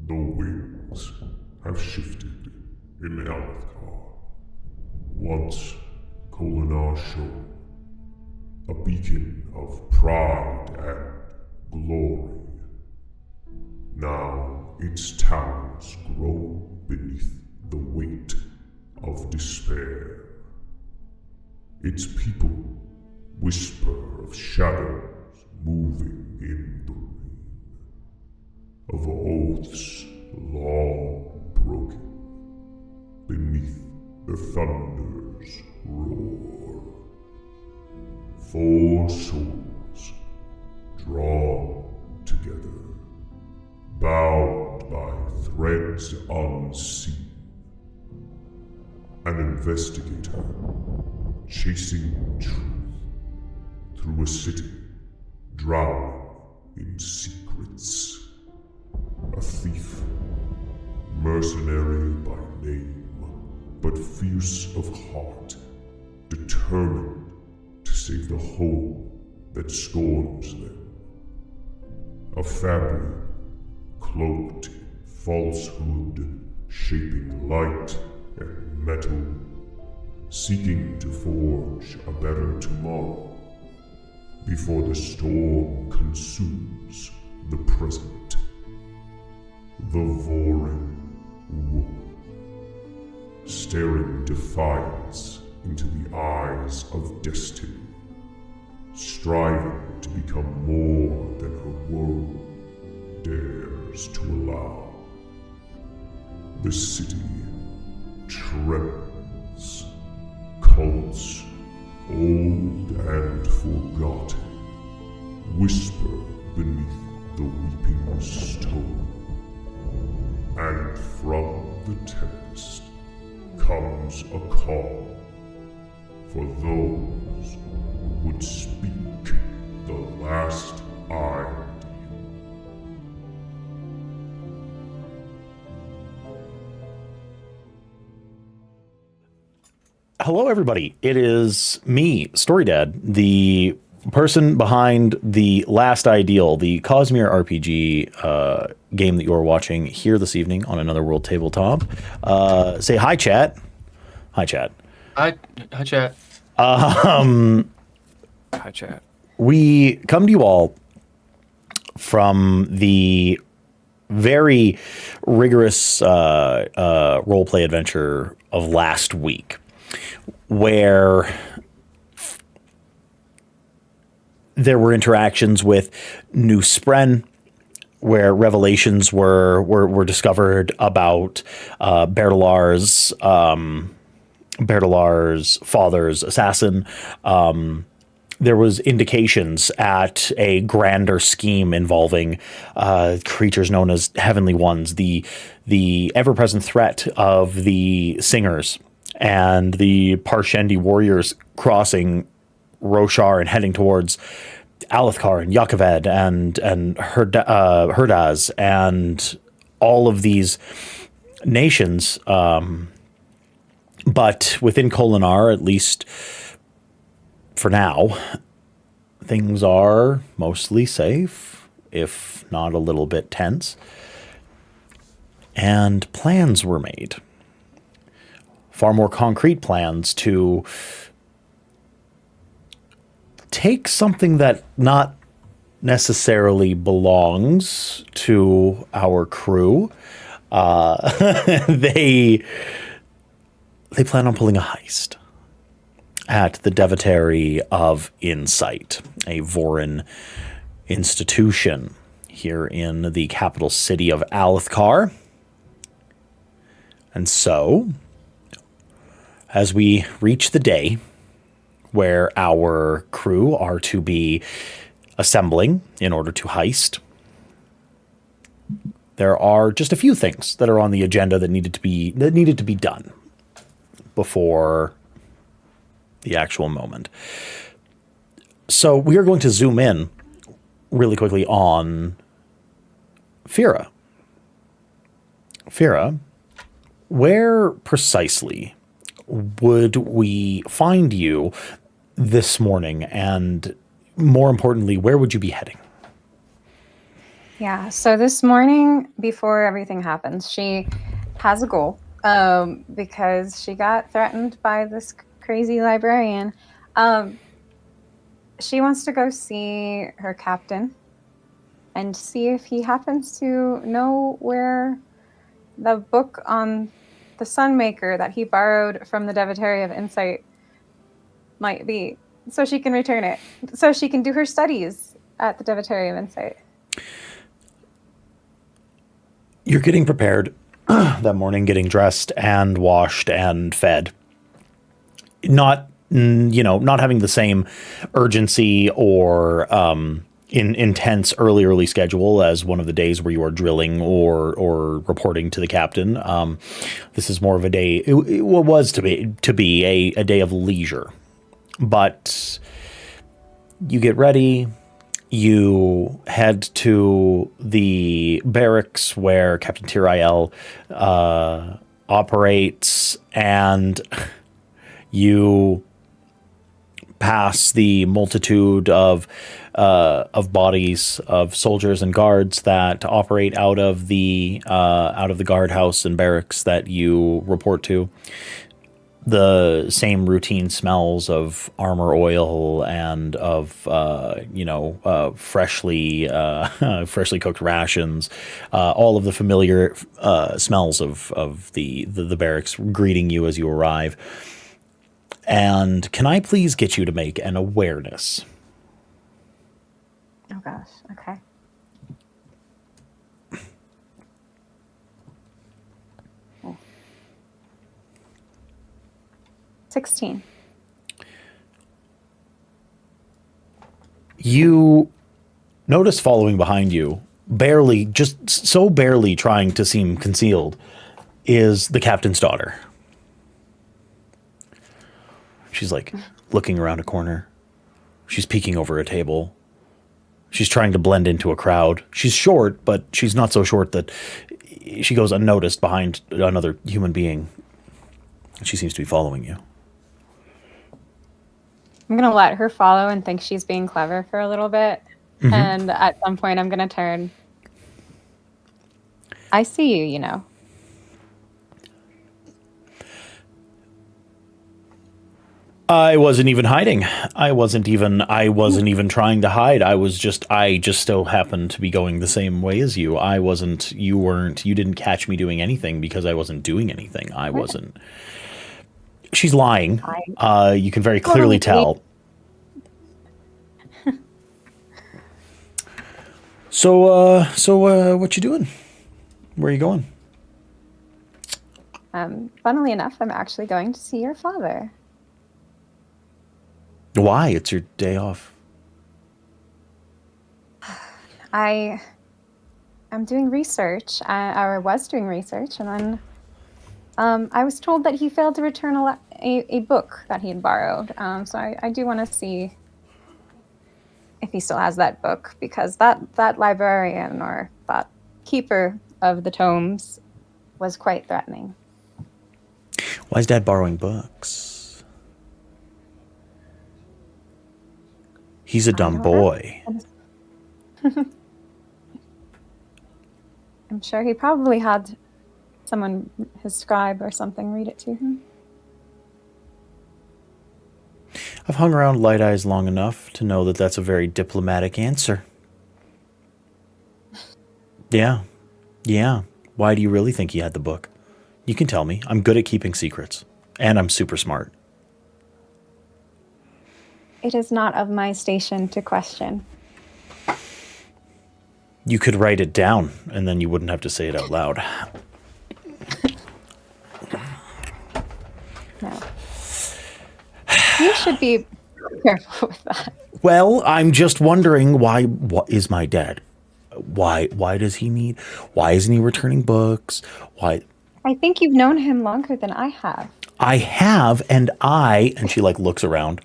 The winds have shifted in Alethkar. Once Kholinar shone, a beacon of pride and glory. Now its towers groan beneath the weight of despair. Its people whisper of shadows moving in the rain, of oaths long broken beneath the thunder's roar. 4 souls drawn together, bound by threads unseen. An investigator chasing truth through a city drowning in secrets. A thief, mercenary by name, but fierce of heart, determined to save the home that scorns them. A fabric cloaked in falsehood, shaping light and metal, seeking to forge a better tomorrow before the storm consumes the present. The Vorin woman, staring defiance into the eyes of destiny, striving to become more than her world dares to allow. The city trembles. Cults, old and forgotten, whisper beneath the weeping stone. And from the tempest comes a call for those who would speak the last ideal. Hello, everybody. It is me, Storydad, the person behind the Last Ideal, the Cosmere RPG game that you're watching here this evening on Another World Tabletop. Say hi, chat. Hi, chat. Hi, chat. Hi, chat. We come to you all from the very rigorous roleplay adventure of last week, where there were interactions with New Spren, where revelations were discovered about Bertalar's father's assassin. There was indications at a grander scheme involving creatures known as Heavenly Ones, the ever-present threat of the Singers and the Parshendi warriors crossing Roshar and heading towards Alethkar and Yakoved and Herdaz and all of these nations. But within Kholinar, at least for now, things are mostly safe, if not a little bit tense. And plans were made. Far more concrete plans to take something that not necessarily belongs to our crew. They plan on pulling a heist at the Devotary of Insight, a Vorin institution here in the capital city of Alethkar. And so, as we reach the day where our crew are to be assembling in order to heist, there are just a few things that are on the agenda that needed to be done before the actual moment. So we are going to zoom in really quickly on Fira. Fira, where precisely would we find you this morning? And more importantly, where would you be heading? Yeah, so this morning, before everything happens, she has a goal because she got threatened by this crazy librarian. She wants to go see her captain and see if he happens to know where the book on the Sunmaker that he borrowed from the Devotary of Insight might be, so she can return it, so she can do her studies at the Devotary of Insight. You're getting prepared that morning, getting dressed and washed and fed. Not having the same urgency or intense early schedule as one of the days where you are drilling or reporting to the captain. This is more of a day. It was to be a day of leisure, but you get ready. You head to the barracks where Captain Tirael operates, and you pass the multitude of bodies of soldiers and guards that operate out of the guardhouse and barracks that you report to. The same routine smells of armor oil and of freshly cooked rations, all of the familiar smells of the barracks greeting you as you arrive. And can I please get you to make an awareness? Oh gosh, okay. Oh. 16. You notice following behind you, barely, just so barely trying to seem concealed, is the captain's daughter. She's like looking around a corner. She's peeking over a table. She's trying to blend into a crowd. She's short, but she's not so short that she goes unnoticed behind another human being. She seems to be following you. I'm going to let her follow and think she's being clever for a little bit. Mm-hmm. And at some point, I'm going to turn. I see you, you know. I wasn't even hiding. I wasn't even trying to hide. I just so happened to be going the same way as you. You didn't catch me doing anything because I wasn't doing anything. I wasn't. She's lying. You can very clearly tell. So what you doing? Where are you going? Funnily enough, I'm actually going to see your father. Why? It's your day off. I'm doing research. I was doing research, and then I was told that he failed to return a book that he had borrowed. So I do want to see if he still has that book, because that librarian or that keeper of the tomes was quite threatening. Why is Dad borrowing books? He's a dumb boy. I'm sure he probably had someone, his scribe or something, read it to him. I've hung around Light Eyes long enough to know that that's a very diplomatic answer. Yeah. Why do you really think he had the book? You can tell me. I'm good at keeping secrets. And I'm super smart. It is not of my station to question. You could write it down, and then you wouldn't have to say it out loud. No. You should be careful with that. Well, I'm just wondering what is my dad? Why does he need? Why isn't he returning books? Why? I think you've known him longer than I have. I have, and she looks around.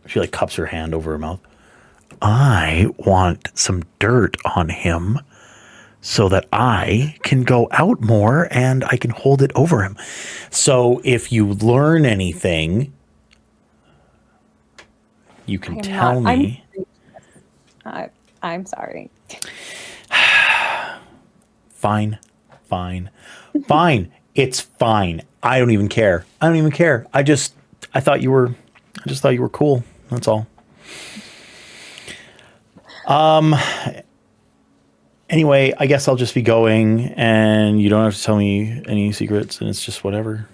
She cups her hand over her mouth. I want some dirt on him so that I can go out more and I can hold it over him. So if you learn anything, you can tell me. I'm sorry. Fine. It's fine. I don't even care. I just thought you were cool. That's all. Anyway, I guess I'll just be going, and you don't have to tell me any secrets, and it's just whatever.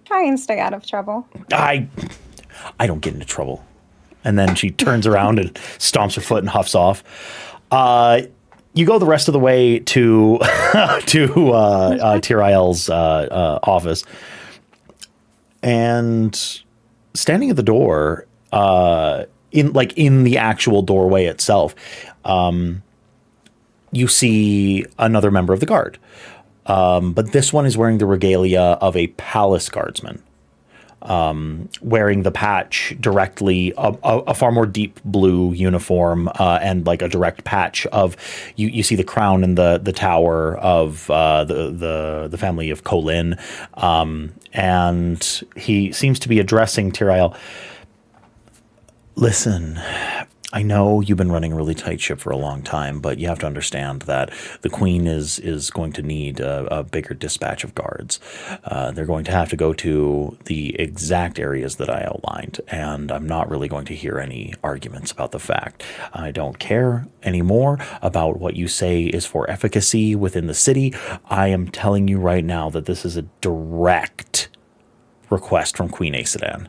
Try and stay out of trouble. I don't get into trouble. And then she turns around and stomps her foot and huffs off. You go the rest of the way to Tirael's office, and standing at the door, in the actual doorway itself, you see another member of the guard. But this one is wearing the regalia of a palace guardsman, wearing the patch directly, a far more deep blue uniform, and like a direct patch of, you see the crown and the tower of the family of Kholinar, and he seems to be addressing Tirael. Listen, I know you've been running a really tight ship for a long time, but you have to understand that the Queen is going to need a bigger dispatch of guards. They're going to have to go to the exact areas that I outlined, and I'm not really going to hear any arguments about the fact. I don't care anymore about what you say is for efficacy within the city. I am telling you right now that this is a direct request from Queen Aesodan.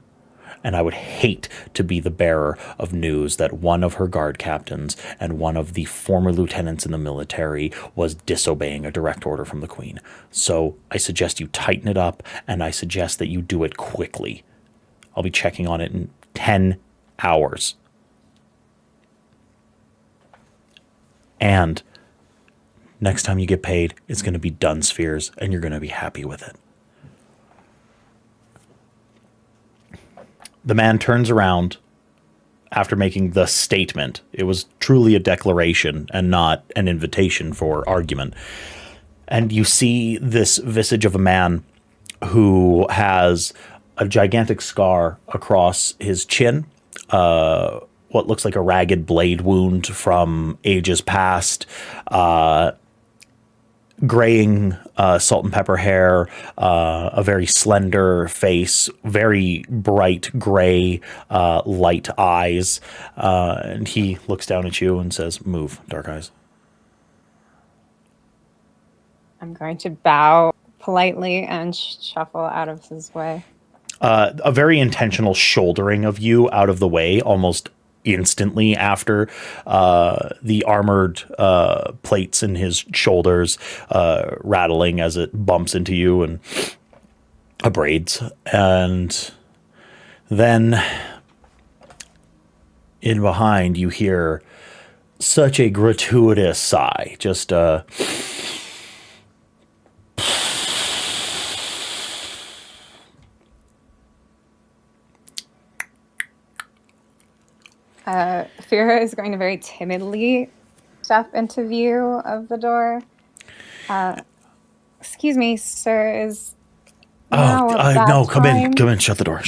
And I would hate to be the bearer of news that one of her guard captains and one of the former lieutenants in the military was disobeying a direct order from the Queen. So I suggest you tighten it up, and I suggest that you do it quickly. I'll be checking on it in 10 hours. And next time you get paid, it's going to be dun spheres, and you're going to be happy with it. The man turns around after making the statement. It was truly a declaration and not an invitation for argument. And you see this visage of a man who has a gigantic scar across his chin, what looks like a ragged blade wound from ages past, graying salt and pepper hair, a very slender face, very bright gray light eyes, and he looks down at you and says, "Move, Dark Eyes." I'm going to bow politely and shuffle out of his way. A very intentional shouldering of you out of the way almost instantly after the armored plates in his shoulders rattling as it bumps into you and abrades. And then in behind you hear such a gratuitous sigh, just Fira is going to very timidly step into view of the door. Excuse me, sir, is now a bad no, come time? in, shut the door.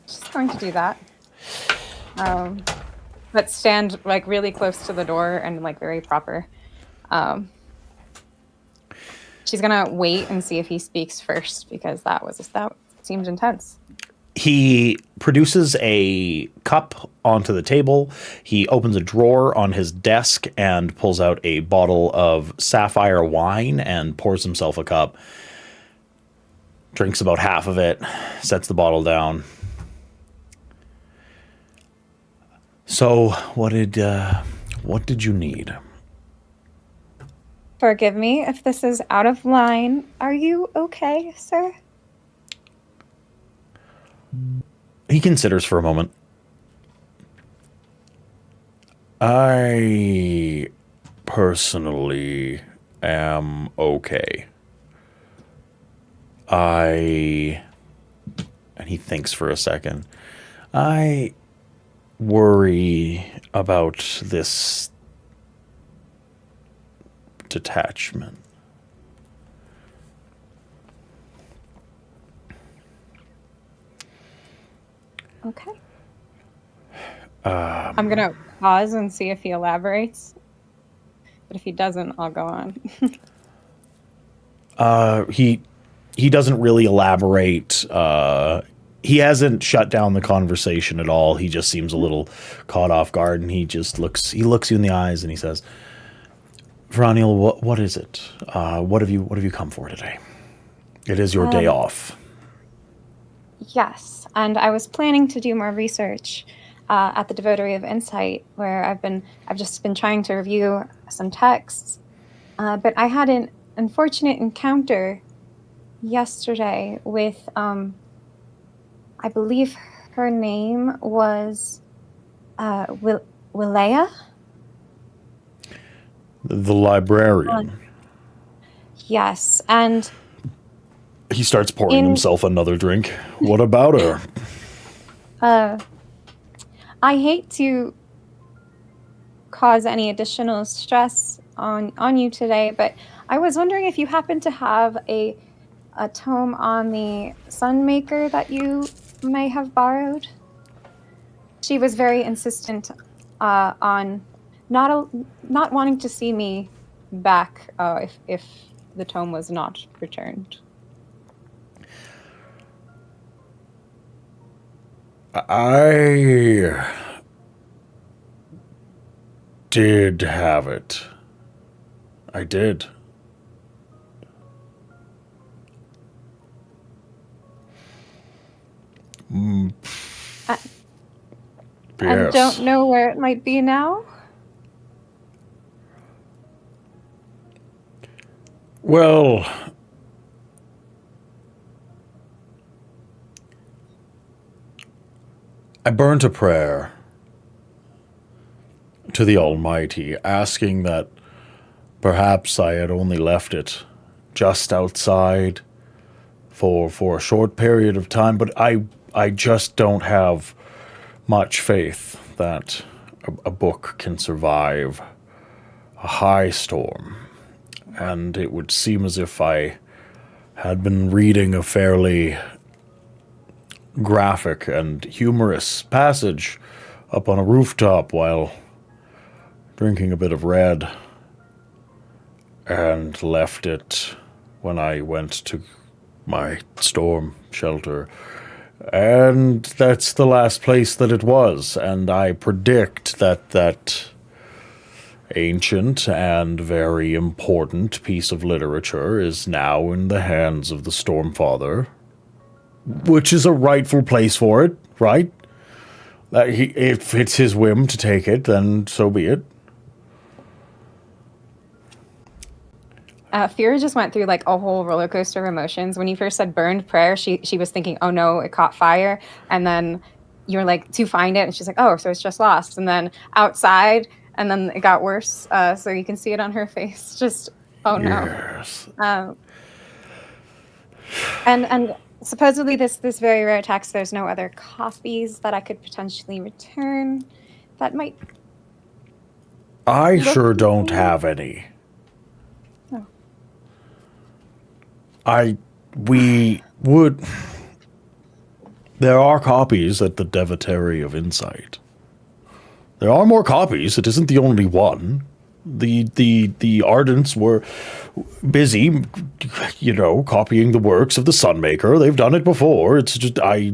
Just going to do that. But stand like really close to the door and like very proper. She's gonna wait and see if he speaks first, because that seemed intense. He produces a cup onto the table. He opens a drawer on his desk and pulls out a bottle of sapphire wine and pours himself a cup. Drinks about half of it, sets the bottle down. So, what did you need? Forgive me if this is out of line. Are you okay, sir? He considers for a moment. I personally am okay. And he thinks for a second. I worry about this detachment. Okay. I'm gonna pause and see if he elaborates. But if he doesn't, I'll go on. He doesn't really elaborate. He hasn't shut down the conversation at all. He just seems a little caught off guard, and he looks you in the eyes, and he says, "Veroniel, what is it? What have you come for today? It is your day off." Yes, and I was planning to do more research at the Devotary of Insight, where I've just been trying to review some texts, but I had an unfortunate encounter yesterday with, I believe her name was Wilea? The librarian. Yes, and He starts pouring himself another drink. What about her? I hate to cause any additional stress on you today, but I was wondering if you happen to have a tome on the Sunmaker that you may have borrowed. She was very insistent on not wanting to see me back if the tome was not returned. I did have it. I did. I Yes. don't know where it might be now. Well, I burnt a prayer to the Almighty, asking that perhaps I had only left it just outside for a short period of time, but I just don't have much faith that a book can survive a high storm. And it would seem as if I had been reading a fairly graphic and humorous passage up on a rooftop while drinking a bit of red, and left it when I went to my storm shelter. And that's the last place that it was, and I predict that ancient and very important piece of literature is now in the hands of the Stormfather, which is a rightful place for it, right? If it's his whim to take it, then so be it. Fira just went through like a whole roller coaster of emotions. When you first said burned prayer, she was thinking, oh no, it caught fire. And then you were like, to find it. And she's like, oh, so it's just lost. And then outside, and then it got worse. So you can see it on her face. Just, oh no. Yes. And supposedly this very rare text, there's no other copies that I could potentially return that might... I sure don't have any. We would... There are copies at the Devotary of Insight. There are more copies. It isn't the only one. The Ardents were busy, copying the works of the Sunmaker. They've done it before. It's just, I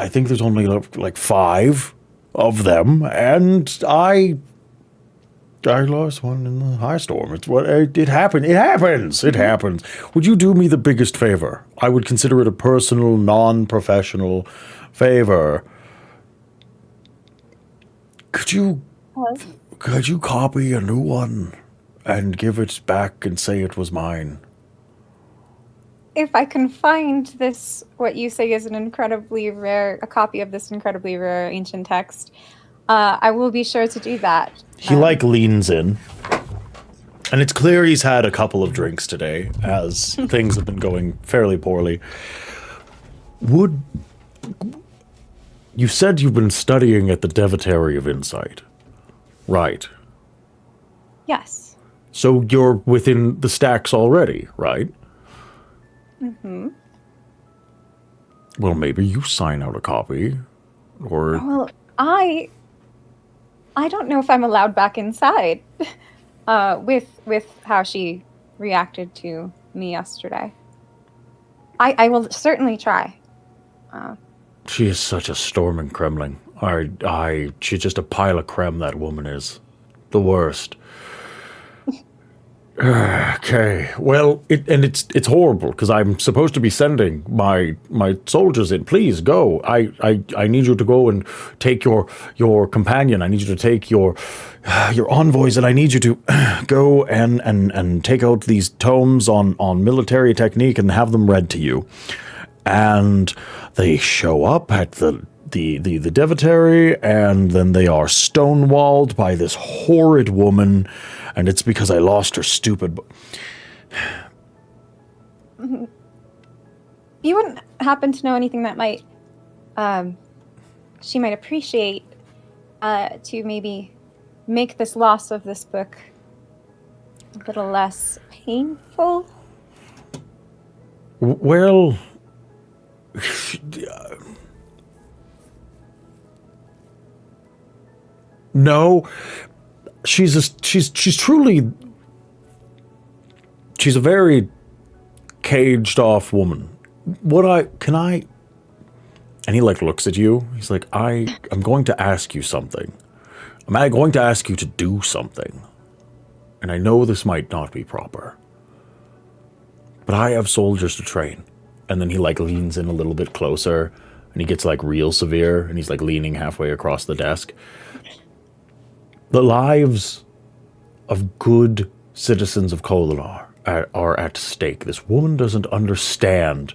think there's only like 5 of them, and I lost one in the high storm. It's what it happened. It happens. It happens. Would you do me the biggest favor? I would consider it a personal, non-professional favor. Could you copy a new one and give it back and say it was mine? If I can find this, what you say is a copy of this incredibly rare ancient text, I will be sure to do that. He leans in, and it's clear he's had a couple of drinks today, as things have been going fairly poorly. You said you've been studying at the Devotary of Insight, right? Yes. So you're within the stacks already, right? Mm-hmm. Well, maybe you sign out a copy, or... Well, I don't know if I'm allowed back inside with how she reacted to me yesterday. I will certainly try. She is such a storming Kremling. She's just a pile of creme, that woman is. The worst. Okay, well, it's horrible, because I'm supposed to be sending my soldiers in. Please, go. I need you to go and take your companion. I need you to take your envoys, and I need you to go and take out these tomes on military technique and have them read to you. And they show up at the Devotary, and then they are stonewalled by this horrid woman, and it's because I lost her stupid... You wouldn't happen to know anything that might, she might appreciate, to maybe make this loss of this book a little less painful? Well... No, she's a very caged off woman. And he like looks at you. He's like, I'm going to ask you something. I'm going to ask you to do something. And I know this might not be proper, but I have soldiers to train. And then he like leans in a little bit closer, and he gets like real severe, and he's like leaning halfway across the desk. The lives of good citizens of Kholinar are at stake. This woman doesn't understand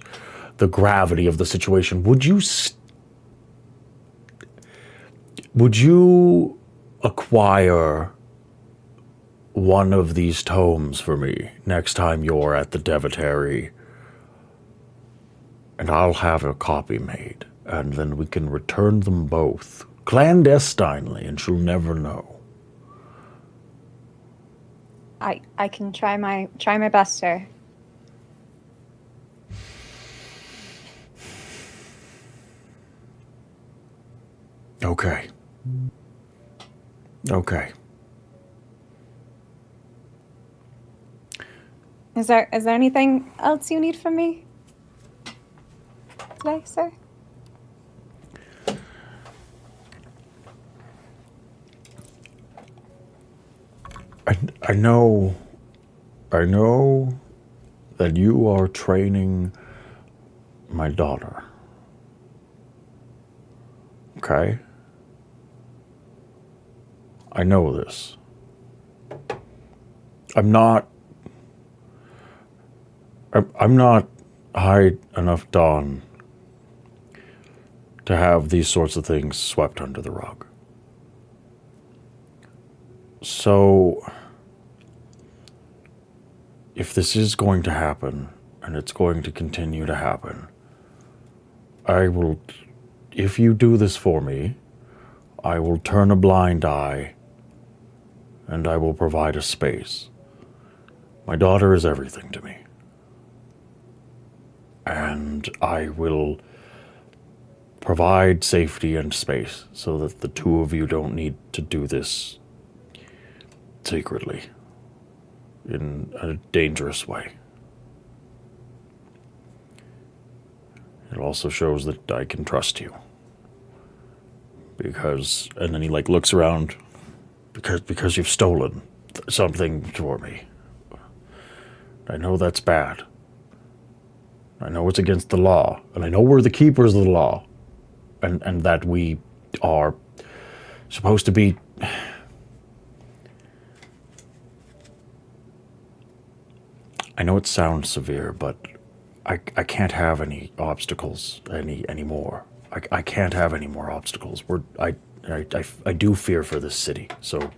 the gravity of the situation. Would you acquire one of these tomes for me next time you're at the Devotary? And I'll have a copy made, and then we can return them both clandestinely, and she'll never know. I can try my best, sir. Okay. Is there anything else you need from me today, sir? I know that you are training my daughter. Okay? I know this. I'm not high enough Dawn to have these sorts of things swept under the rug. So, if this is going to happen, and it's going to continue to happen, if you do this for me, I will turn a blind eye, and I will provide a space. My daughter is everything to me. And I will provide safety and space so that the two of you don't need to do this secretly in a dangerous way. It also shows that I can trust you. And then he like looks around, because you've stolen something for me. I know that's bad. I know it's against the law, and I know we're the keepers of the law, and that we are supposed to be... I know it sounds severe, but I can't have any obstacles anymore. I can't have any more obstacles. I do fear for this city, so... And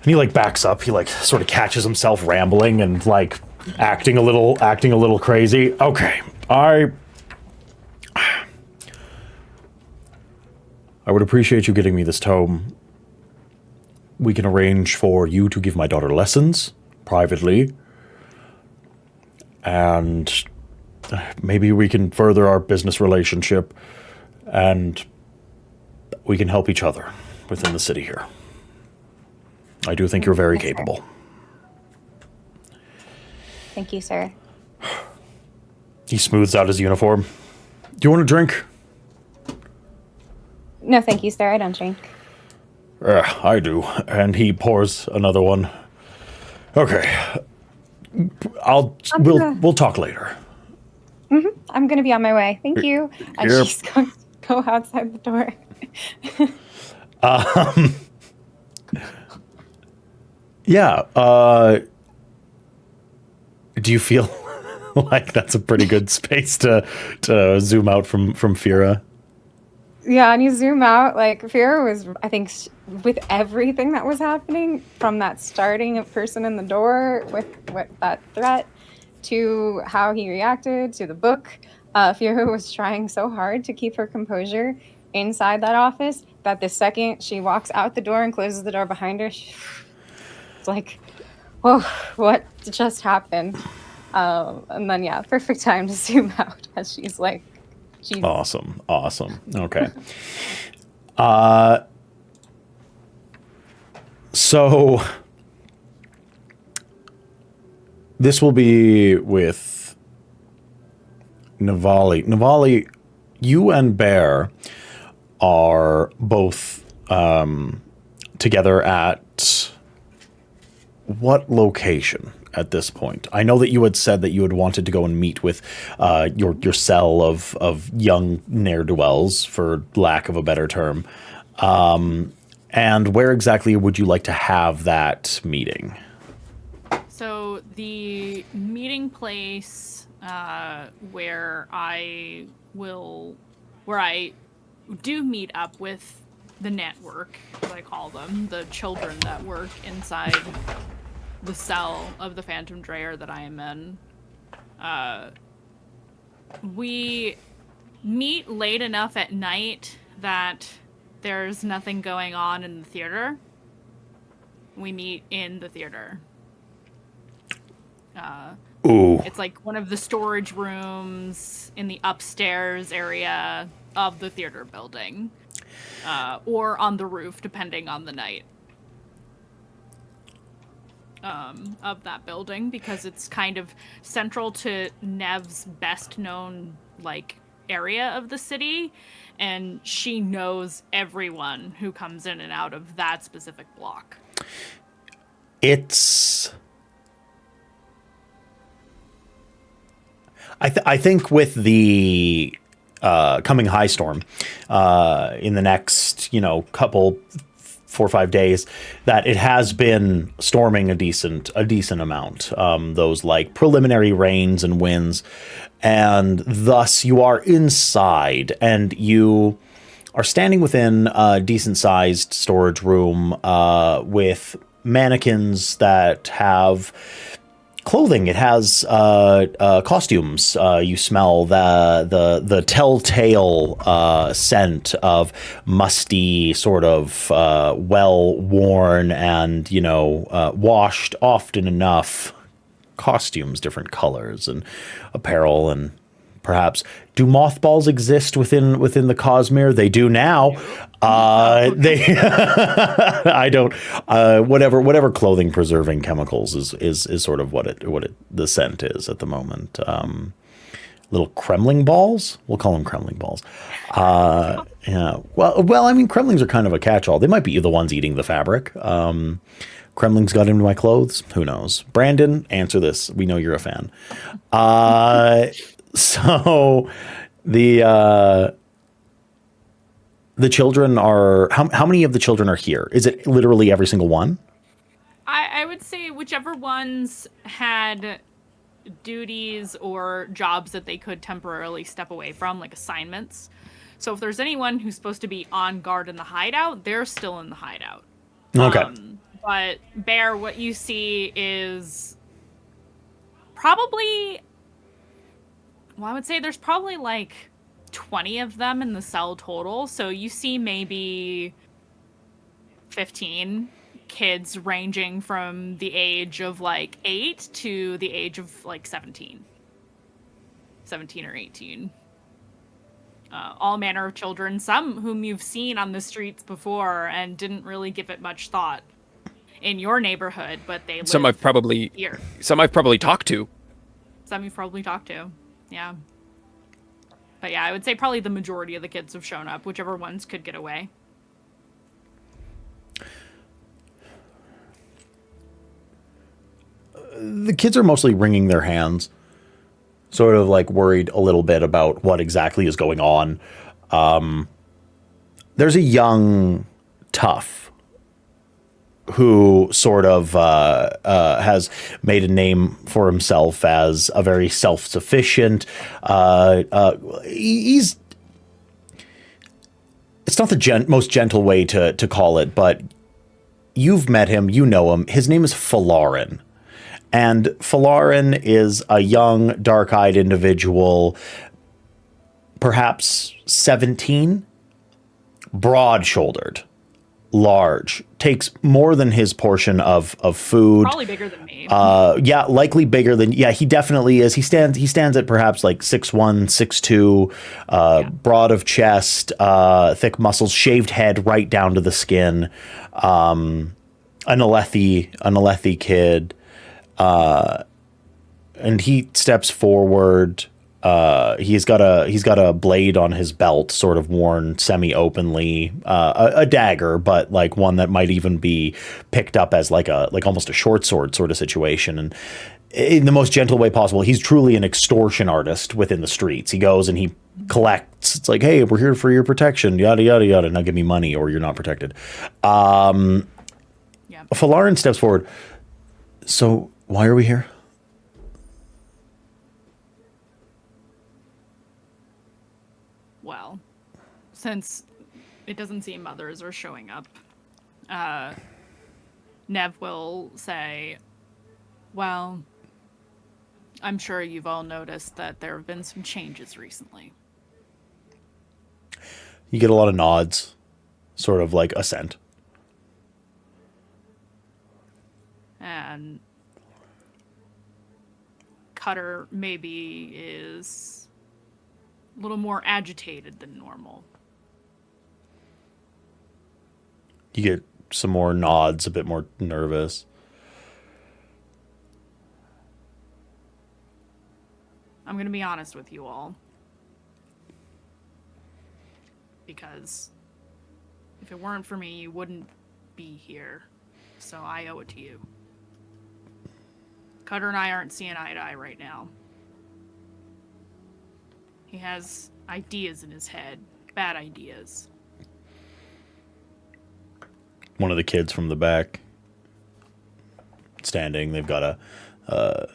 he like backs up, he like sort of catches himself rambling and like acting a little crazy. Okay, I would appreciate you getting me this tome. We can arrange for you to give my daughter lessons privately, and maybe we can further our business relationship, and we can help each other within the city here. I do think you're very Yes, sir. capable. Thank you, sir. He smooths out his uniform. Do you want a drink? No, thank you, sir. I don't drink. I do. And he pours another one. Okay. We'll talk later. I'm gonna be on my way. Thank you. And Yep. she's going to go outside the door. Yeah. Do you feel like that's a pretty good space to zoom out from Fira? Yeah, and you zoom out, like, Fear was, I think, with everything that was happening, from that starting of person in the door with that threat, to how he reacted, to the book, Fear was trying so hard to keep her composure inside that office, that the second she walks out the door and closes the door behind her, it's like, whoa, what just happened? And then, yeah, perfect time to zoom out as she's like, Jesus. Awesome. Okay. So this will be with Navali. Navali, you and Bear are both together at what location at this point? I know that you had said that you had wanted to go and meet with your cell of young ne'er-do-wells, for lack of a better term. And where exactly would you like to have that meeting? So the meeting place where I do meet up with the network, as I call them, the children that work inside the cell of the Phantom Dreyer that I am in. We meet late enough at night that there's nothing going on in the theater. We meet in the theater. Ooh. It's like one of the storage rooms in the upstairs area of the theater building. Or on the roof, depending on the night. Of that building, because it's kind of central to Nev's best known area of the city, and she knows everyone who comes in and out of that specific block. It's I think with the coming high storm in the next couple 4 or 5 days, that it has been storming a decent amount. Those preliminary rains and winds, and thus you are inside, and you are standing within a decent sized storage room with mannequins that have clothing. It has costumes. You smell the telltale scent of musty, sort of well worn and washed often enough costumes, different colors and apparel, and perhaps do mothballs exist within the Cosmere? They do now. They I don't whatever clothing preserving chemicals is sort of what the scent is at the moment. Little Kremling balls, we'll call them Kremling balls. Yeah, well I mean, Kremlings are kind of a catch-all. They might be the ones eating the fabric. Kremlings got into my clothes, who knows? Brandon, answer this, we know you're a fan. So the children are, how many of the children are here? Is it literally every single one? I would say whichever ones had duties or jobs that they could temporarily step away from, like assignments. So if there's anyone who's supposed to be on guard in the hideout, they're still in the hideout. Okay. But Bear, what you see is probably, well, I would say there's probably 20 of them in the cell total. So you see maybe 15 kids ranging from the age of 8 to the age of 17 or 18. all manner of children, some whom you've seen on the streets before and didn't really give it much thought in your neighborhood, but they live Some I've probably here. Some I've probably talked to. Some you've probably talked to. Yeah. But yeah, I would say probably the majority of the kids have shown up, whichever ones could get away. The kids are mostly wringing their hands, sort of like worried a little bit about what exactly is going on. There's a young tough who sort of has made a name for himself as a very self-sufficient. He's it's not the most gentle way to call it, but you've met him, you know him. His name is Falarin. And Falarin is a young, dark-eyed individual, perhaps 17, broad-shouldered, large, takes more than his portion of food. Probably bigger than me. Yeah, likely bigger than. Yeah, he definitely is. He stands at perhaps like 6'1", 6'2", broad of chest, thick muscles, shaved head right down to the skin. An Alethi kid. And he steps forward. He's got a blade on his belt, sort of worn semi-openly, a dagger, but like one that might even be picked up as like almost a short sword sort of situation. And in the most gentle way possible, he's truly an extortion artist within the streets. He goes and he collects. It's like, hey, we're here for your protection, yada yada yada. Now give me money, or you're not protected. Falarin steps forward. So why are we here? Well, since it doesn't seem others are showing up, Nev will say, well, I'm sure you've all noticed that there have been some changes recently. You get a lot of nods, sort of like assent. And Cutter maybe is a little more agitated than normal. You get some more nods, a bit more nervous. I'm going to be honest with you all. Because if it weren't for me, you wouldn't be here. So I owe it to you. Cutter and I aren't seeing eye to eye right now. He has ideas in his head. Bad ideas. One of the kids from the back, standing, they've got a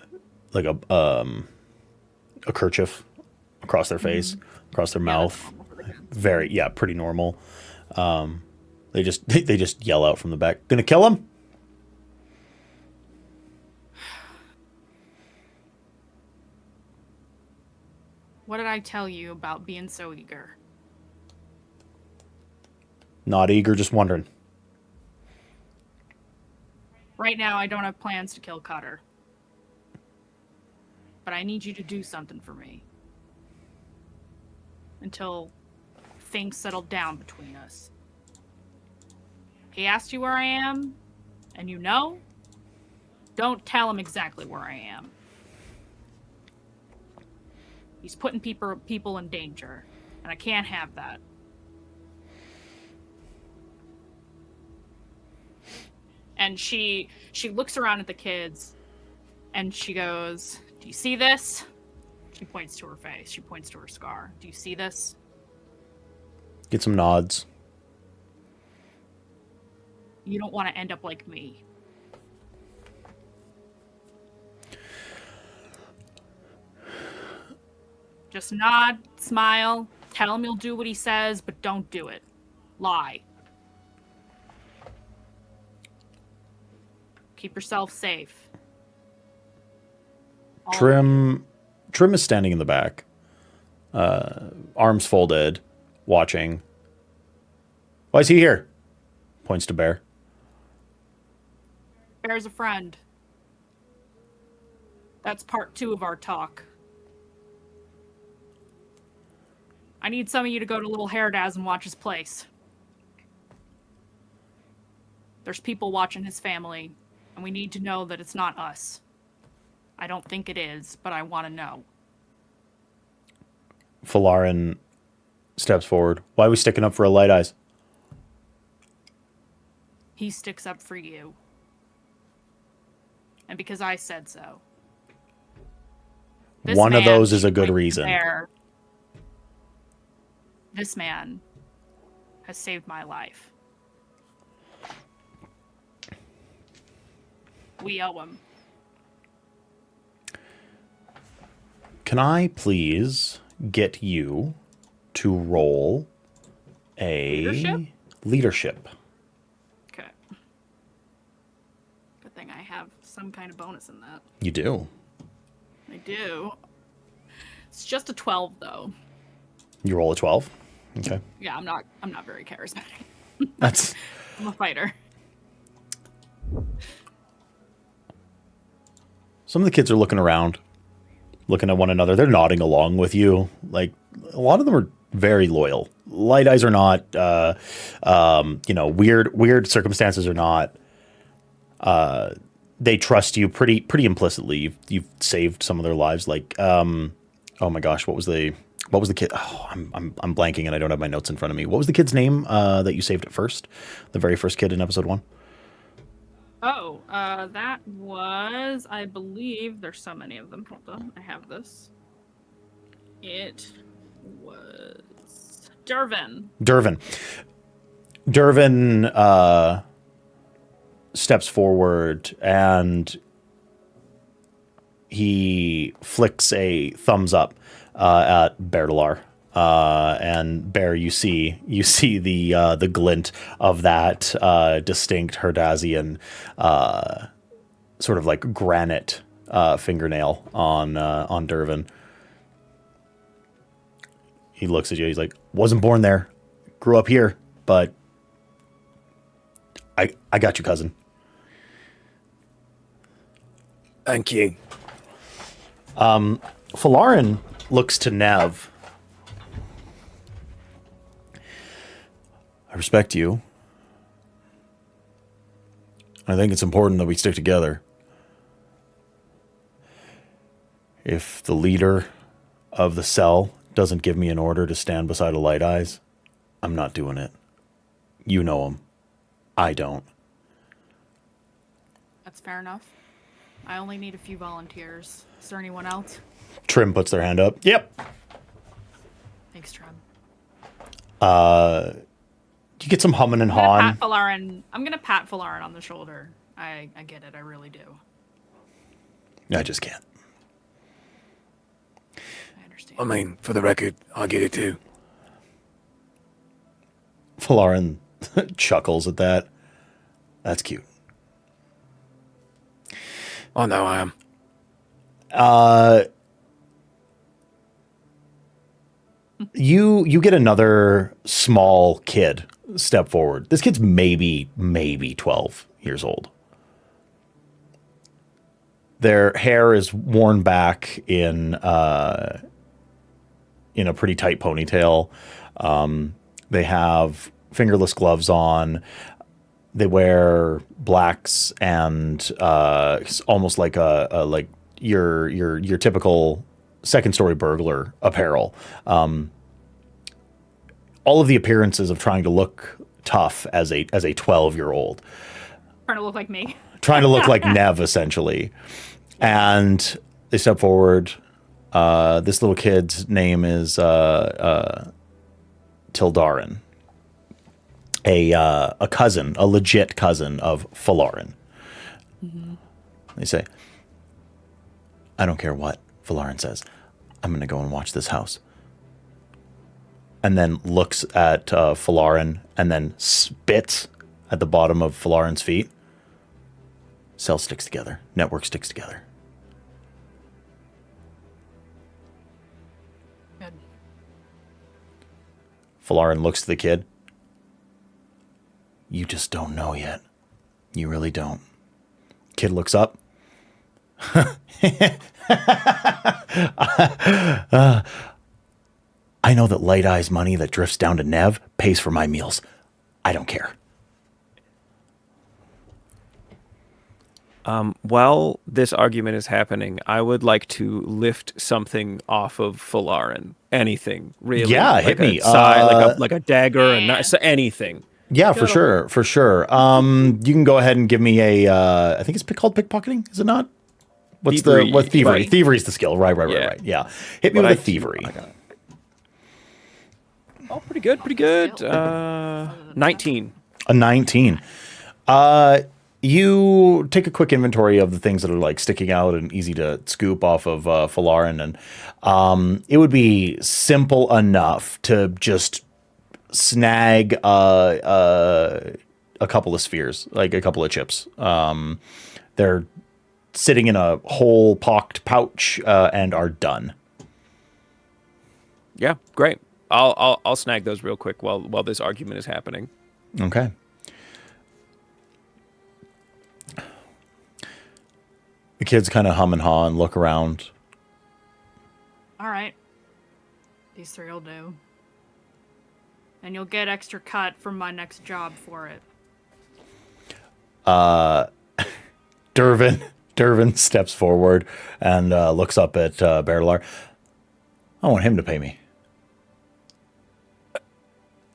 kerchief across their face, across their mouth. Very, pretty normal. They just yell out from the back, "Gonna kill him?" What did I tell you about being so eager? Not eager, just wondering. Right now, I don't have plans to kill Cutter. But I need you to do something for me. Until things settle down between us. He asked you where I am, and you know? Don't tell him exactly where I am. He's putting people in danger, and I can't have that. And she looks around at the kids, and she goes, "Do you see this?" She points to her face. She points to her scar. "Do you see this?" Get some nods. You don't want to end up like me. Just nod, smile, tell him you'll do what he says, but don't do it. Lie. Keep yourself safe. Trim is standing in the back, arms folded, watching. Why is he here? Points to Bear. Bear's a friend. That's part 2 of our talk. I need some of you to go to Little Haredaz and watch his place. There's people watching his family, and we need to know that it's not us. I don't think it is, but I want to know. Falarin steps forward. Why are we sticking up for a Light Eyes? He sticks up for you. And because I said so. This One of man those is a good right reason. there, this man has saved my life. We owe him. Can I please get you to roll a leadership? Okay. Good thing I have some kind of bonus in that. You do. I do. It's just a 12 though. You roll a 12. Okay. Yeah, I'm not very charismatic. That's I'm a fighter. Some of the kids are looking around, looking at one another. They're nodding along with you. Like, a lot of them are very loyal. Light Eyes are not, weird circumstances are not. They trust you pretty implicitly. You've saved some of their lives. Like, oh my gosh, what was the kid? Oh, I'm blanking and I don't have my notes in front of me. What was the kid's name that you saved at first? The very first kid in episode 1? Oh, that was, I believe, there's so many of them. Hold on, I have this. It was Dervin. Dervin steps forward and he flicks a thumbs up at Berdalar. And Bear, you see the glint of that distinct Herdazian sort of like granite fingernail on Dervin. He looks at you. He's like, "Wasn't born there, grew up here, but I got you, cousin." Thank you. Falarin looks to Nev. I respect you. I think it's important that we stick together. If the leader of the cell doesn't give me an order to stand beside a Light Eyes, I'm not doing it. You know him. I don't. That's fair enough. I only need a few volunteers. Is there anyone else? Trim puts their hand up. Yep. Thanks, Trim. You get some humming and hawing. I'm gonna pat Falarin on the shoulder. I get it. I really do. I just can't. I understand. I mean, for the record, I get it too. Falarin chuckles at that. That's cute. I know I am. You get another small kid step forward. This kid's maybe 12 years old. Their hair is worn back in a pretty tight ponytail. They have fingerless gloves on. They wear blacks and almost like like your typical second story burglar apparel. All of the appearances of trying to look tough as a 12-year-old. Trying to look like me. Trying to look like Nev, essentially. And they step forward. This little kid's name is Tildarin. A cousin, a legit cousin of Falarin. Mm-hmm. They say, "I don't care what Falarin says. I'm going to go and watch this house." And then looks at Falarin and then spits at the bottom of Falarin's feet. Cell sticks together. Network sticks together. Good. Falarin looks to the kid. "You just don't know yet. You really don't." Kid looks up. I I know that Light Eye's money that drifts down to Nev pays for my meals. I don't care. While this argument is happening, I would like to lift something off of Falarin. Anything, really. Yeah, like hit me. Like a dagger, a knife, so anything. Yeah, for sure. You can go ahead and give me a. I think it's called pickpocketing. Is it not? What's Thievery. thievery? Right. Thievery is the skill. Right. Yeah. Hit me with a thievery. Oh, pretty good. 19. A 19. You take a quick inventory of the things that are like sticking out and easy to scoop off of Falarin, and it would be simple enough to just snag a couple of spheres, like a couple of chips. They're sitting in a whole pocked pouch and are done. Yeah, great. I'll snag those real quick while this argument is happening. Okay. The kids kind of hum and haw and look around. All right. These three will do. And you'll get extra cut from my next job for it. Dervin steps forward and looks up at Berlar. I want him to pay me.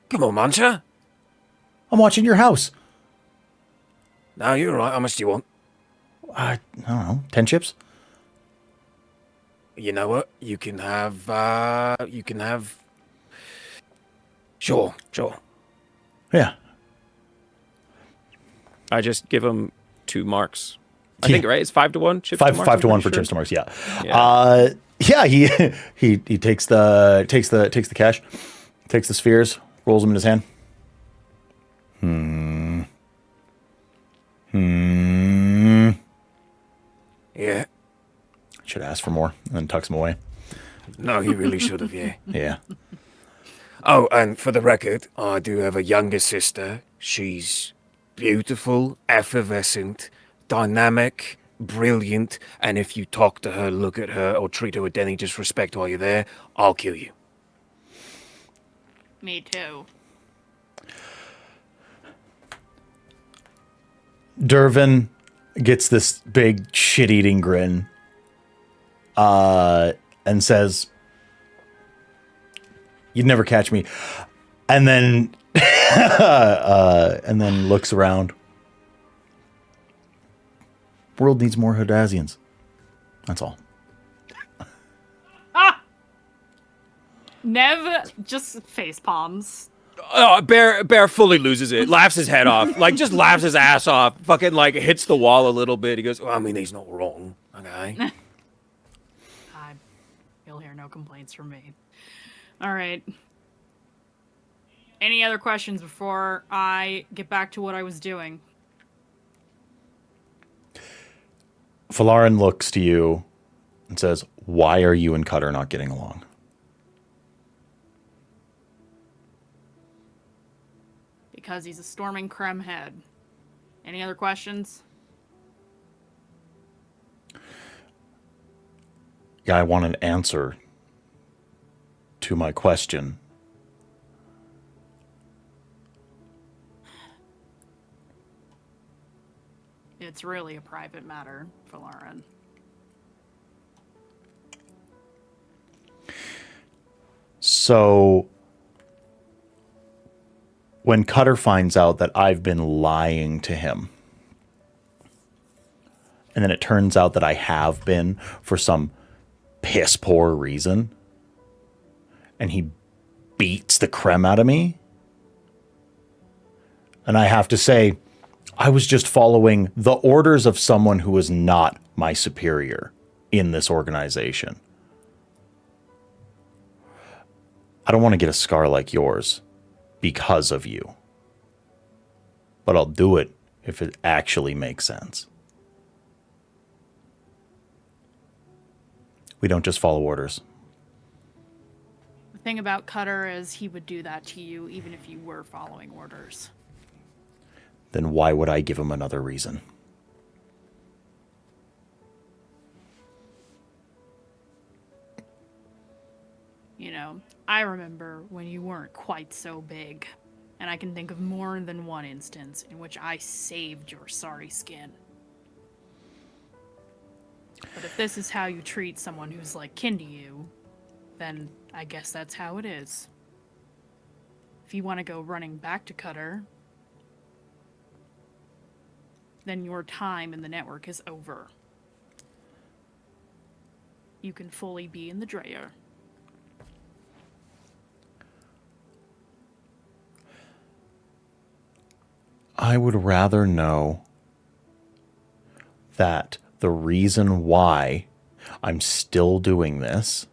Come on, Mancha. I'm watching your house. No, you're right. How much do you want? I don't know, 10 chips? You know what? You can have. Sure. Yeah. I just give him 2 marks. I think, right? It's 5-1 chips. Five to marks, to one for pretty chips to marks. Yeah. Yeah. He takes the cash, takes the spheres, rolls them in his hand. Yeah. Should ask for more and then tucks them away. No, you really should have, yeah. Yeah. Oh, and for the record, I do have a younger sister. She's beautiful, effervescent, dynamic, brilliant, and if you talk to her, look at her, or treat her with any disrespect while you're there, I'll kill you. Me too. Dervin gets this big shit-eating grin and says, "You'd never catch me." And then looks around. World needs more Hodazians. That's all. Nev just face palms. Bear fully loses it, laughs his head off, like just laughs his ass off, fucking like hits the wall a little bit. He goes, Well, I mean, he's not wrong, okay? You'll hear no complaints from me. All right. Any other questions before I get back to what I was doing? Falarin looks to you and says, "Why are you and Cutter not getting along?" Because he's a storming creme head. Any other questions? Yeah, I want an answer to my question. It's really a private matter, Falarin. So when Cutter finds out that I've been lying to him, and then it turns out that I have been for some piss poor reason, and he beats the creme out of me, and I have to say, I was just following the orders of someone who is not my superior in this organization. I don't want to get a scar like yours because of you. But I'll do it if it actually makes sense. We don't just follow orders. The thing about Cutter is he would do that to you even if you were following orders. Then why would I give him another reason? You know, I remember when you weren't quite so big, and I can think of more than one instance in which I saved your sorry skin. But if this is how you treat someone who's like kin to you, then I guess that's how it is. If you want to go running back to Cutter, then your time in the network is over. You can fully be in the Dreyer. I would rather know that the reason why I'm still doing this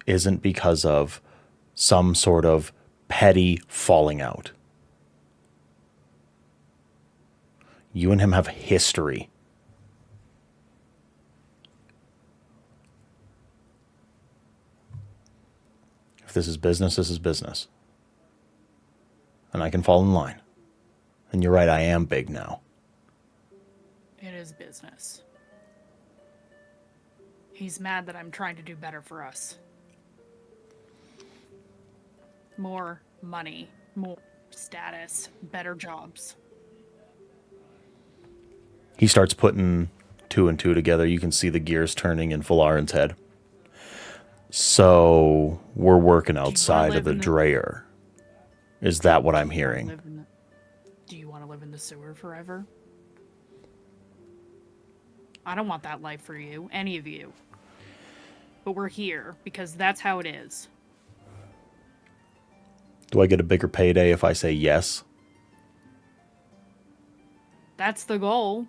isn't because of some sort of petty falling out. You and him have history. If this is business, this is business. And I can fall in line. And you're right, I am big now. It is business. He's mad that I'm trying to do better for us. More money, more status, better jobs. He starts putting 2 and 2 together. You can see the gears turning in Falarin's head. So we're working outside of the Dreyer. Is that what I'm hearing? Do you want to live in the sewer forever? I don't want that life for you, any of you. But we're here because that's how it is. Do I get a bigger payday if I say yes? That's the goal.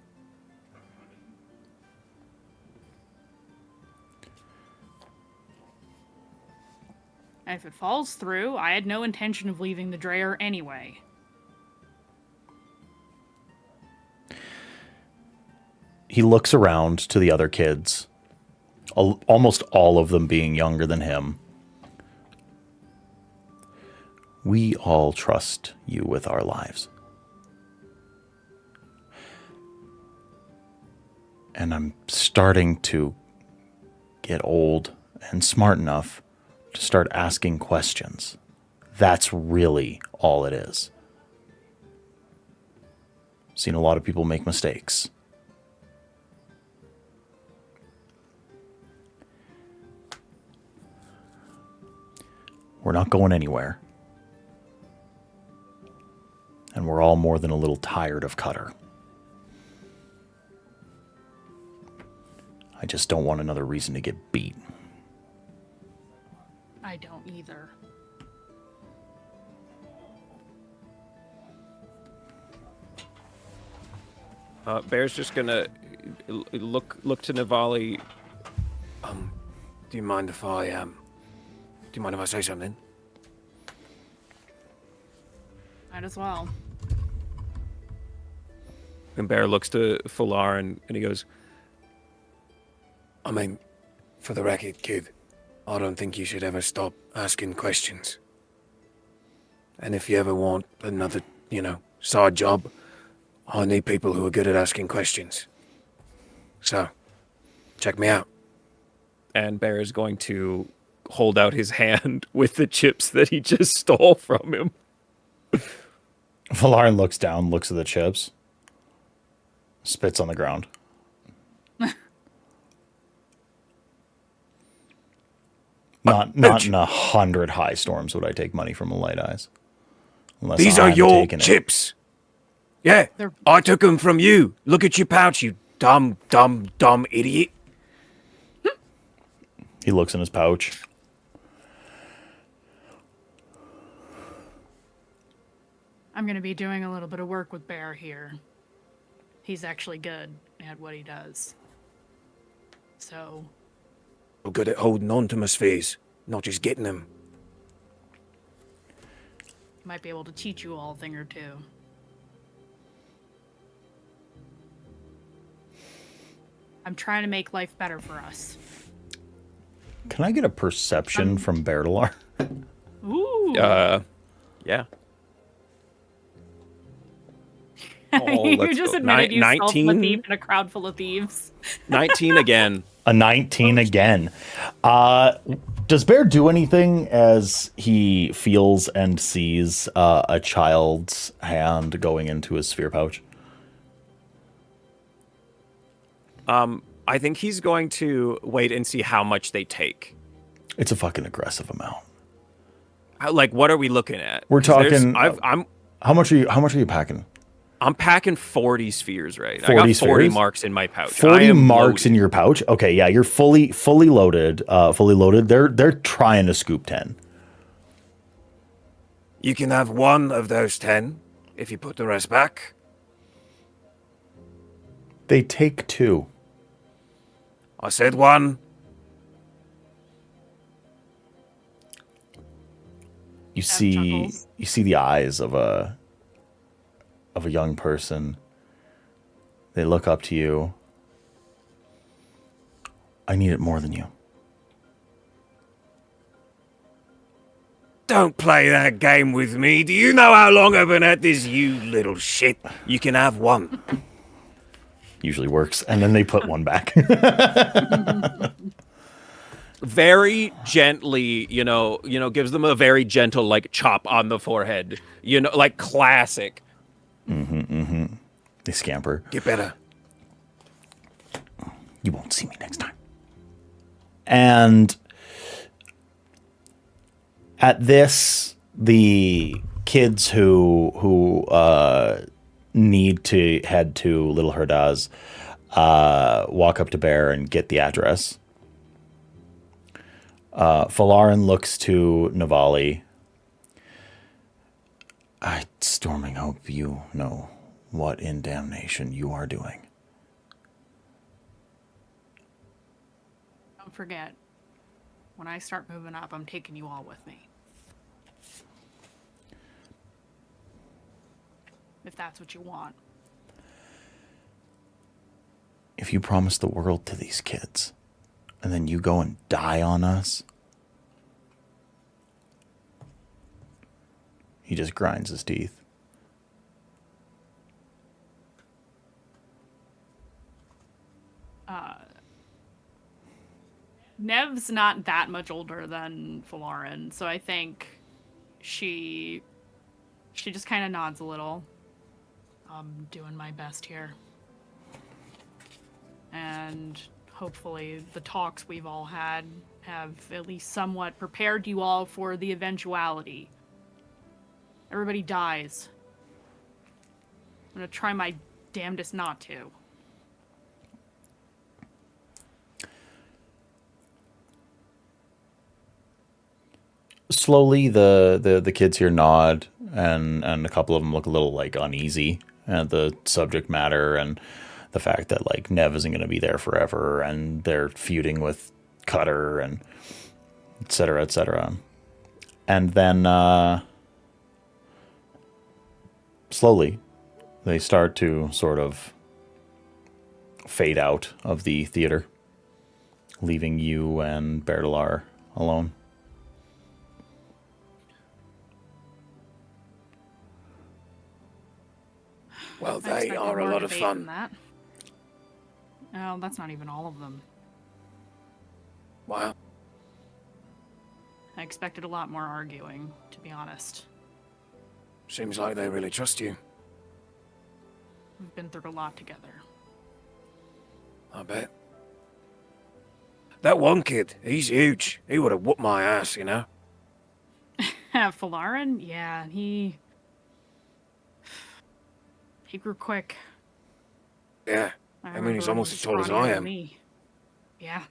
And if it falls through, I had no intention of leaving the Dreyer anyway. He looks around to the other kids, almost all of them being younger than him. We all trust you with our lives. And I'm starting to get old and smart enough to start asking questions. That's really all it is. Seen a lot of people make mistakes. We're not going anywhere. And we're all more than a little tired of Cutter. I just don't want another reason to get beat. I don't either. Bear's just gonna look to Navali. Do you mind if I say something? Might as well. And Bear looks to Falar and he goes, I mean, for the record, kid, I don't think you should ever stop asking questions. And if you ever want another, side job, I need people who are good at asking questions. So, check me out. and Bear is going to hold out his hand with the chips that he just stole from him. Valarin looks down, looks at the chips, spits on the ground. Not in 100 high storms would I take money from a Light Eyes. Unless These are I'm your taking it. chips. Yeah, I took them from you. Look at your pouch, you dumb idiot. He looks in his pouch. I'm going to be doing a little bit of work with Bear here. He's actually good at what he does. So... We're good at holding on to my spheres, not just getting them. might be able to teach you all a thing or two. I'm trying to make life better for us. Can I get a perception from Bertalar? Ooh. Yeah. You just admitted you 19? solved a thief in a crowd full of thieves. 19 again. A 19 again. Does Bear do anything as he feels and sees a child's hand going into his sphere pouch? I think he's going to wait and see how much they take. It's a fucking aggressive amount. Like, what are we looking at? We're 'Cause talking. I'm How much are you packing? I'm packing 40 spheres, right? 40 I got 40 spheres? marks in my pouch. 40 marks loaded. in your pouch? Okay, yeah, you're fully loaded. Fully loaded. They're trying to scoop 10. You can have one of those 10 if you put the rest back. They take 2. I said one. You see chuckles. you see the eyes of a young person. They look up to you. I need it more than you. Don't play that game with me. Do you know how long I've been at this, you little shit? You can have one. Usually works, and then they put one back. Very gently, gives them a very gentle, like, chop on the forehead. Like classic. They scamper. Get better. You won't see me next time. And at this, the kids who need to head to Little Herdaz walk up to Bear and get the address. Falarin looks to Navali. Storming, hope you know what in damnation you are doing. Don't forget, when I start moving up, I'm taking you all with me. If that's what you want. If you promise the world to these kids, and then you go and die on us, he just grinds his teeth. Nev's not that much older than Falarin, so I think she just kind of nods a little. I'm doing my best here. And hopefully the talks we've all had have at least somewhat prepared you all for the eventuality. Everybody dies. I'm gonna try my damnedest not to. Slowly, the kids here nod, and a couple of them look a little like uneasy at the subject matter and the fact that like Nev isn't going to be there forever, and they're feuding with Cutter and et cetera, et cetera. And then slowly, they start to sort of fade out of the theater, leaving you and Berdalar alone. Well, I they expected are a more lot of debate fun. than that. Oh, that's not even all of them. Wow. I expected a lot more arguing, to be honest. Seems like they really trust you. We've been through a lot together. I bet. That one kid, he's huge. He would have whooped my ass, you know? Falarin? Yeah, he grew quick. Yeah. I mean, he's remember almost him as tall as scrawnier I than am. me. Yeah.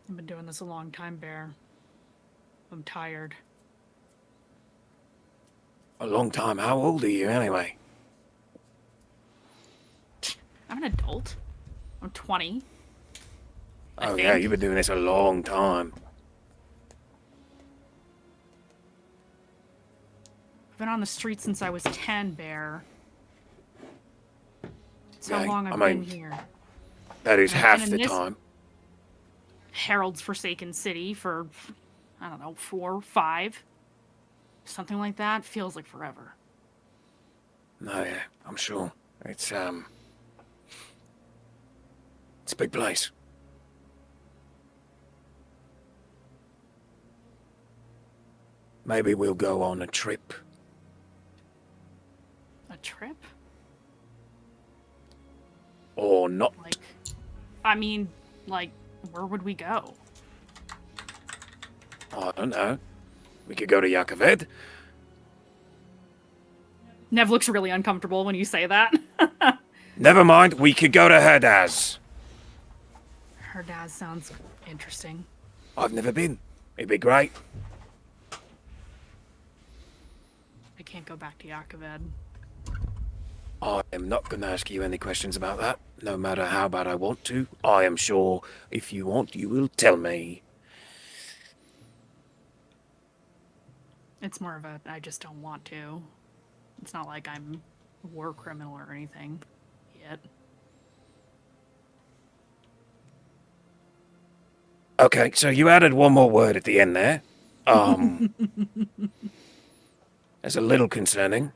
I've been doing this a long time, Bear. I'm tired. A long time. How old are you, anyway? I'm an adult. I'm 20. I Oh, think. yeah, you've been doing this a long time. I've been on the street since I was 10, Bear. That's how Yeah, long I've I mean, been here. That is I've half been in the this- time. Harold's Forsaken City for, I don't know, 4, 5. Something like that. Feels like forever. No, yeah, I'm sure. It's a big place. maybe we'll go on a trip. A trip? Or not. Like, I mean, like, where would we go? I don't know. We could go to Yakoved. Nev looks really uncomfortable when you say that. Never mind, we could go to Herdaz. Her dad sounds interesting. I've never been. It'd be great. I can't go back to Yakoved. I am not going to ask you any questions about that, no matter how bad I want to. I am sure if you want, you will tell me. It's more of a, I just don't want to. It's not like I'm a war criminal or anything yet. Okay, so you added one more word at the end there. That's a little concerning.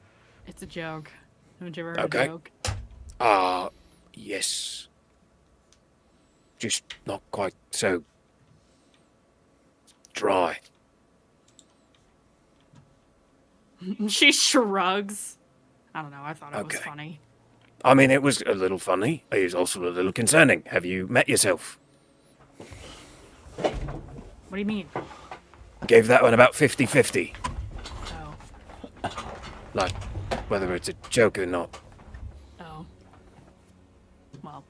It's a joke. Haven't you ever heard Okay. a joke? Yes. Just not quite so dry. She shrugs. I don't know. I thought it was Okay. funny. I mean, it was a little funny. It was also a little concerning. Have you met yourself? What do you mean? Gave that one about 50-50. Oh. Like, whether it's a joke or not. Oh. Well.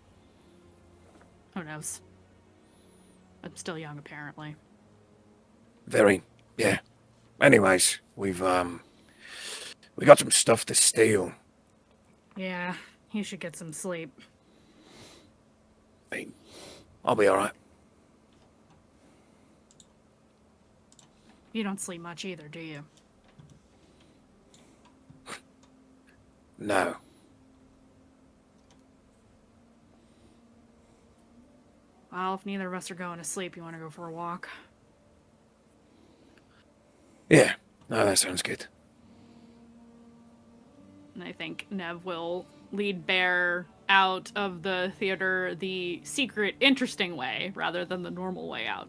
Who knows? I'm still young, apparently. Very, yeah. Anyways, we got some stuff to steal. Yeah, you should get some sleep. I mean, I'll be alright. You don't sleep much either, do you? No. Well, if neither of us are going to sleep, you want to go for a walk? Yeah. No, that sounds good. And I think Nev will lead Bear out of the theater the secret, interesting way, rather than the normal way out,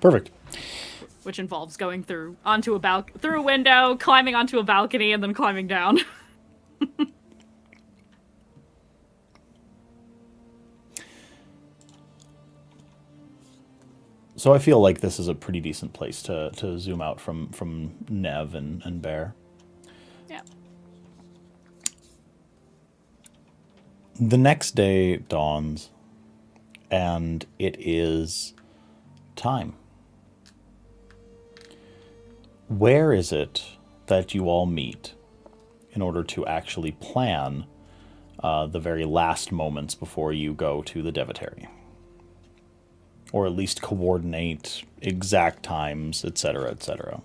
Perfect. which involves going through through a window, climbing onto a balcony, and then climbing down. So I feel like this is a pretty decent place to zoom out from Nev and Bear. Yeah. The next day dawns, and it is time. Where is it that you all meet in order to actually plan the very last moments before you go to the Devotary? Or at least coordinate exact times, etc., etc.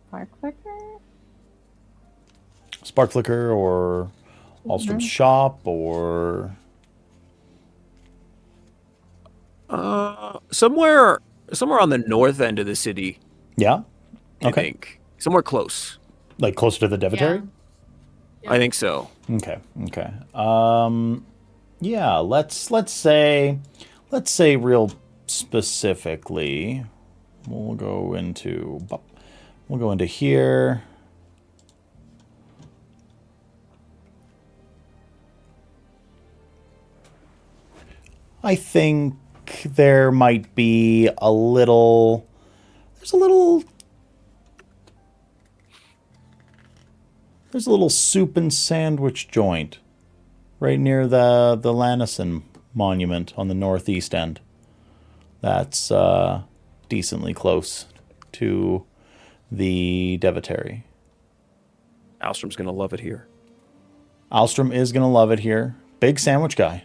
Spark flicker? Spark Flicker or Alstrom's shop or... Somewhere on the north end of the city, Yeah? I Okay. think. Somewhere close. Like closer to the Devotary? Yeah. I think so. Okay. Yeah, let's say real specifically, we'll go into here. I think there might be a little soup and sandwich joint right near the Lannison monument on the northeast end. That's decently close to the Devotary. Alstrom's gonna love it here. Alstrom is going to love it here. Big sandwich guy.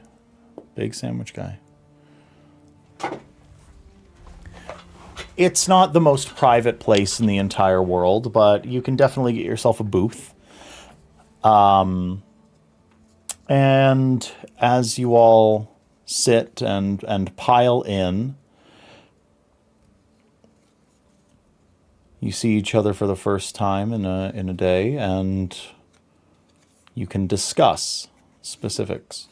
It's not the most private place in the entire world, but you can definitely get yourself a booth. And as you all sit and pile in, you see each other for the first time in a day, and you can discuss specifics.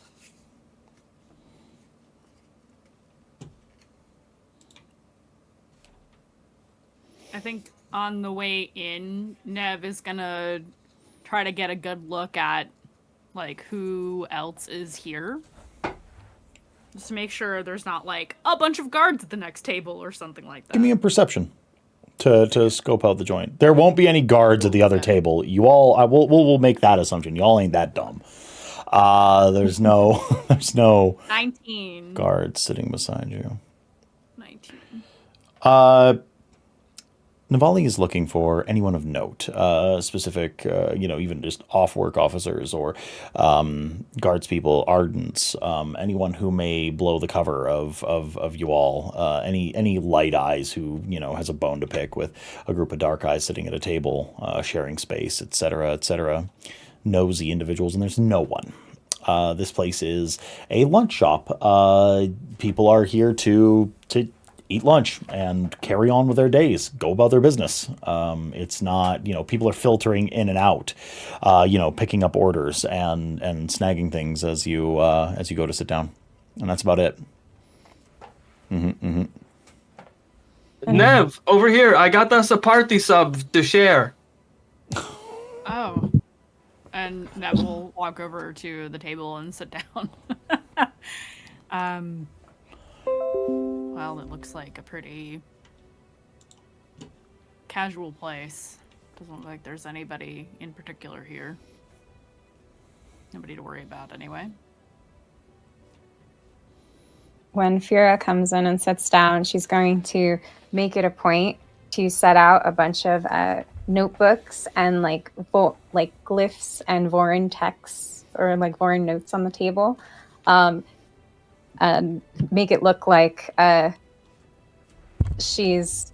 I think on the way in, Nev is gonna try to get a good look at like who else is here. Just to make sure there's not like a bunch of guards at the next table or something like that. Give me a perception to scope out the joint. There won't be any guards at the other table. You all, we'll make that assumption. Y'all ain't that dumb. There's no 19. guards sitting beside you. 19. Navali is looking for anyone of note, specific, even just off-work officers or guards people, ardents, anyone who may blow the cover of you all, any light eyes who, has a bone to pick with a group of dark eyes sitting at a table, sharing space, etc. Nosy individuals, and there's no one. This place is a lunch shop. People are here to eat lunch and carry on with their days, go about their business. It's not, people are filtering in and out, picking up orders and snagging things as you go to sit down, and that's about it. Nev, over here, I got us a party sub to share. Oh. And Nev will walk over to the table and sit down. Well, it looks like a pretty casual place. Doesn't look like there's anybody in particular here. Nobody to worry about anyway. When Fira comes in and sits down, she's going to make it a point to set out a bunch of notebooks and like glyphs and Vorin texts or like Vorin notes on the table. And make it look like she's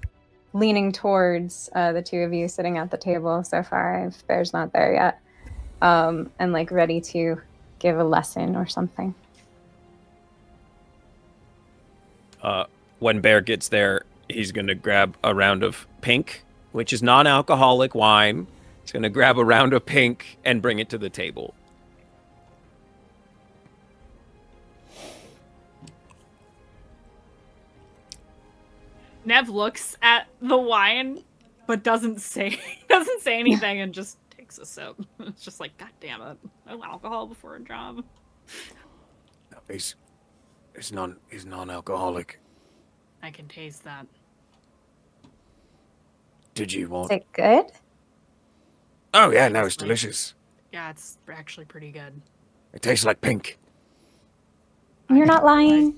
leaning towards the two of you sitting at the table so far, if Bear's not there yet, and like ready to give a lesson or something. When Bear gets there, he's going to grab a round of pink, which is non-alcoholic wine. He's going to grab a round of pink and bring it to the table. Nev looks at the wine, but doesn't say anything and just takes a sip. It's just like, God damn it! No alcohol before a job. He's non-alcoholic. I can taste that. Did you Is want? it good? Oh yeah, no, it's delicious. Yeah, it's actually pretty good. It tastes like pink. You're not lying.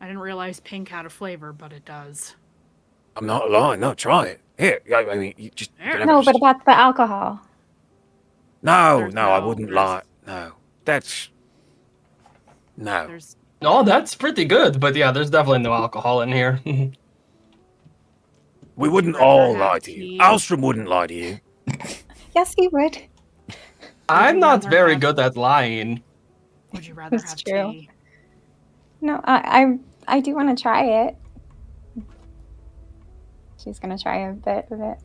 I didn't realize pink had a flavor, but it does. I'm not lying. No, try it. Here, I mean, you just. You can have No, it but just- about the alcohol. No, There's I no- wouldn't there's- lie. No, that's. No. There's Oh, that's pretty good, but yeah, there's definitely no alcohol in here. We wouldn't rather all have lie to tea. you. Alstrom wouldn't lie to you. Yes, he would. I'm you not rather very have- good at lying. Would you rather That's have true. tea? No, I do want to try it. She's gonna try a bit of it.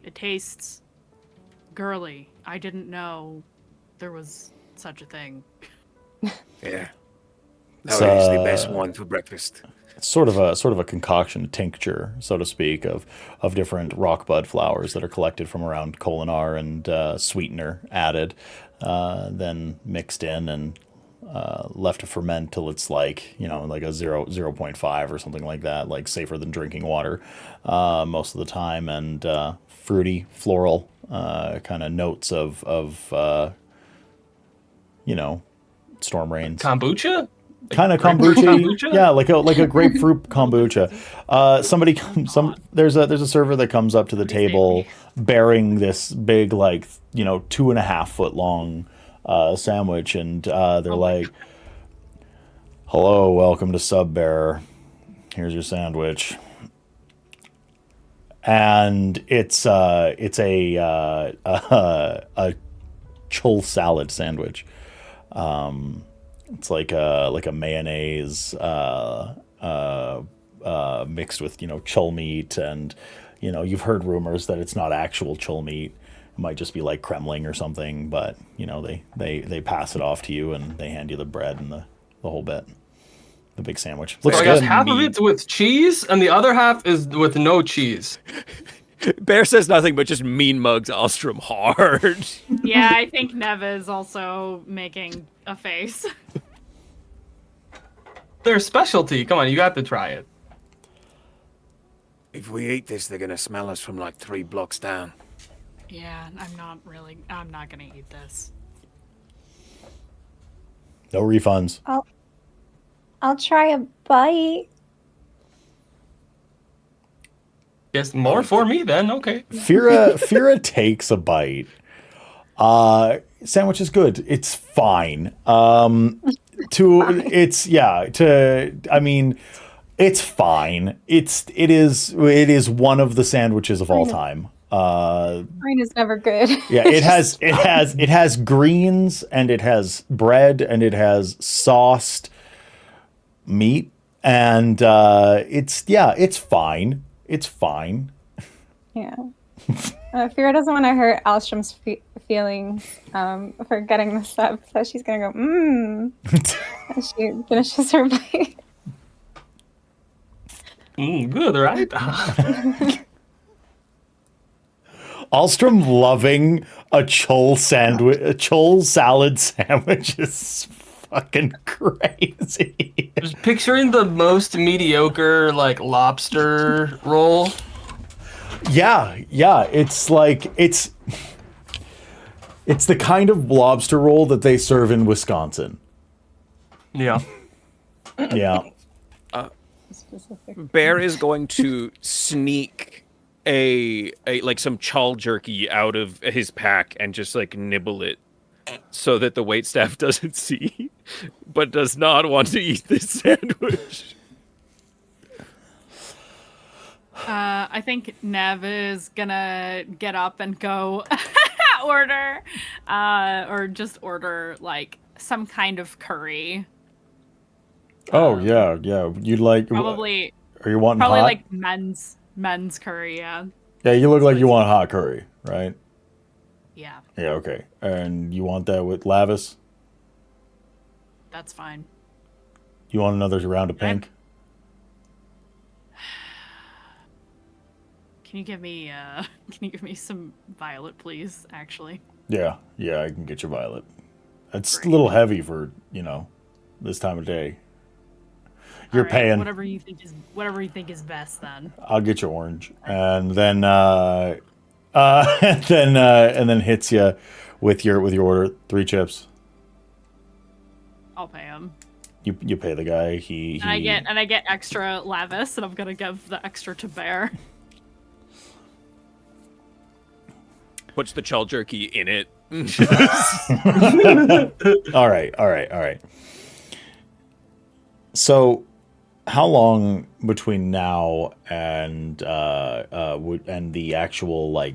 It tastes girly. I didn't know there was such a thing. Yeah. It's, No, it is the best one for breakfast. It's sort of a concoction, a tincture, so to speak, of different rock bud flowers that are collected from around Kholinar and sweetener added, then mixed in and left to ferment till it's like like a 0.5 or something like that, like safer than drinking water most of the time, and fruity, floral kind of notes of storm rains. Kombucha? Kind of Grapefruit kombucha? yeah, like a grapefruit kombucha. There's a server that comes up to the table bearing this big 2.5 foot long sandwich, and they're like, "Hello, welcome to Sub Bearer. Here's your sandwich." And it's a chul salad sandwich. It's like a mayonnaise mixed with chul meat, and you've heard rumors that it's not actual chul meat. It might just be like kremling or something, but they pass it off to you and they hand you the bread and the whole bit. The big sandwich. Looks So I guess good. half of it's with cheese and the other half is with no cheese. Bear says nothing but just mean mugs Ostrom hard. Yeah, I think Neva is also making a face. Their specialty. Come on, you got to try it. If we eat this, they're gonna smell us from like 3 blocks down. Yeah, I'm not gonna eat this. No refunds. I'll try a bite. Guess more for me then. Okay. Fira takes a bite. Sandwich is good. It's fine. It's fine. It is one of the sandwiches of all time. Mine is never good. Yeah, it has greens, and it has bread, and it has sauced meat, and it's fine. It's fine. Yeah. Fira doesn't want to hurt Alstrom's feelings for getting this up, so she's gonna go as she finishes her bite. Good, right? Alstrom loving a chol salad sandwich is fucking crazy. Just picturing the most mediocre like lobster roll. Yeah, it's like it's the kind of lobster roll that they serve in Wisconsin. Yeah. Yeah. Bear is going to sneak a like some chal jerky out of his pack and just like nibble it so that the waitstaff doesn't see, but does not want to eat this sandwich. I think Nev is gonna get up and go order like some kind of curry. Oh yeah. You'd like Probably. Are you wanting Probably hot? like men's curry. Yeah. Yeah, you look like you want hot curry, right? Yeah, Yeah, okay. And you want that with Lavis? that's fine. You want another round of pink? Can you give me some violet, please? Actually. Yeah, I can get you violet. It's Great. a little heavy for, this time of day. You're All right, paying. whatever you think is best then. I'll get you orange. And then and then hits you with your order 3 chips. I'll pay him. You pay the guy. He And I get extra Lavis, and I'm gonna give the extra to Bear. Puts the chal jerky in it. All right. So, how long between now and the actual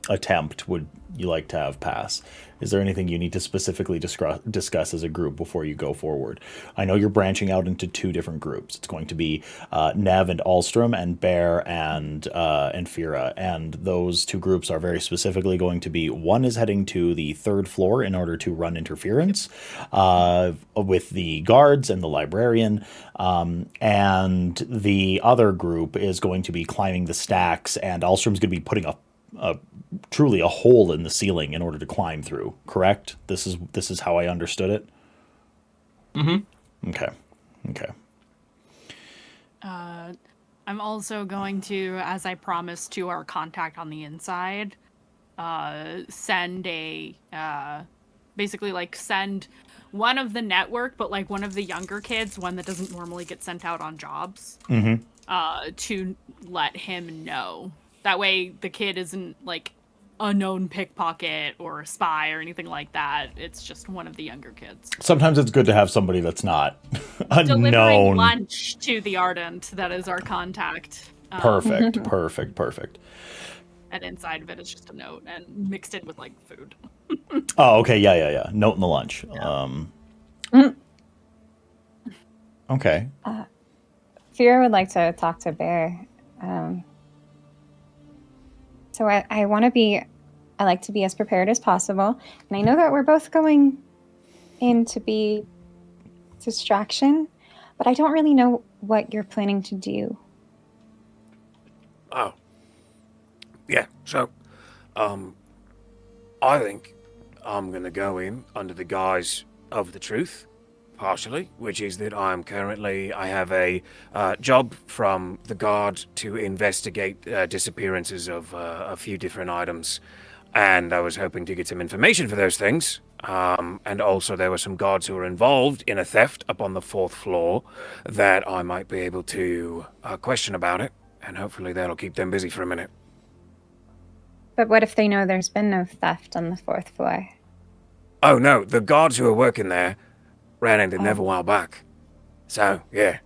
attempt would you like to have pass? Is there anything you need to specifically discuss as a group before you go forward? I know you're branching out into 2 different groups. It's going to be Nev and Alstrom, and Bear and Fira, and those 2 groups are very specifically going to be, one is heading to the 3rd floor in order to run interference with the guards and the librarian, and the other group is going to be climbing the stacks, and Alstrom's going to be putting truly a hole in the ceiling in order to climb through. Correct? This is how I understood it. Mm-hmm. Okay. I'm also going to, as I promised to our contact on the inside, send send one of the network, but like one of the younger kids, one that doesn't normally get sent out on jobs, to let him know. That way the kid isn't like a known pickpocket or a spy or anything like that. It's just one of the younger kids. Sometimes it's good to have somebody that's not Delivering unknown. lunch to the Ardent, that is our contact. Perfect. And inside of it is just a note and mixed in with like food. Oh, okay. Yeah. Note in the lunch. Okay. Fira would like to talk to Bear. So I like to be as prepared as possible. And I know that we're both going in to be distraction, but I don't really know what you're planning to do. Oh. Yeah, so, I think I'm gonna go in under the guise of the truth, partially, which is that I have a job from the guard to investigate disappearances of a few different items, and I was hoping to get some information for those things. And also there were some guards who were involved in a theft up on the 4th floor that I might be able to question about it, and hopefully that'll keep them busy for a minute. But what if they know there's been no theft on the 4th floor? Oh no, the guards who were working there ran into them Oh. a while back. So, yeah.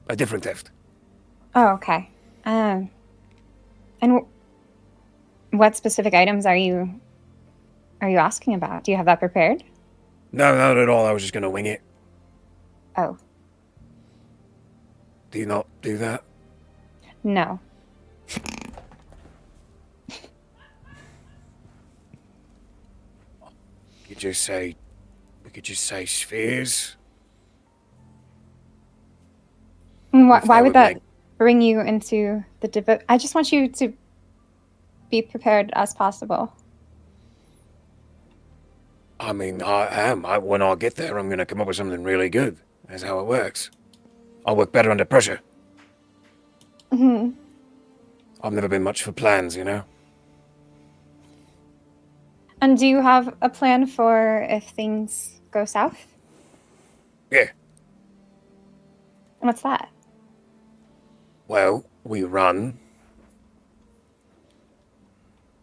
A different theft. Oh, okay. And what specific items are you asking about? Do you have that prepared? No, not at all. I was just gonna wing it. Oh, Do you not do that? no. We could just say spheres. Why, If why that would would that make- bring you into the I just want you to be prepared as possible. I mean, I am. When I get there, I'm gonna come up with something really good. That's how it works. I'll work better under pressure. Hmm. I've never been much for plans, you know? And do you have a plan for if things go south? Yeah. What's that? Well, we run.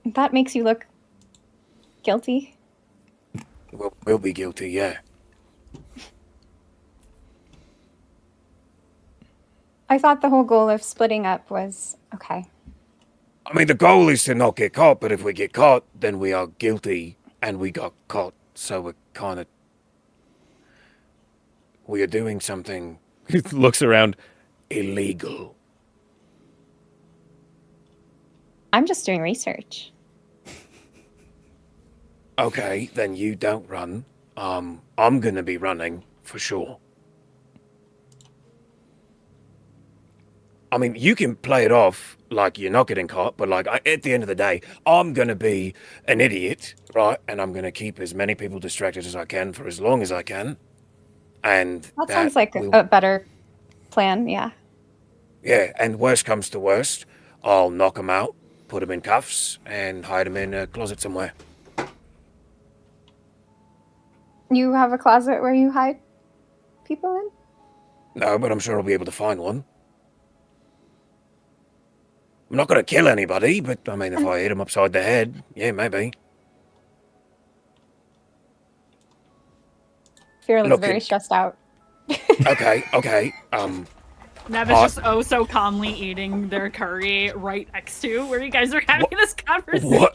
That makes you look guilty. We'll be guilty, yeah. I thought the whole goal of splitting up was okay. I mean, the goal is to not get caught, but if we get caught, then we are guilty, and we got caught, so we're kind of... We are doing something He looks around. illegal. I'm just doing research. Okay, then you don't run. I'm gonna be running, for sure. I mean, you can play it off like you're not getting caught, but like at the end of the day, I'm gonna be an idiot, right? And I'm gonna keep as many people distracted as I can for as long as I can. And That sounds like will- a better plan, yeah. yeah. And worst comes to worst, I'll knock them out, put them in cuffs, and hide them in a closet somewhere. You have a closet where you hide people in? No, but I'm sure I'll be able to find one. I'm not gonna kill anybody, but I mean, if I hit them upside the head, yeah, maybe. Fearless Look, very stressed out. Okay. Nev is just oh so calmly eating their curry right next to where you guys are having this conversation.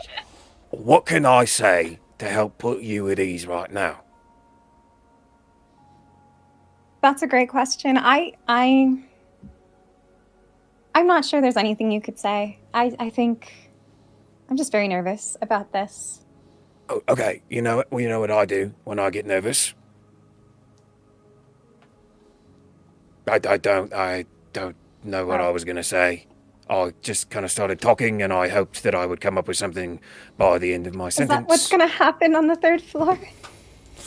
What can I say to help put you at ease right now? That's a great question. I'm not sure there's anything you could say. I think I'm just very nervous about this. Oh, okay, you know what I do when I get nervous? I don't know what I was gonna say. I just kind of started talking, and I hoped that I would come up with something by the end of my Is sentence. that what's gonna happen on the 3rd floor?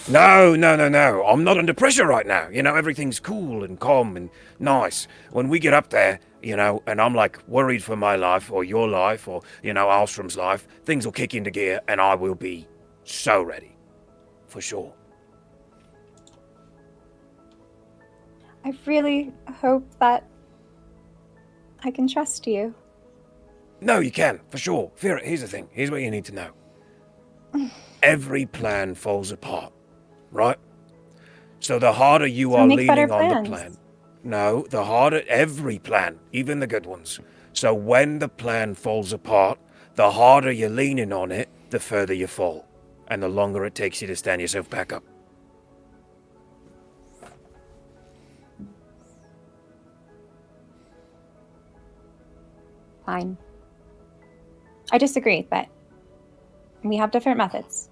No. I'm not under pressure right now. You know, everything's cool and calm and nice. When we get up there, you know, and I'm like worried for my life or your life or, you know, Alstrom's life, things will kick into gear and I will be so ready. For sure. I really hope that I can trust you. No, you can, for sure. Vera, here's the thing. Here's what you need to know. Every plan falls apart, right? So the harder you are make better leaning on the plans. plan. No, the harder every plan, even the good ones. So when the plan falls apart, the harder you're leaning on it, the further you fall. And the longer it takes you to stand yourself back up. Fine. I disagree, but we have different methods.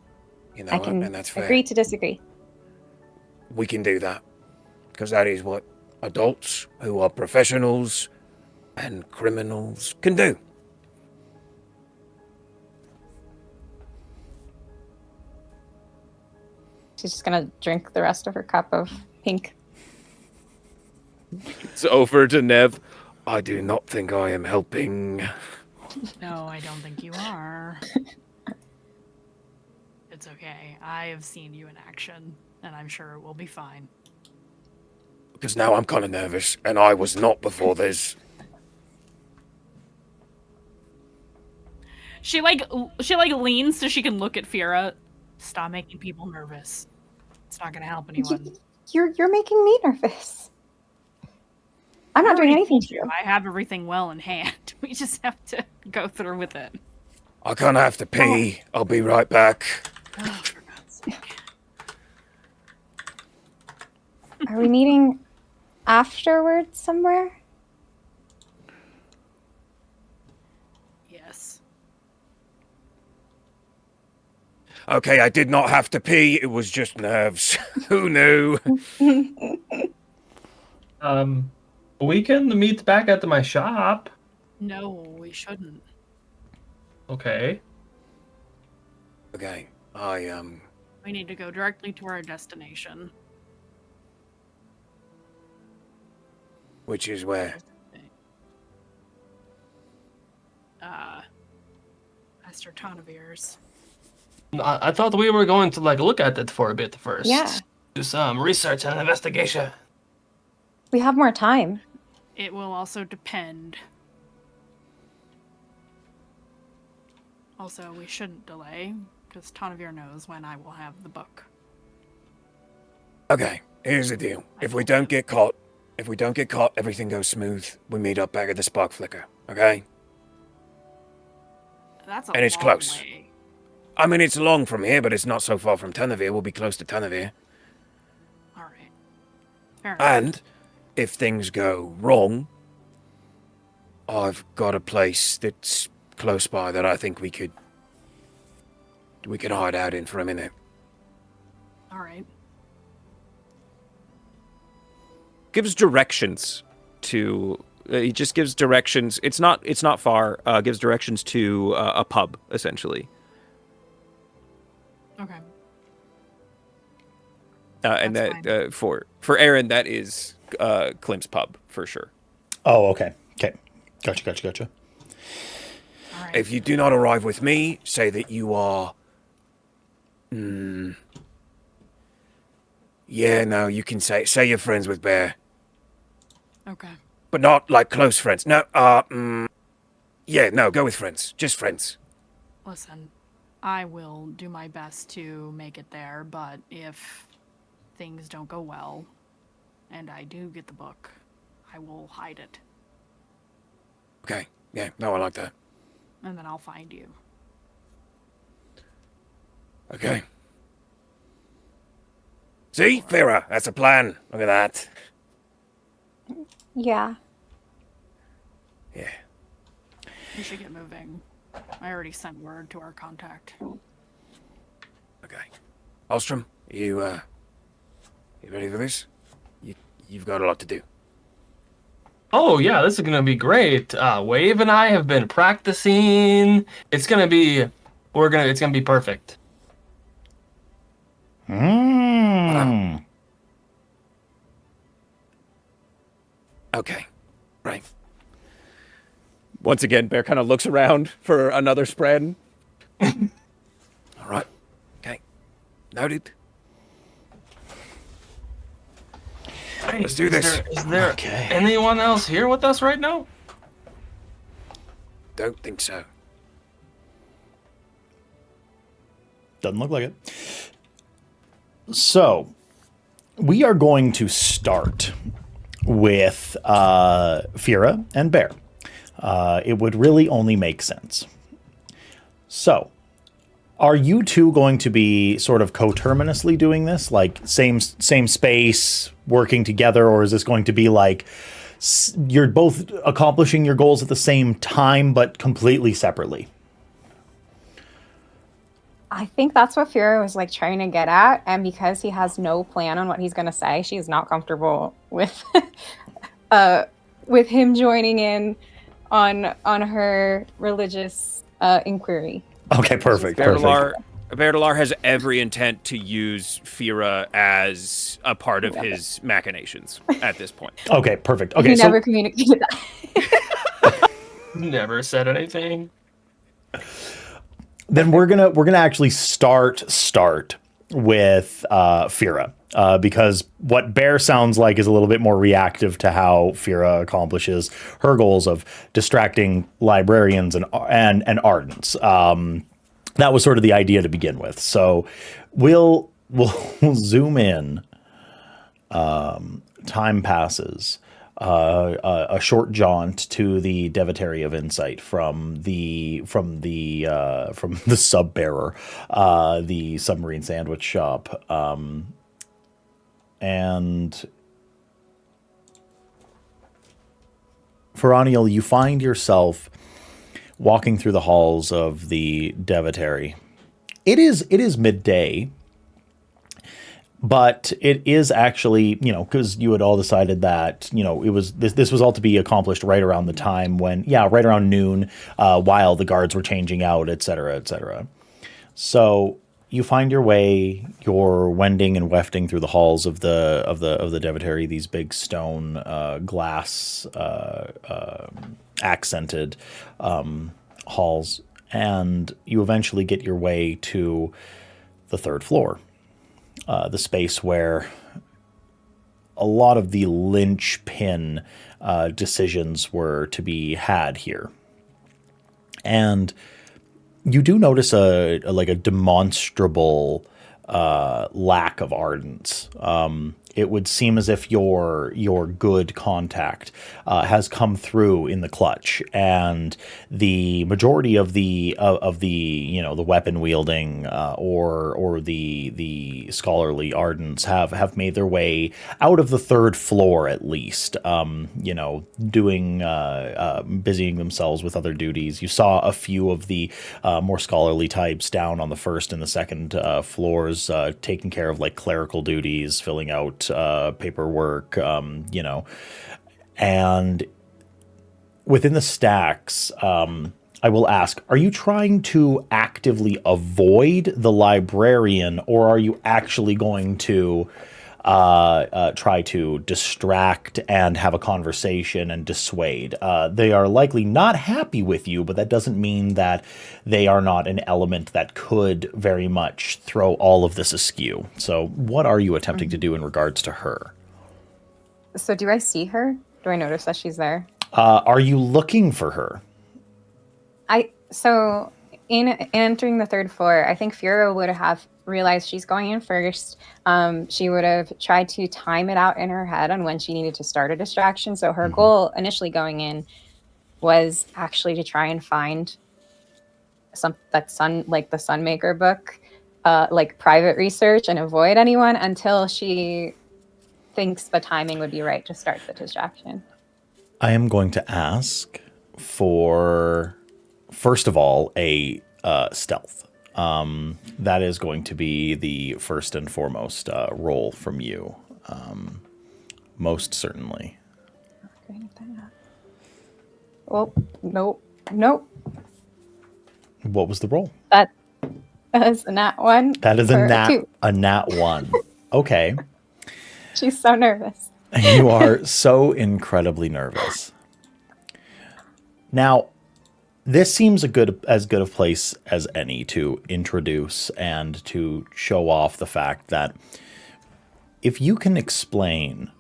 You know I what? can And that's fair. agree to disagree. We can do that. Because that is what adults who are professionals and criminals can do. She's just gonna drink the rest of her cup of pink. It's over to Nev. I do not think I am helping. No, I don't think you are. It's okay. I have seen you in action, and I'm sure it will be fine. Because now I'm kind of nervous, and I was not before this. She leans so she can look at Fira. Stop making people nervous. It's not gonna help anyone. You're making me nervous. I'm not doing anything to you. I have everything well in hand. We just have to go through with it. I kind of have to pee. I'll be right back. Oh, for God's sake. Are we meeting afterwards somewhere? Yes. Okay, I did not have to pee. It was just nerves. Who knew? We can meet back at my shop. No, we shouldn't. Okay. Okay, We need to go directly to our destination. which is where? Master Tonavir's. I thought we were going to look at it for a bit first. Yeah. Do some research and investigation. We have more time. It will also depend. Also, we shouldn't delay, because Tonavir knows when I will have the book. Okay, here's the deal. If we don't get caught, everything goes smooth. We meet up back at the Spark Flicker, okay? That's a And it's long close. way. I mean, it's long from here, but it's not so far from Tanavir. We'll be close to Tanavir. All right. Fair enough. And if things go wrong, I've got a place that's close by that I think we could hide out in for a minute. All right. Gives directions to. He just gives directions. It's not far. Gives directions to a pub essentially. Okay. And That's that for Aaron, that is Klim's pub for sure. Oh, okay. Okay. Gotcha. All right. If you do not arrive with me, say that you are... Yeah, no, you can say you're friends with Bear. Okay. But not like close friends. No, yeah, no, go with friends. Just friends. Listen, I will do my best to make it there, but if things don't go well, and I do get the book, I will hide it, Okay, yeah, no, I like that. and then I'll find you. Okay. See, Fira, that's a plan. Look at that. Yeah. Yeah. We should get moving. I already sent word to our contact. Okay. Alstrom, you ready for this? You've got a lot to do. Oh yeah, this is gonna be great. Wave and I have been practicing. It's gonna be perfect. Okay. Right. Once again, Bear kind of looks around for another spread. All right. Okay. Noted. Hey, Let's do this. Is there Okay. anyone else here with us right now? Don't think so. Doesn't look like it. So, we are going to start with Fira and Bear. It would really only make sense. So, are you two going to be sort of coterminously doing this? Like, same space, working together? Or is this going to be like you're both accomplishing your goals at the same time, but completely separately? I think that's what Fira was like trying to get at, and because he has no plan on what he's going to say, she's not comfortable with with him joining in on her religious inquiry. Okay, perfect. Perfect. Bertalar has every intent to use Fira as a part of his machinations at this point. Okay, perfect. Okay, He so never communicated that. Never said anything. then we're gonna actually start with Fira. Because what Bear sounds like is a little bit more reactive to how Fira accomplishes her goals of distracting librarians and ardents. That was sort of the idea to begin with. So we'll zoom in. Time passes. A short jaunt to the Devotary of Insight from the sub bearer, the submarine sandwich shop, and Feraniel, you find yourself walking through the halls of the Devotary. It is midday, but it is actually, because you had all decided that, it was this was all to be accomplished right around the time when, right around noon, while the guards were changing out, et cetera, et cetera. So you find your way, you're wending and wefting through the halls of the Devotary, these big stone, glass, accented halls, and you eventually get your way to the third floor, the space where a lot of the linchpin decisions were to be had here. And you do notice a demonstrable lack of ardents. It would seem as if your good contact has come through in the clutch, and the majority of the the weapon wielding or the scholarly ardents have made their way out of the third floor at least. Doing busying themselves with other duties. You saw a few of the more scholarly types down on the first and the second floors, taking care of clerical duties, filling out paperwork, and within the stacks, I will ask, are you trying to actively avoid the librarian, or are you actually going to try to distract and have a conversation and dissuade? They are likely not happy with you, but that doesn't mean that they are not an element that could very much throw all of this askew. So what are you attempting to do in regards to her? So do I see her? Do I notice that she's there? Are you looking for her? So in entering the third floor, I think Fura would have realized she's going in first. She would have tried to time it out in her head on when she needed to start a distraction. So her goal initially going in was actually to try and find the Sunmaker book, private research, and avoid anyone until she thinks the timing would be right to start the distraction. I am going to ask for, first of all, a stealth. That is going to be the first and foremost roll from you. Most certainly. Well, nope. What was the roll? That is a nat 1. That is two. a nat 1. Okay. She's so nervous. You are so incredibly nervous. Now, this seems as good a place as any to introduce and to show off the fact that if you can explain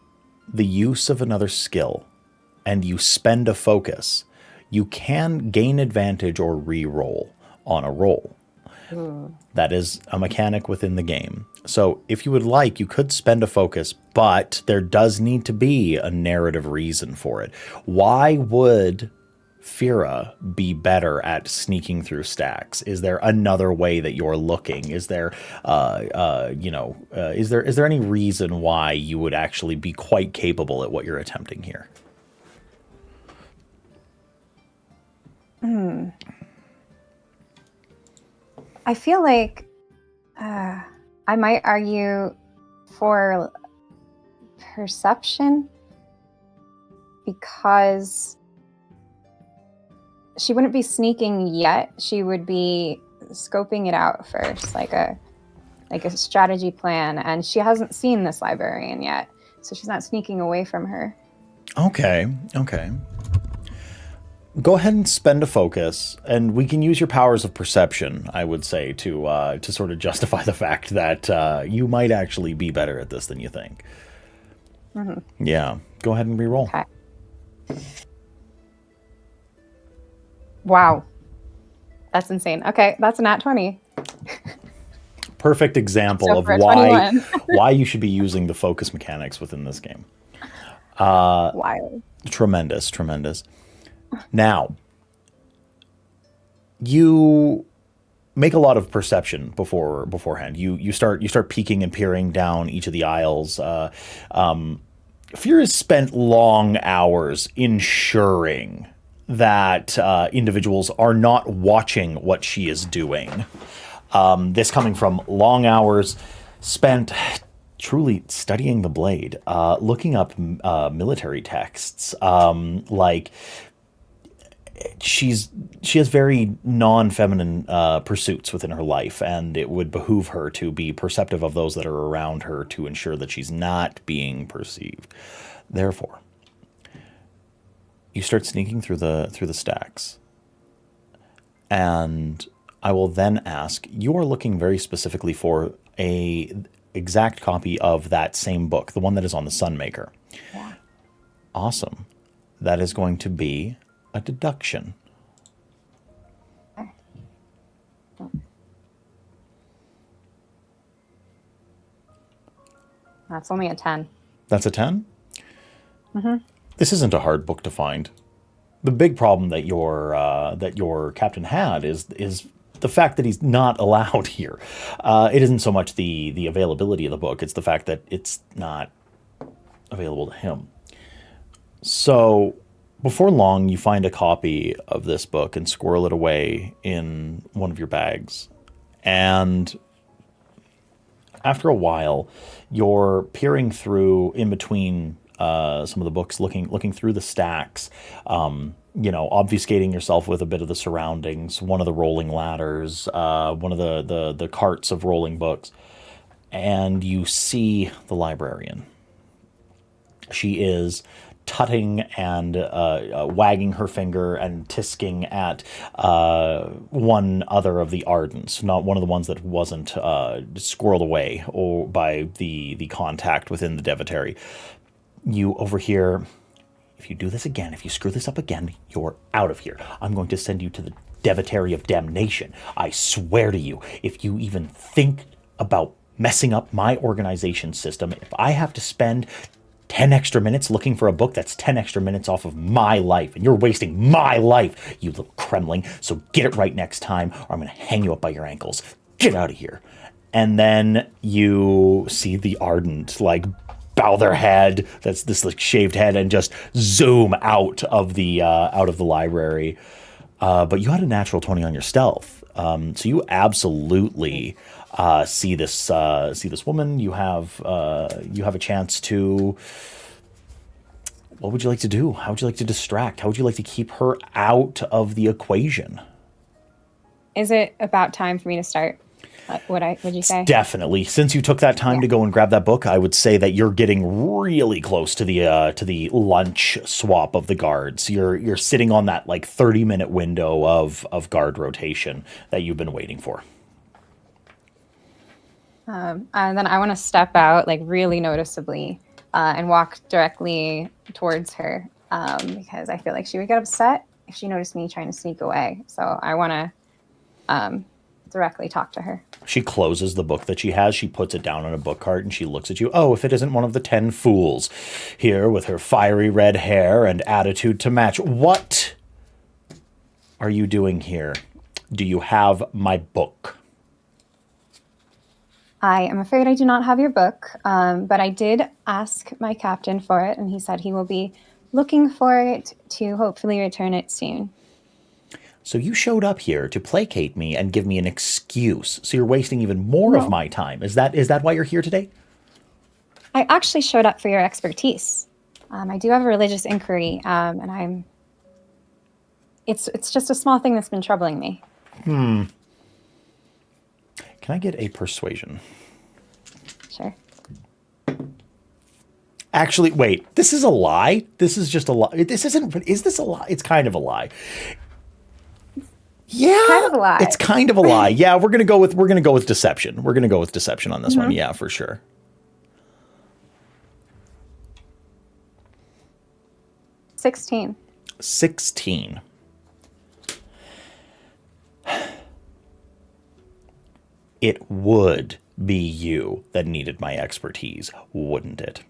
the use of another skill and you spend a focus, you can gain advantage or re-roll on a roll. That is a mechanic within the game. So if you would like, you could spend a focus, but there does need to be a narrative reason for it. Why would Fira be better at sneaking through stacks? Is there another way that you're looking? Is there, is there any reason why you would actually be quite capable at what you're attempting here? I feel like I might argue for perception, because she wouldn't be sneaking yet. She would be scoping it out first, like a strategy plan, and she hasn't seen this librarian yet, so she's not sneaking away from her. Okay. Go ahead and spend a focus, and we can use your powers of perception, I would say, to sort of justify the fact that you might actually be better at this than you think. Mm-hmm. Yeah. Go ahead and reroll. Okay. Wow. That's insane. Okay, that's a nat 20. Perfect example So of for a why 21. why you should be using the focus mechanics within this game. Wild. Tremendous. Now, you make a lot of perception beforehand. You start peeking and peering down each of the aisles. Fear has spent long hours ensuring that individuals are not watching what she is doing. This coming from long hours spent truly studying the blade, looking up military texts, like she has very non-feminine pursuits within her life, and it would behoove her to be perceptive of those that are around her to ensure that she's not being perceived. Therefore, you start sneaking through the stacks, and I will then ask, you are looking very specifically for a exact copy of that same book, the one that is on the Sunmaker. Yeah. Awesome. That is going to be a deduction. Okay. That's only a 10. That's a 10? Mm-hmm. This isn't a hard book to find. The big problem that your captain had is the fact that he's not allowed here. It isn't so much the availability of the book, it's the fact that it's not available to him. So before long, you find a copy of this book and squirrel it away in one of your bags. And after a while, you're peering through in between some of the books, looking through the stacks, obfuscating yourself with a bit of the surroundings, one of the rolling ladders, one of the carts of rolling books, and you see the librarian. She is tutting and wagging her finger and tisking at one other of the Ardents, not one of the ones that wasn't squirreled away or by the contact within the Devotary. You overhear, if you do this again, if you screw this up again, you're out of here. I'm going to send you to the Devotary of Damnation. I swear to you, if you even think about messing up my organization system, if I have to spend 10 extra minutes looking for a book, that's 10 extra minutes off of my life, and you're wasting my life, you little Kremling, so get it right next time, or I'm going to hang you up by your ankles. Get out of here. And then you see the Ardent, bow their head, that's this shaved head, and just zoom out of the library. But you had a natural 20 on your stealth, so you absolutely see this woman. You have a chance to. What would you like to do? How would you like to distract? How would you like to keep her out of the equation? Is it about time for me to start? Would you say? Definitely. Since you took that time to go and grab that book, I would say that you're getting really close to the lunch swap of the guards. You're sitting on that 30-minute window of guard rotation that you've been waiting for. And then I want to step out really noticeably and walk directly towards her because I feel like she would get upset if she noticed me trying to sneak away. So I want to directly talk to her. She closes the book that she has. She puts it down on a book cart and she looks at you. Oh, if it isn't one of the 10 fools here with her fiery red hair and attitude to match. What are you doing here? Do you have my book? I am afraid I do not have your book, but I did ask my captain for it, and he said he will be looking for it to hopefully return it soon. So you showed up here to placate me and give me an excuse. So you're wasting even more of my time. Is that why you're here today? I actually showed up for your expertise. I do have a religious inquiry, and I'm. It's just a small thing that's been troubling me. Can I get a persuasion? Sure. Actually, wait. This is a lie. This is just a lie. This isn't. Is this a lie? It's kind of a lie. Yeah, Kind of a lie. It's kind of a lie. Yeah, we're gonna go with deception. We're gonna go with deception on this one. Yeah, for sure. 16. 16. It would be you that needed my expertise, wouldn't it?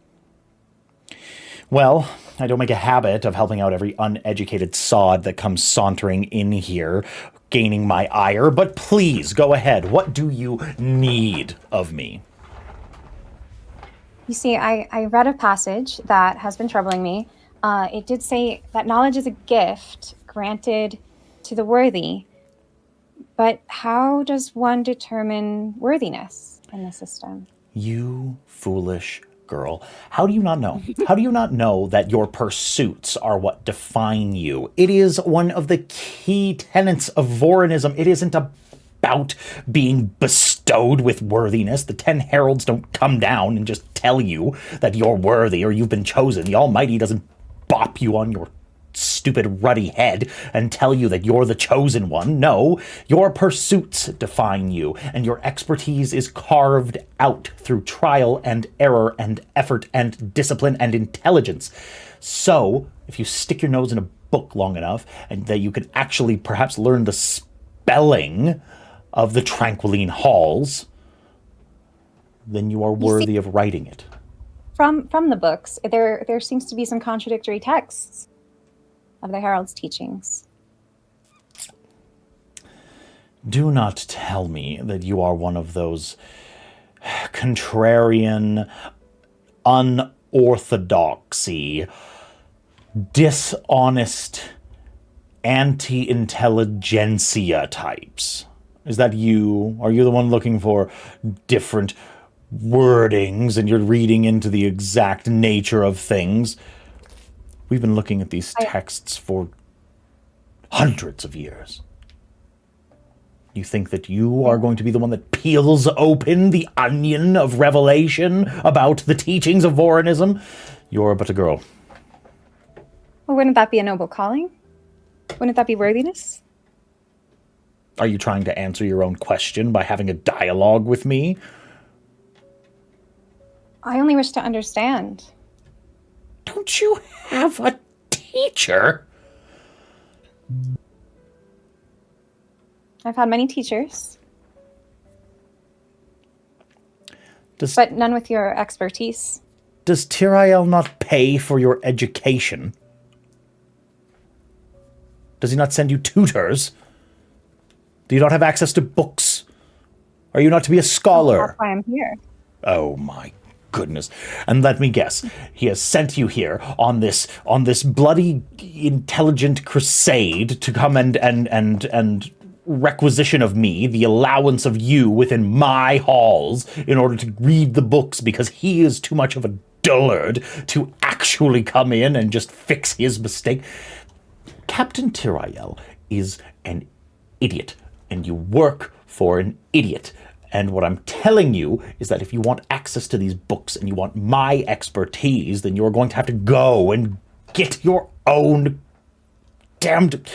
Well, I don't make a habit of helping out every uneducated sod that comes sauntering in here, gaining my ire, but please, go ahead. What do you need of me? You see, I read a passage that has been troubling me. It did say that knowledge is a gift granted to the worthy. But how does one determine worthiness in the system? You foolish girl. How do you not know? How do you not know that your pursuits are what define you? It is one of the key tenets of Vorinism. It isn't about being bestowed with worthiness. The 10 heralds don't come down and just tell you that you're worthy or you've been chosen. The Almighty doesn't bop you on your stupid ruddy head and tell you that you're the chosen one. No, your pursuits define you, and your expertise is carved out through trial and error and effort and discipline and intelligence. So, if you stick your nose in a book long enough, and that you can actually perhaps learn the spelling of the Tranquiline Halls, then you are worthy of writing it. From the books, there seems to be some contradictory texts of the Herald's teachings. Do not tell me that you are one of those contrarian, unorthodoxy, dishonest, anti-intelligentsia types. Is that you? Are you the one looking for different wordings and you're reading into the exact nature of things? We've been looking at these texts for hundreds of years. You think that you are going to be the one that peels open the onion of revelation about the teachings of Vorinism? You're but a girl. Well, wouldn't that be a noble calling? Wouldn't that be worthiness? Are you trying to answer your own question by having a dialogue with me? I only wish to understand. Don't you have a teacher? I've had many teachers. Does But none with your expertise. Tyrael not pay for your education? Does he not send you tutors? Do you not have access to books? Are you not to be a scholar? That's why I'm here. Oh my goodness. And let me guess, he has sent you here on this bloody intelligent crusade to come and requisition of me the allowance of you within my halls in order to read the books because he is too much of a dullard to actually come in and just fix his mistake. Captain Tyrael is an idiot, and you work for an idiot. And what I'm telling you is that if you want access to these books and you want my expertise, then you're going to have to go and get your own damned...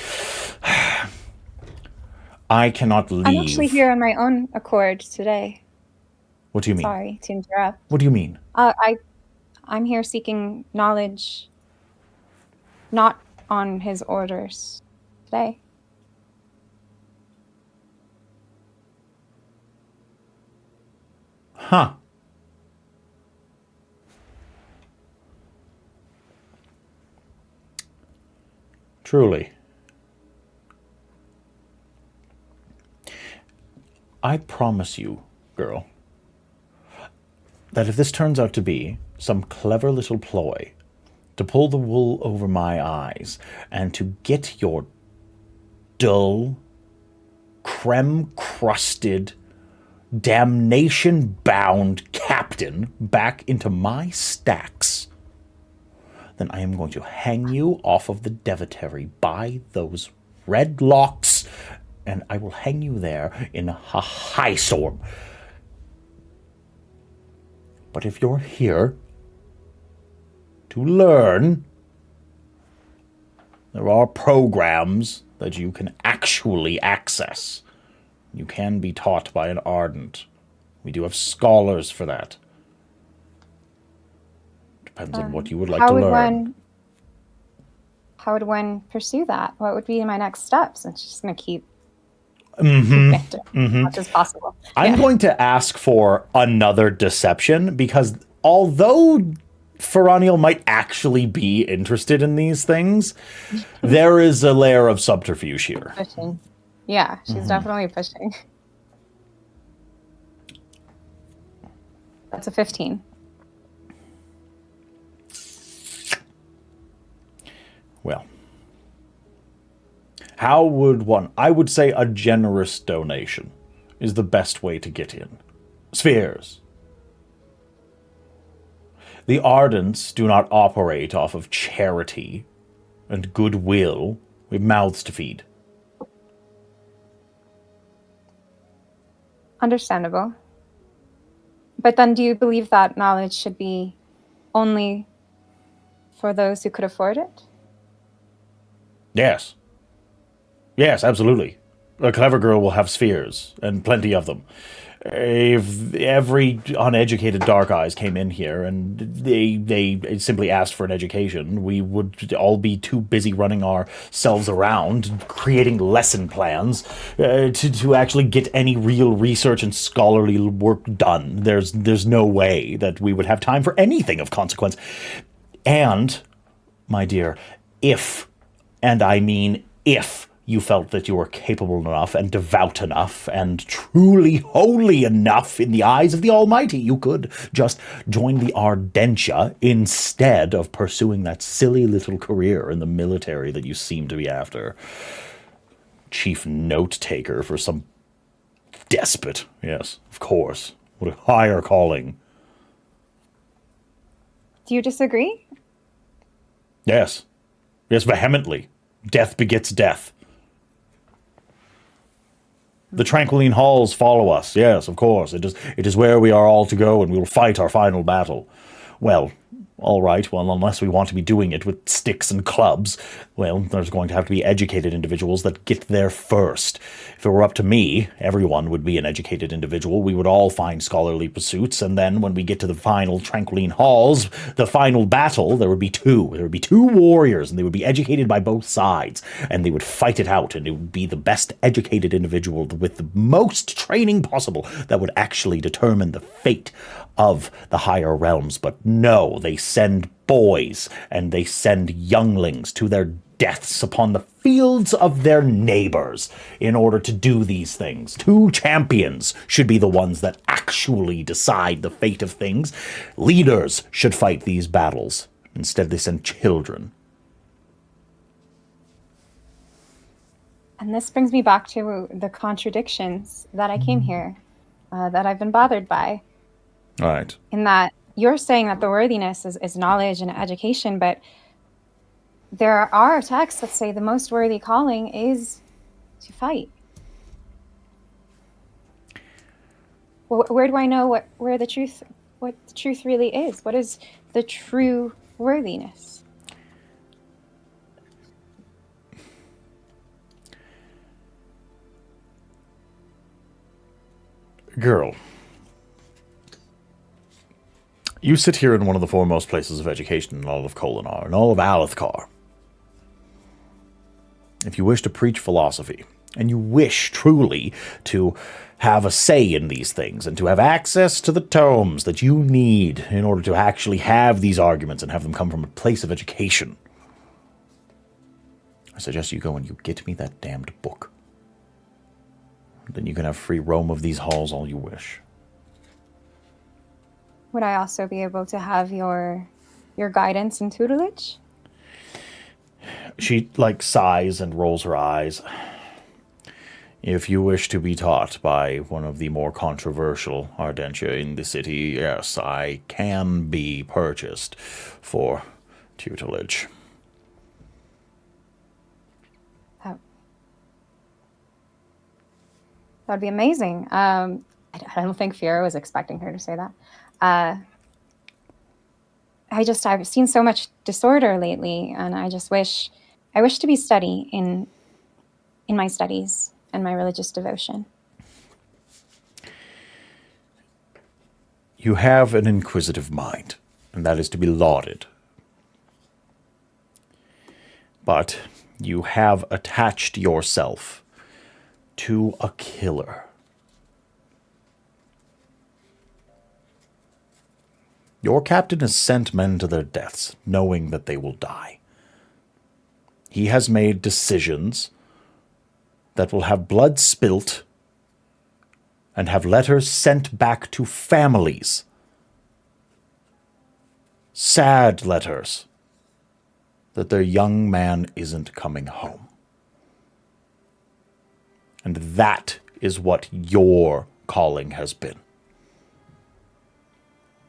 I cannot leave. I'm actually here on my own accord today. What do you mean? Sorry to interrupt. What do you mean? I'm here seeking knowledge, not on his orders today. Huh. Truly. I promise you, girl, that if this turns out to be some clever little ploy to pull the wool over my eyes and to get your dull, creme-crusted, damnation-bound captain back into my stacks, then I am going to hang you off of the Devotary by those red locks, and I will hang you there in a high storm. But if you're here to learn, there are programs that you can actually access. You can be taught by an Ardent. We do have scholars for that. Depends on what you would like to learn. How would one pursue that? What would be my next steps? I'm just going to keep as much as possible. I'm going to ask for another deception, because although Ferraniel might actually be interested in these things, there is a layer of subterfuge here. Pushing. Yeah, she's definitely pushing. That's a 15. Well, how would one... I would say a generous donation is the best way to get in. Spheres. The Ardents do not operate off of charity and goodwill. We have mouths to feed. Understandable. But then do you believe that knowledge should be only for those who could afford it? Yes. Yes, absolutely. A clever girl will have spheres, and plenty of them. If every uneducated Dark Eyes came in here and they simply asked for an education, we would all be too busy running ourselves around, creating lesson plans, to actually get any real research and scholarly work done. There's no way that we would have time for anything of consequence. And, my dear, if, and I mean if, you felt that you were capable enough and devout enough and truly holy enough in the eyes of the Almighty, you could just join the Ardentia instead of pursuing that silly little career in the military that you seem to be after. Chief note taker for some despot. Yes, of course. What a higher calling. Do you disagree? Yes. Yes, vehemently. Death begets death. The Tranquiline Halls follow us. Yes, of course. It is where we are all to go, and we will fight our final battle. Well, all right. Well, unless we want to be doing it with sticks and clubs, well, there's going to have to be educated individuals that get there first. If it were up to me, everyone would be an educated individual. We would all find scholarly pursuits, and then when we get to the final Tranquiline Halls, the final battle, there would be two. There would be two warriors, and they would be educated by both sides, and they would fight it out, and it would be the best educated individual with the most training possible that would actually determine the fate of the higher realms. But no, they send boys and they send younglings to their deaths upon the fields of their neighbors in order to do these things. Two champions should be the ones that actually decide the fate of things. Leaders should fight these battles. Instead, they send children. And this brings me back to the contradictions that I came here, that I've been bothered by. All right. In that you're saying that the worthiness is knowledge and education, but there are texts that say the most worthy calling is to fight. Where do I know what the truth really is? What is the true worthiness? Girl, you sit here in one of the foremost places of education in all of Kholinar, and all of Alethkar. If you wish to preach philosophy, and you wish truly to have a say in these things, and to have access to the tomes that you need in order to actually have these arguments and have them come from a place of education, I suggest you go and you get me that damned book. Then you can have free roam of these halls all you wish. Would I also be able to have your guidance and tutelage? She, sighs and rolls her eyes. If you wish to be taught by one of the more controversial Ardentia in the city, yes, I can be purchased for tutelage. That would be amazing. I don't think Fiora was expecting her to say that. I've seen so much disorder lately, and I wish to be steady in my studies and my religious devotion. You have an inquisitive mind, and that is to be lauded. But you have attached yourself to a killer. Your captain has sent men to their deaths, knowing that they will die. He has made decisions that will have blood spilt and have letters sent back to families. Sad letters that their young man isn't coming home. And that is what your calling has been.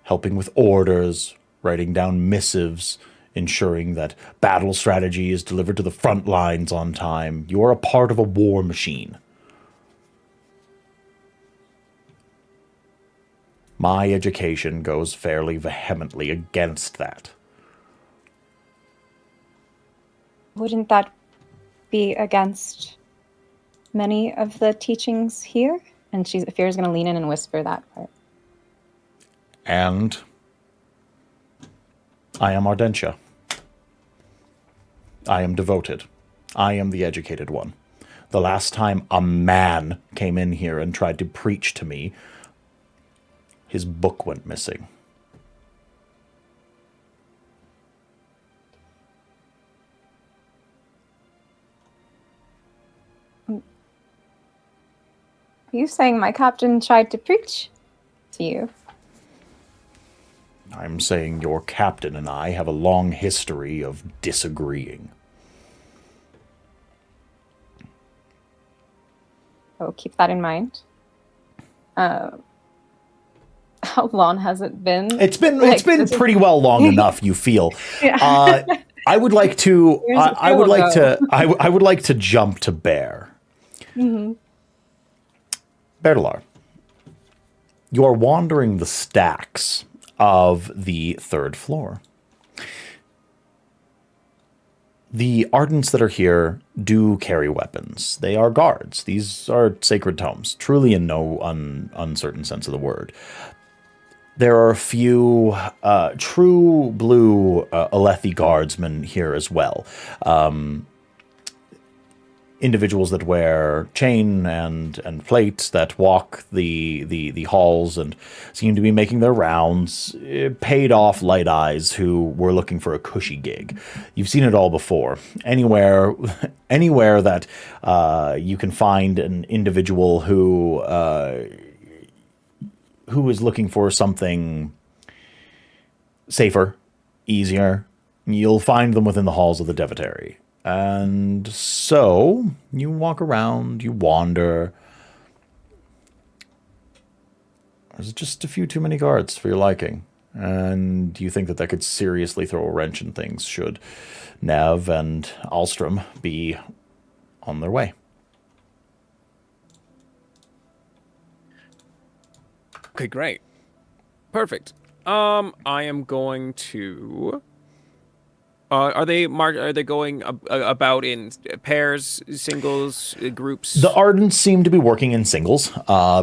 Helping with orders, writing down missives, ensuring that battle strategy is delivered to the front lines on time. You are a part of a war machine. My education goes fairly vehemently against that. Wouldn't that be against many of the teachings here? And Fiora's going to lean in and whisper that part. And I am Ardentia. I am devoted. I am the educated one. The last time a man came in here and tried to preach to me, his book went missing. Are you saying my captain tried to preach to you? I'm saying your captain and I have a long history of disagreeing. I will keep that in mind. How long has it been? It's been pretty well long enough, you feel. Yeah. I would like to I would like ago? to I would like to jump to Bear. Mm-hmm. Berdelar, you are wandering the stacks of the third floor. The Ardents that are here do carry weapons. They are guards. These are sacred tomes, truly in no uncertain sense of the word. There are a few true blue Alethi guardsmen here as well. Individuals that wear chain and plate that walk the halls and seem to be making their rounds. Paid off light eyes who were looking for a cushy gig. You've seen it all before. Anywhere that you can find an individual who is looking for something safer, easier, you'll find them within the halls of the Devotary. And so you walk around, you wander. There's just a few too many guards for your liking. And you think that could seriously throw a wrench in things should Nev and Alstrom be on their way. Okay, great. Perfect. I am going to... Are they going about in pairs, singles, groups? The Ardents seem to be working in singles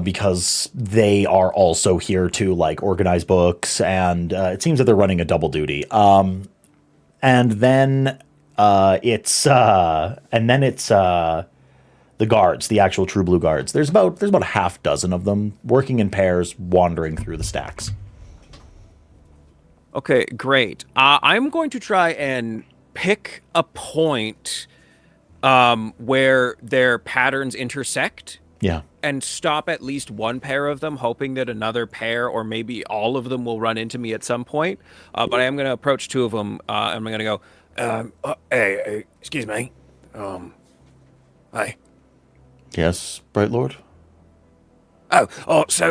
because they are also here to organize books, and it seems that they're running a double duty. And then it's the guards, the actual True Blue guards. There's about a half dozen of them working in pairs, wandering through the stacks. Okay, great. I'm going to try and pick a point where their patterns intersect. Yeah. And stop at least one pair of them, hoping that another pair or maybe all of them will run into me at some point. But I am going to approach two of them, and I'm going to go, hey, excuse me. Hi. Yes, Bright Lord? So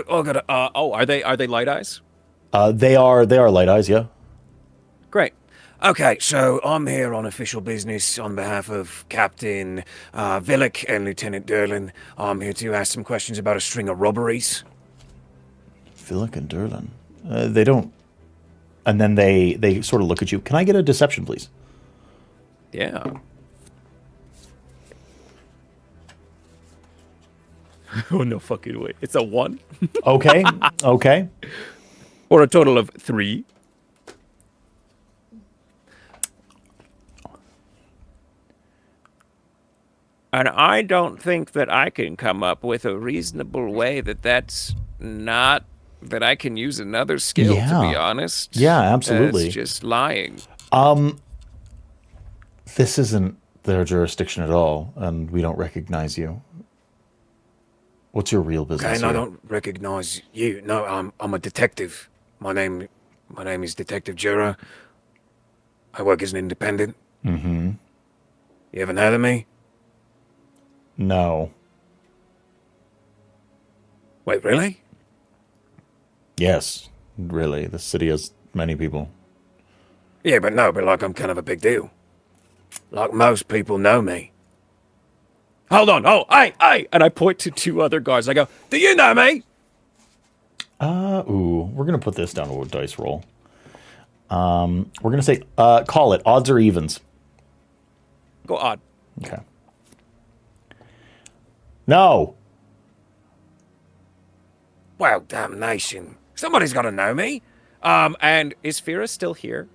I gotta. are they light eyes? They are light eyes, yeah. Great. Okay, so I'm here on official business on behalf of Captain Villick and Lieutenant Derlin. I'm here to ask some questions about a string of robberies. Philic and Derlin. They don't. And then they sort of look at you. Can I get a deception, please? Yeah. Oh, no fucking way. It's a 1. Okay. Okay. Or a total of 3. And I don't think that I can come up with a reasonable way that's not that I can use another skill, to be honest. Yeah, absolutely. It's just lying. This isn't their jurisdiction at all, and we don't recognize you. What's your real business? Okay, and I don't recognize you. No, I'm a detective. My name is Detective Jura. I work as an independent. Mm-hmm. You haven't heard of me? No. Wait, really? Yes, really. The city has many people. Yeah, but like I'm kind of a big deal. Like most people know me. Hold on. Oh, hey. And I point to 2 other guards. I go, do you know me? We're going to put this down to a dice roll. We're going to say, call it odds or evens. Go odd. Okay. No. Well, damnation. Somebody's got to know me. And is Fira still here?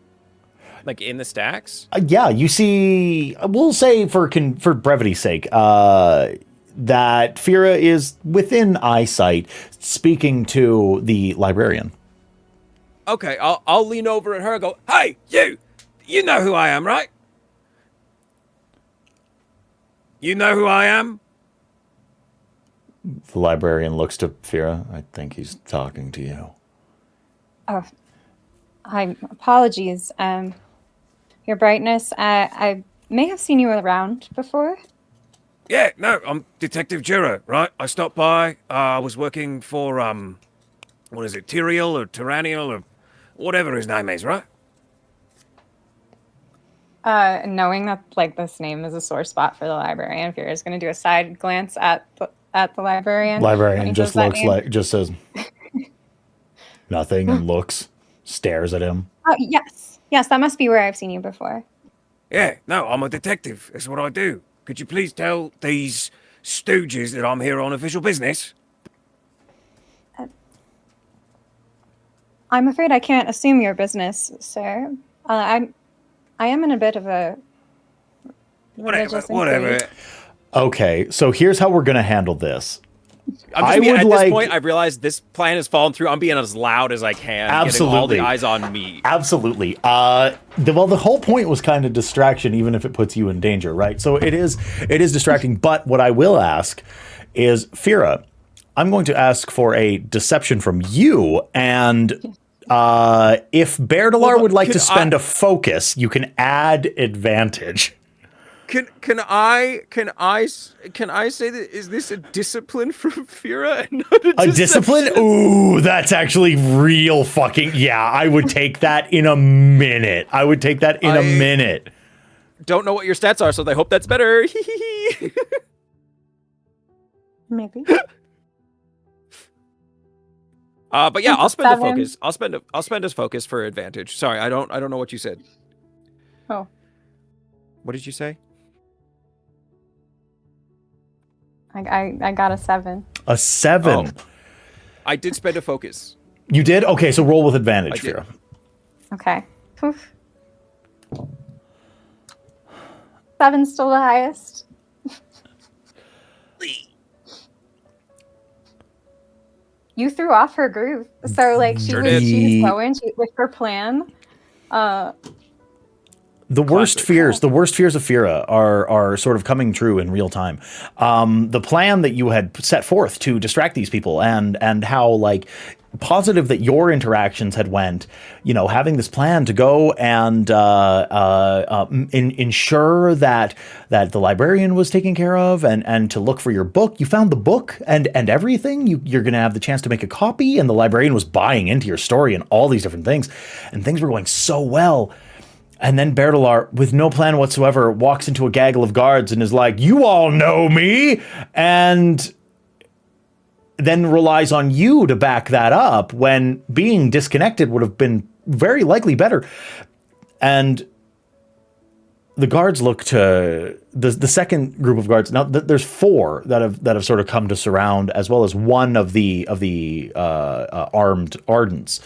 Like in the stacks? Yeah, you see, we'll say for brevity's sake, that Fira is within eyesight speaking to the librarian. Okay, I'll lean over at her and go, hey, you know who I am, right? You know who I am? The librarian looks to Fira. I think he's talking to you. Oh, apologies. Your Brightness. I may have seen you around before. Yeah, no, I'm Detective Jura, right? I stopped by. I was working for, what is it, Tyrael or Tyrannial or whatever his name is, right? Knowing that like this name is a sore spot for the librarian, Fear is going to do a side glance at the librarian. Librarian just looks like, just says nothing and looks, stares at him. Oh, yes, that must be where I've seen you before. Yeah, no, I'm a detective. That's what I do. Could you please tell these stooges that I'm here on official business? I'm afraid I can't assume your business, sir. I am in a bit of a religious whatever. inquiry. Okay, so here's how we're going to handle this. At this point, I realized this plan has fallen through. I'm being as loud as I can. Absolutely. Getting all the eyes on me. Absolutely. The whole point was kind of distraction, even if it puts you in danger, right? So it is distracting. But what I will ask is, Fira, I'm going to ask for a deception from you, and if Berdalar would like to spend a focus, you can add advantage. Can I say that is this a discipline from Fira and not a discipline? Ooh, that's actually real fucking I would take that in a minute. Don't know what your stats are, so I hope that's better. Maybe. But yeah, I'll spend a focus. I'll spend a focus for advantage. Sorry, I don't know what you said. Oh. What did you say? I got a 7. A 7. Oh. I did spend a focus. You did? Okay, so roll with advantage, Fira. Okay. Poof. 7's still the highest. You threw off her groove. So like she was going with her plan. The worst fears of Fira are sort of coming true in real time. The plan that you had set forth to distract these people and how like positive that your interactions had went, having this plan to go and ensure that the librarian was taken care of and to look for your book. You found the book and everything. You're going to have the chance to make a copy, and the librarian was buying into your story and all these different things, and things were going so well. And then Bertilar, with no plan whatsoever, walks into a gaggle of guards and is like, "You all know me!" And then relies on you to back that up when being disconnected would have been very likely better. And the guards look to the second group of guards. Now there's 4 that have sort of come to surround, as well as one of the armed Ardents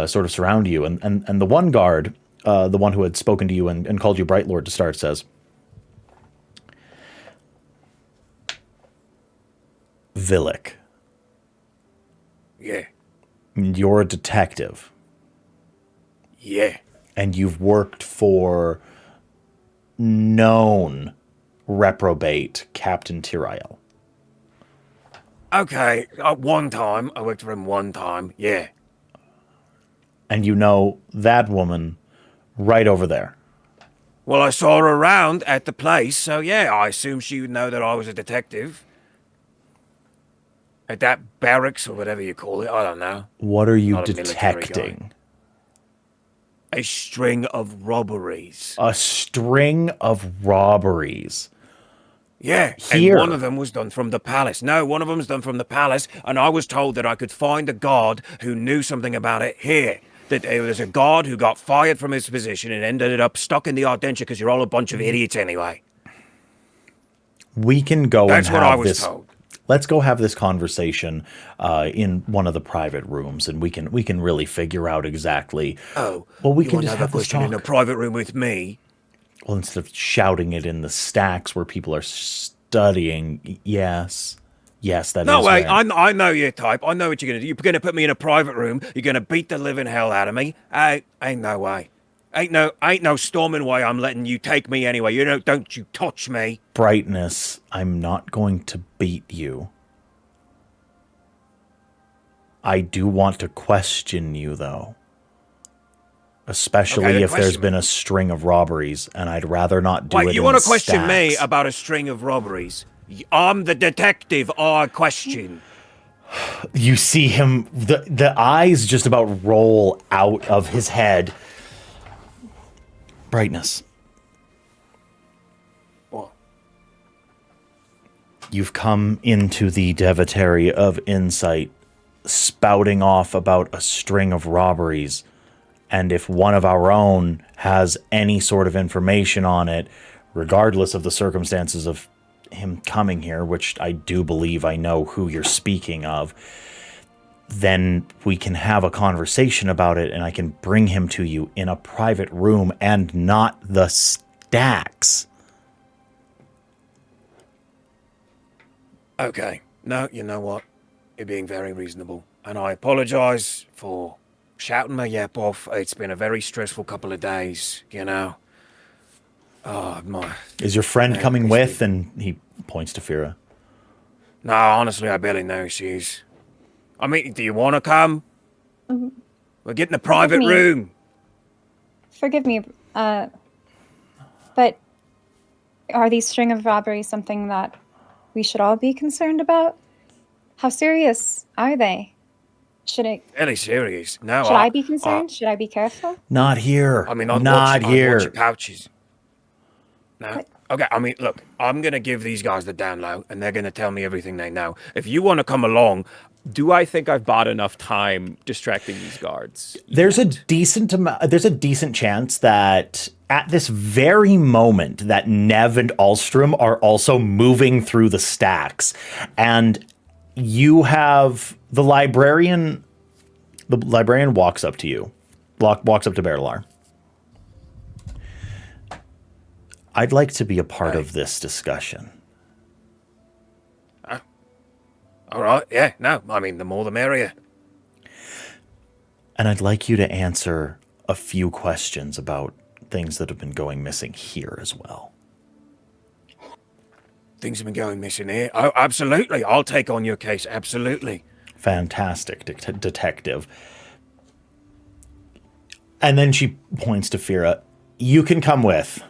sort of surround you. And the one guard, the one who had spoken to you and called you Bright Lord to start, says, "Villic, Yeah. you're a detective. Yeah. And you've worked for known reprobate Captain Tyrael." Okay. One time. I worked for him one time. Yeah. And you know that woman right over there. Well, I saw her around at the place, so yeah, I assume she would know that I was a detective. At that barracks, or whatever you call it, I don't know. What are you Not a military guy. detecting? A string of robberies. A string of robberies. Yeah, Here. and one of them was done from the palace. No, one of them's done from the palace, and I was told that I could find a guard who knew something about it here. That there was a guard who got fired from his position and ended up stuck in the Ardentia because you're all a bunch of idiots anyway. We can go That's and what have I was this. told. Let's go have this conversation in one of the private rooms, and we can really figure out exactly. Oh, well, we you can want to just have a have this question in a talk. private room with me? Well, instead of shouting it in the stacks where people are studying, yes, that is. No, wait, where- I know your type. I know what you're going to do. You're going to put me in a private room. You're going to beat the living hell out of me. Ain't no way. Ain't no storming way I'm letting you take me anyway. Don't you touch me. Brightness, I'm not going to beat you. I do want to question you, though. Especially Okay, then if there's question been me. a string of robberies, and I'd rather not do it. Wait, you want to question me about a string of robberies? I'm the detective I question. You see him, the eyes just about roll out of his head. Brightness. What? You've come into the Devotary of Insight, spouting off about a string of robberies, and if one of our own has any sort of information on it, regardless of the circumstances of him coming here, which I do believe I know who you're speaking of, then we can have a conversation about it, and I can bring him to you in a private room and not the stacks. Okay. No, you know what? You're being very reasonable. And I apologize for shouting my yap off. It's been a very stressful couple of days, you know. Oh, my. Is your friend Man, coming he's with? been- And he points to Fira. No, honestly, I barely know who she is. I mean, do you want to come? We're getting a private me. room. Forgive me, but are these string of robberies something that we should all be concerned about? How serious are they? Should Very serious. No, I be concerned? Should I be careful? Not here. I mean, not I'd here. watch your pouches. No. Okay, I mean, look, I'm going to give these guys the down low, and they're going to tell me everything they know. If you want to come along, Do I think I've bought enough time distracting these guards? There's a decent chance that at this very moment that Nev and Alstrom are also moving through the stacks, and you have the librarian. The librarian walks up to you, walks up to Bertilar. I'd like to be a part of this discussion. all right, yeah, no, I mean, the more the merrier. And I'd like you to answer a few questions about things that have been going missing here as well. Things have been going missing here. Oh, absolutely. I'll take on your case, absolutely. Fantastic, detective. And then she points to Fira. You can come with.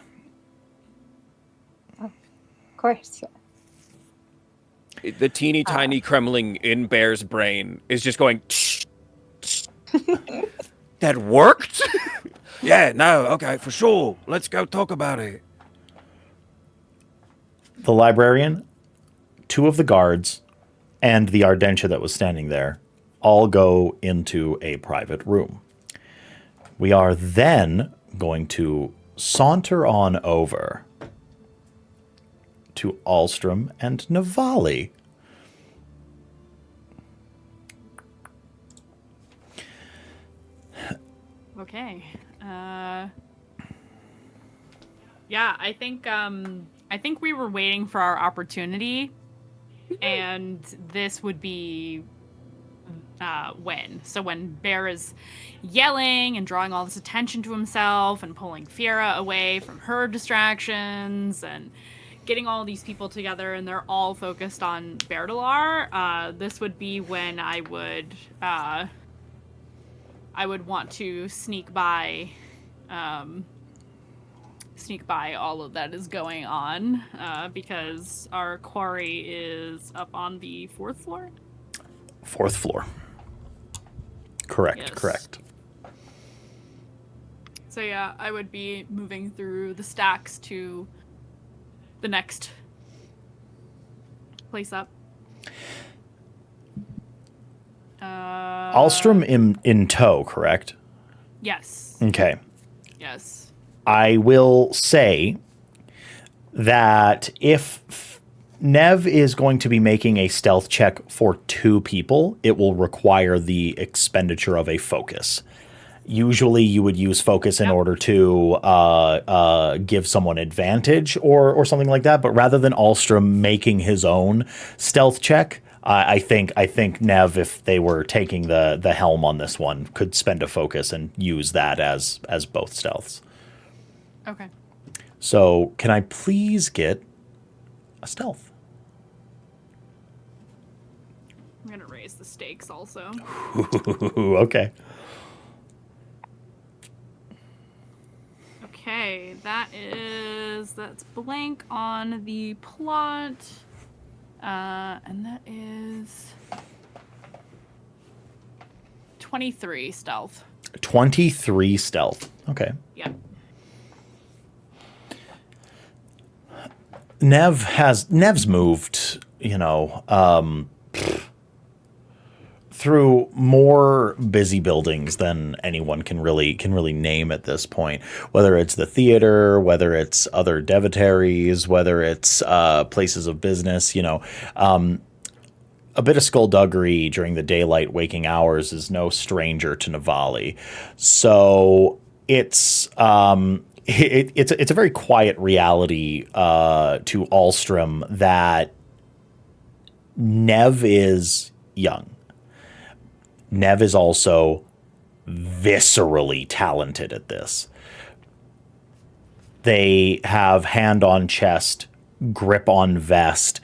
Of course. The teeny tiny Kremling in Bear's brain is just going. That worked? Yeah, no, okay, for sure. Let's go talk about it. The librarian, 2 of the guards, and the Ardentia that was standing there all go into a private room. We are then going to saunter on over to Alstrom and Navali. Okay. Yeah, I think we were waiting for our opportunity, and this would be when. So when Bear is yelling and drawing all this attention to himself and pulling Fiera away from her distractions and getting all these people together and they're all focused on Berdalar, this would be when I would want to sneak by all of that is going on, because our quarry is up on the 4th floor. 4th floor. Correct, Yes. correct. So yeah, I would be moving through the stacks to the next place up. Alstrom in tow, correct? Yes. Okay. Yes. I will say that if Nev is going to be making a stealth check for 2 people, it will require the expenditure of a focus. Usually you would use focus in order to give someone advantage or something like that, but rather than Alstrom making his own stealth check, I think Nev, if they were taking the helm on this one, could spend a focus and use that as both stealths. Okay. So can I please get a stealth? I'm gonna raise the stakes also. Okay. Okay, that's blank on the plot. And that is 23 stealth. 23 stealth. Okay. Yep. Nev's moved, through more busy buildings than anyone can really name at this point. Whether it's the theater, whether it's other Devotaries, whether it's places of business, a bit of skullduggery during the daylight waking hours is no stranger to Navali. So it's a very quiet reality to Alstrom that Nev is young. Nev is also viscerally talented at this. They have hand on chest, grip on vest,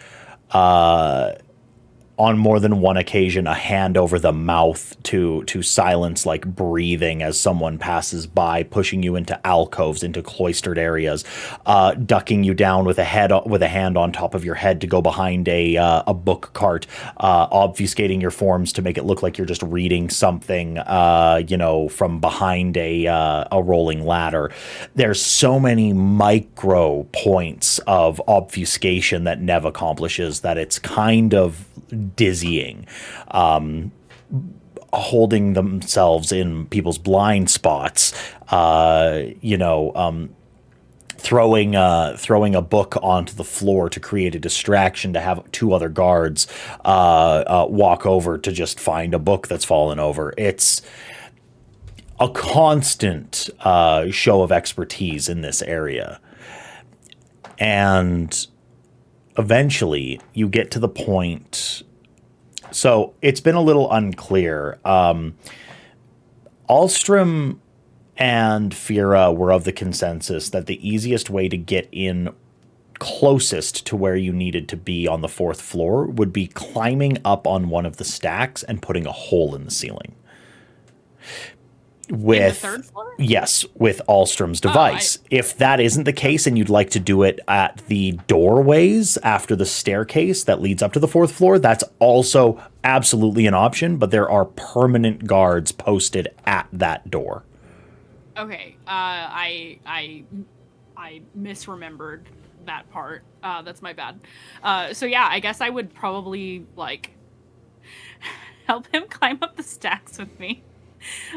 on more than one occasion, a hand over the mouth to silence like breathing as someone passes by, pushing you into alcoves, into cloistered areas, ducking you down with a hand on top of your head to go behind a book cart, obfuscating your forms to make it look like you're just reading something, from behind a rolling ladder. There's so many micro points of obfuscation that Nev accomplishes that it's kind of dizzying, holding themselves in people's blind spots, throwing a book onto the floor to create a distraction to have 2 other guards walk over to just find a book that's fallen over. It's a constant show of expertise in this area. And eventually you get to the point. So it's been a little unclear. Alstrom and Fiera were of the consensus that the easiest way to get in closest to where you needed to be on the 4th floor would be climbing up on one of the stacks and putting a hole in the ceiling. With in the 3rd floor? Yes, with Alstrom's device. If that isn't the case and you'd like to do it at the doorways after the staircase that leads up to the 4th floor, that's also absolutely an option, but there are permanent guards posted at that door. Okay. I misremembered that part. That's my bad. So yeah, I guess I would probably like help him climb up the stacks with me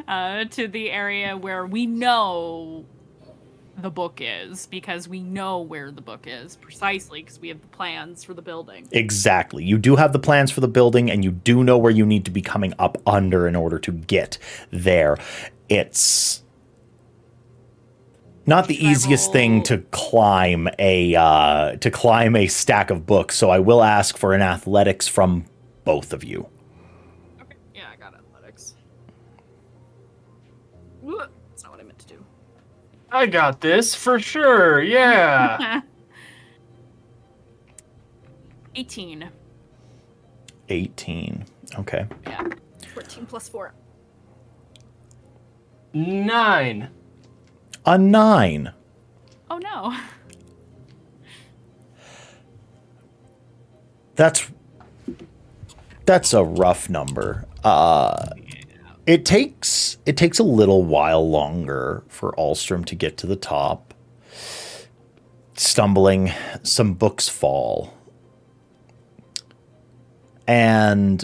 to the area where we know the book is, because we know where the book is precisely because we have the plans for the building. Exactly. You do have the plans for the building, and you do know where you need to be coming up under in order to get there. It's not the easiest thing to climb a stack of books, so I will ask for an athletics from both of you. Okay. Yeah, I got athletics. That's not what I meant to do. I got this for sure. Yeah. 18. 18. Okay. Yeah. 14 plus 4. 9. A 9. Oh no. That's a rough number. It takes a little while longer for Alstrom to get to the top. Stumbling, some books fall. And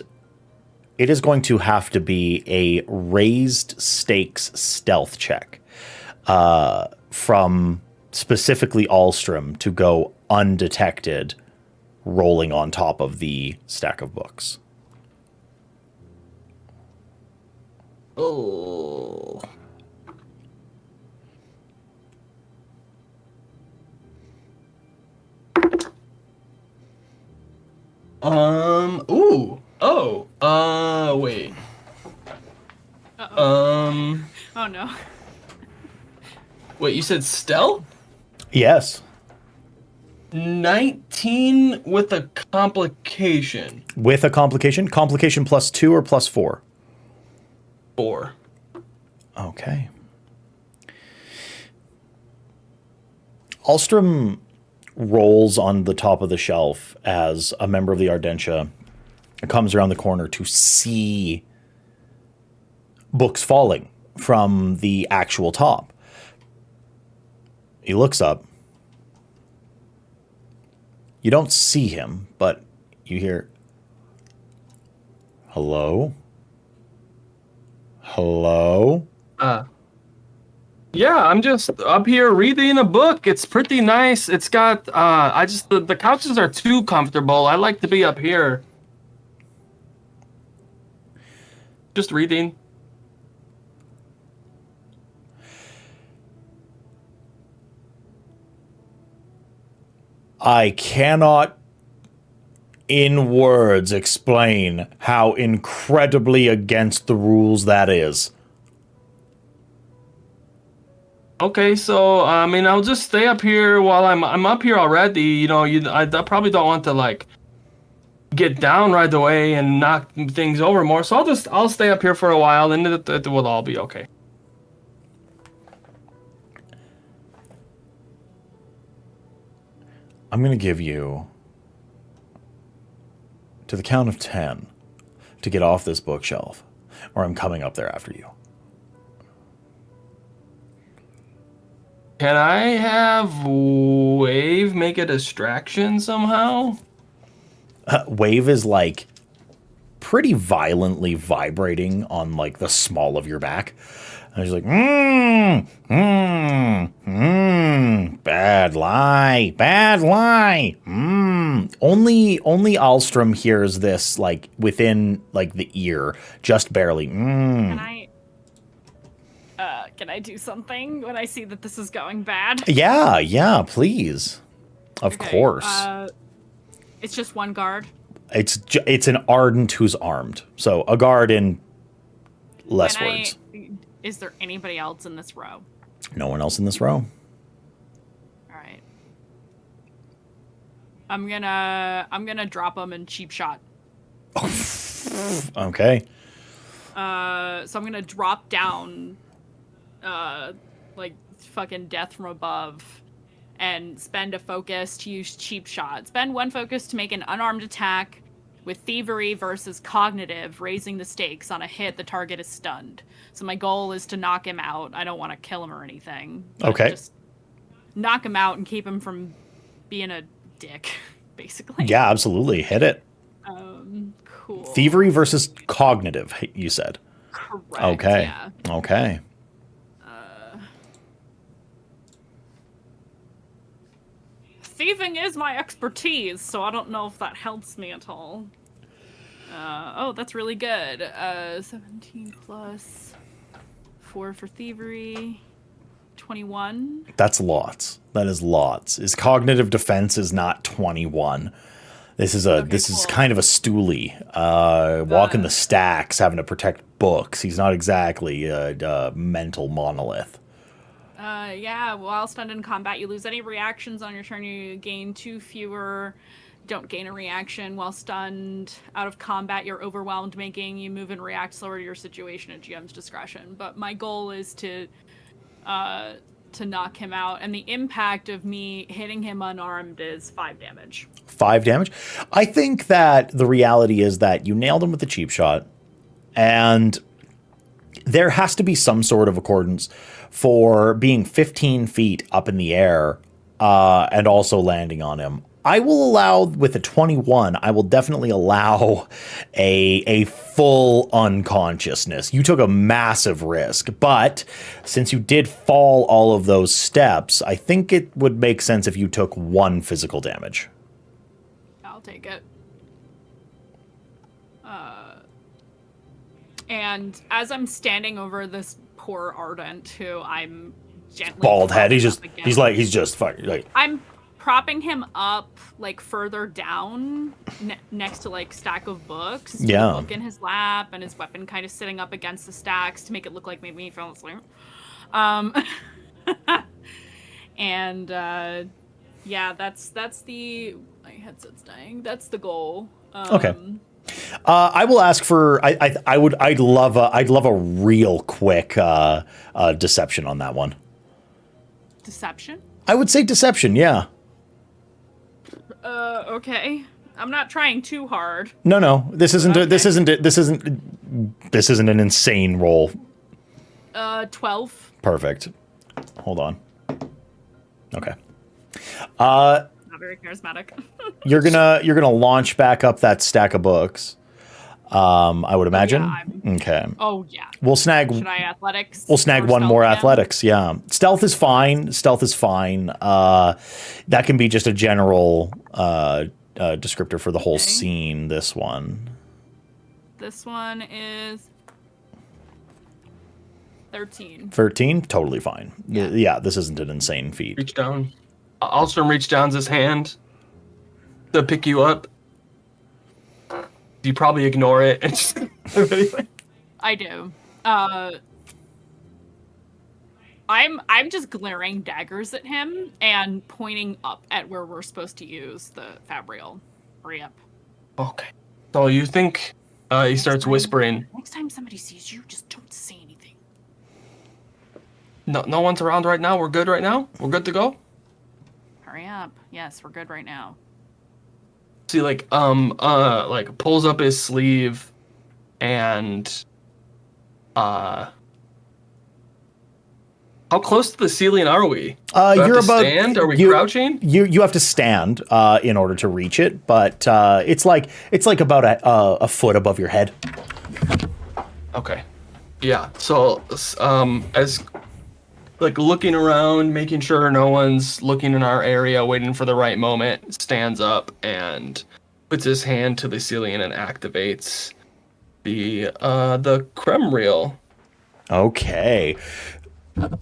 it is going to have to be a raised stakes stealth check from specifically Alstrom to go undetected, rolling on top of the stack of books. Oh. Ooh. Oh. Wait. Uh-oh. Oh no. Wait, you said stealth? Yes. 19 with a complication. With a complication? Complication +2 or +4? 4. Okay. Alstrom rolls on the top of the shelf as a member of the Ardentia comes around the corner to see books falling from the actual top. He looks up. You don't see him, but you hear, "Hello? Hello?" Yeah, I'm just up here reading a book. It's pretty nice. It's got the couches are too comfortable. I like to be up here. Just reading. I cannot in words explain how incredibly against the rules that is. Okay, so I mean, I'll just stay up here while I'm up here already. You know, I probably don't want to like get down right away and knock things over more. So I'll stay up here for a while, and it will all be okay. I'm going to give you, to the count of 10, to get off this bookshelf, or I'm coming up there after you. Can I have Wave make a distraction somehow? Wave is like pretty violently vibrating on like the small of your back. And he's like, bad lie. Only Alstrom hears this like within like the ear, just barely. Can I do something when I see that this is going bad? Yeah, please. Of course. It's just one guard. It's an ardent who's armed. So a guard in less words. Is there anybody else in this row? No one else in this row. All right. I'm gonna drop him in cheap shot. Okay. So I'm gonna drop down, like fucking death from above, and spend a focus to use cheap shot. Spend one focus to make an unarmed attack with thievery versus cognitive, raising the stakes. On a hit, the target is stunned. So my goal is to knock him out. I don't want to kill him or anything. Okay. Just knock him out and keep him from being a dick, basically. Yeah, absolutely. Hit it. Cool. Thievery versus cognitive, you said. Correct. Okay. Yeah. Okay. Thieving is my expertise, so I don't know if that helps me at all. Oh, that's really good. 17 plus 4 for thievery. 21. That's lots. That is lots. His cognitive defense is not 21. This is Cool. kind of a stoolie. Walking the stacks, having to protect books. He's not exactly a mental monolith. Yeah, while stunned in combat, you lose any reactions on your turn. You gain 2 fewer. Don't gain a reaction. While stunned out of combat, you're overwhelmed, making you move and react slower to your situation at GM's discretion. But my goal is to knock him out, and the impact of me hitting him unarmed is 5 damage. 5 damage? I think that the reality is that you nailed him with the cheap shot, and there has to be some sort of accordance for being 15 feet up in the air and also landing on him. I will allow, with a 21, I will definitely allow a full unconsciousness. You took a massive risk, but since you did fall all of those steps, I think it would make sense if you took 1 physical damage. I'll take it. And as I'm standing over this poor Ardent, who I'm gently Bald head. He's propping just fucking like. I'm propping him up like further down next to like stack of books. Yeah. With a book in his lap and his weapon kind of sitting up against the stacks to make it look like maybe he fell asleep. And yeah, that's the my headset's dying. That's the goal. Okay. I will ask for. I'd love a real quick deception on that one. Deception? I would say deception. Yeah. Okay. I'm not trying too hard. No. This isn't. Okay. This isn't an insane roll. 12. Perfect. Hold on. Okay. Not very charismatic. You're gonna launch back up that stack of books. I would imagine. Yeah, Okay. Oh yeah. We'll snag. Should I athletics? We'll snag or one stealth more again? athletics. Yeah. Stealth is fine. That can be just a general descriptor for the whole Okay. scene. This one. This one is 13. 13, totally fine. Yeah. Yeah, this isn't an insane feat. Reach down. Alstrom reach down his hand to pick you up. You probably ignore it. And just I do. I'm just glaring daggers at him and pointing up at where we're supposed to use the fabrial. Hurry up. Okay. So you think he starts whispering. Next time somebody sees you, just don't say anything. No one's around right now. We're good right now. We're good to go. Hurry up. Yes, we're good right now. So he like pulls up his sleeve and how close to the ceiling are we? Do I have You're to about stand? Are we you- crouching? You have to stand in order to reach it, but it's like about a foot above your head. Okay. Yeah. So as like looking around, making sure no one's looking in our area, waiting for the right moment, stands up and puts his hand to the ceiling and activates the creme reel. Okay.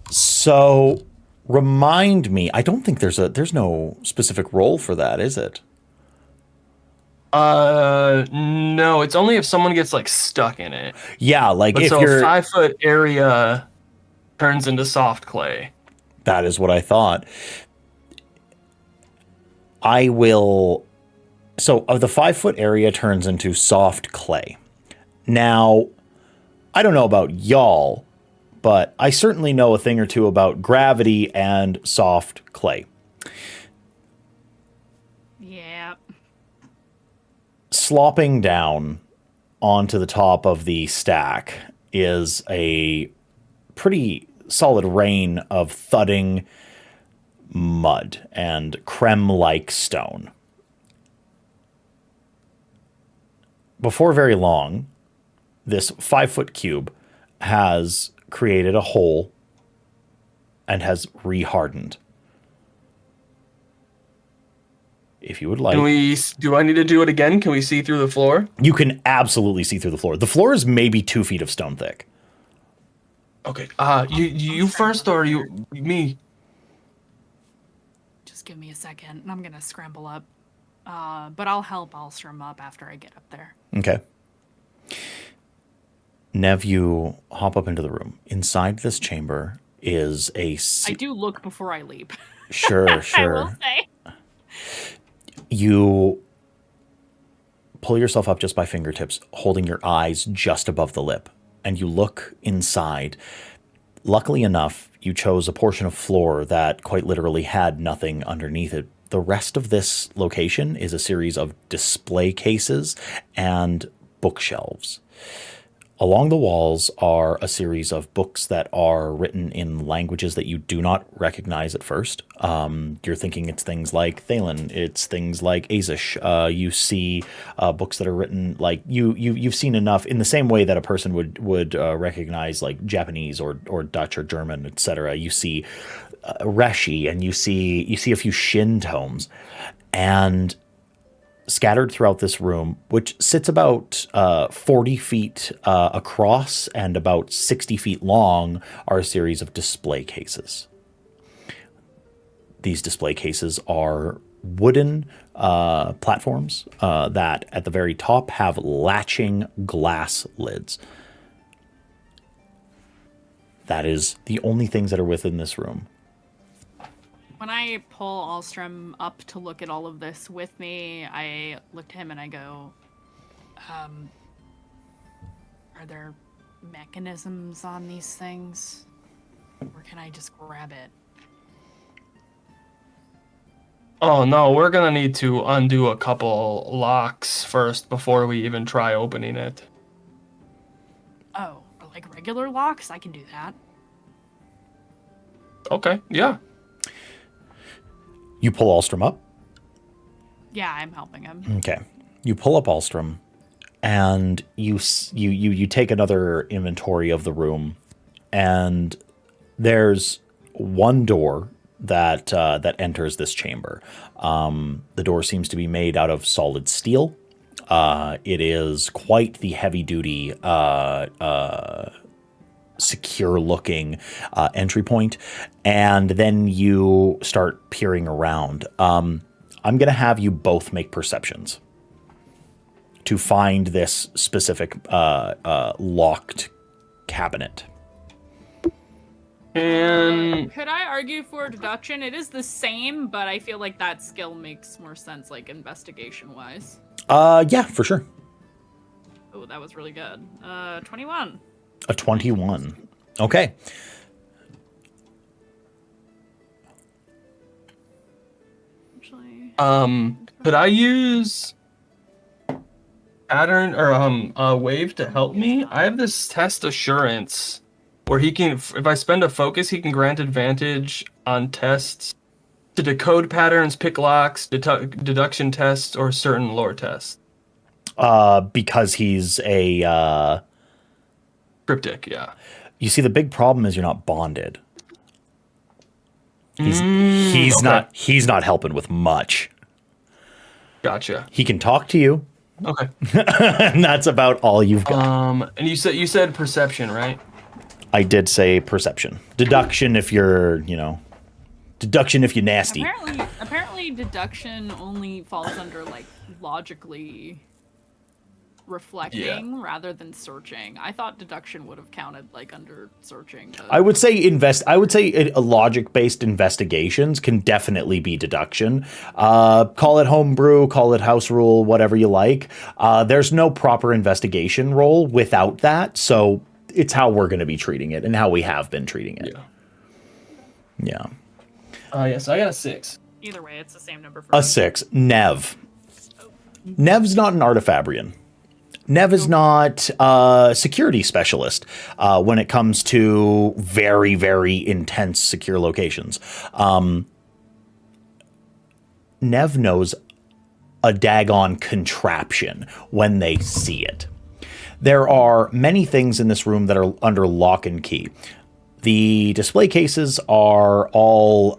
So remind me, I don't think there's no specific role for that, is it? No, it's only if someone gets like stuck in it. Yeah, like But if so you're 5 foot area turns into soft clay. That is what I thought. I will. So, of the 5 foot area turns into soft clay. Now, I don't know about y'all, but I certainly know a thing or two about gravity and soft clay. Yeah. slopping down onto the top of the stack is a pretty solid rain of thudding mud and creme-like stone. Before very long, this 5-foot cube has created a hole and has rehardened. If you would like, do I need to do it again? Can we see through the floor? you can absolutely see through the floor. The floor is maybe 2 feet of stone thick. Okay. You first or me? Just give me a second, and I'm gonna scramble up. But I'll help Alstrom up after I get up there. Okay. Nev, you hop up into the room. Inside this chamber is I do look before I leap. Sure. I will say. You pull yourself up just by fingertips, holding your eyes just above the lip, and you look inside. Luckily enough, you chose a portion of floor that quite literally had nothing underneath it. The rest of this location is a series of display cases and bookshelves. Along the walls are a series of books that are written in languages that you do not recognize at first. You're thinking it's things like Thalen, it's things like Azish. You see books that are written like you've seen enough in the same way that a person would recognize like Japanese or Dutch or German, etc. You see Reshi, and you see a few Shin tomes, and scattered throughout this room, which sits about 40 feet across and about 60 feet long, are a series of display cases. These display cases are wooden platforms that at the very top have latching glass lids. That is the only things that are within this room. When I pull Alstrom up to look at all of this with me, I look to him and I go, are there mechanisms on these things? Or can I just grab it? Oh no, we're gonna need to undo a couple locks first before we even try opening it. Oh, like regular locks? I can do that. Okay, yeah. You pull Alstrom up. Yeah, I'm helping him. Okay. You pull up Alstrom, and you take another inventory of the room, and there's one door that enters this chamber. The door seems to be made out of solid steel. It is quite the heavy-duty, secure-looking entry point, and then you start peering around. I'm going to have you both make perceptions to find this specific locked cabinet. And could I argue for deduction? It is the same, but I feel like that skill makes more sense, like investigation-wise. Yeah, for sure. Oh, that was really good. 21. A 21. Okay. Actually, could I use pattern or wave to help me? I have this test assurance where he can, if I spend a focus, he can grant advantage on tests to decode patterns, pick locks, deduction tests, or certain lore tests. Because he's a Cryptic, yeah. You see, the big problem is you're not bonded. He's okay. He's not helping with much. Gotcha. He can talk to you. Okay. And that's about all you've got. And you said perception, right? I did say perception. Deduction if you're, deduction if you're nasty. Apparently deduction only falls under like logically reflecting rather than searching. I thought deduction would have counted like under searching. But... I would say a logic-based investigations can definitely be deduction. Call it homebrew, call it house rule, whatever you like. There's no proper investigation role without that, so it's how we're going to be treating it and how we have been treating it. Yeah. Yes, I got a 6. Either way, it's the same number for a 6. Nev. Nev's not an artifabrian. Nev is not a security specialist when it comes to very, very intense secure locations. Nev knows a daggone contraption when they see it. There are many things in this room that are under lock and key. The display cases are all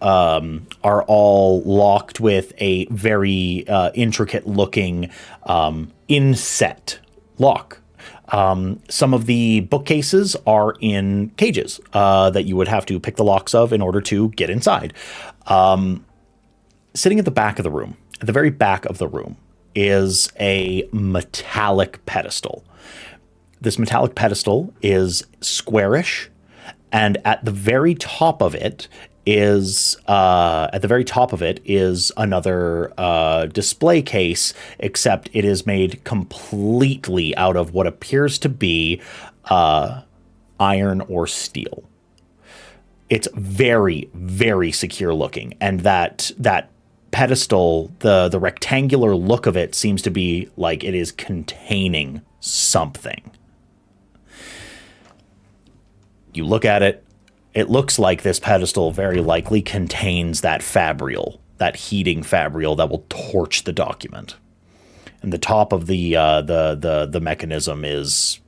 locked with a very intricate looking inset lock. Some of the bookcases are in cages that you would have to pick the locks of in order to get inside. Sitting at the back of the room, at the very back of the room, is a metallic pedestal. This metallic pedestal is squarish, and at the very top of it is another display case, except it is made completely out of what appears to be iron or steel. It's very, very secure looking, and that pedestal, the rectangular look of it seems to be like it is containing something. You look at it, it looks like this pedestal very likely contains that fabrial, that heating fabrial that will torch the document. And the top of the mechanism is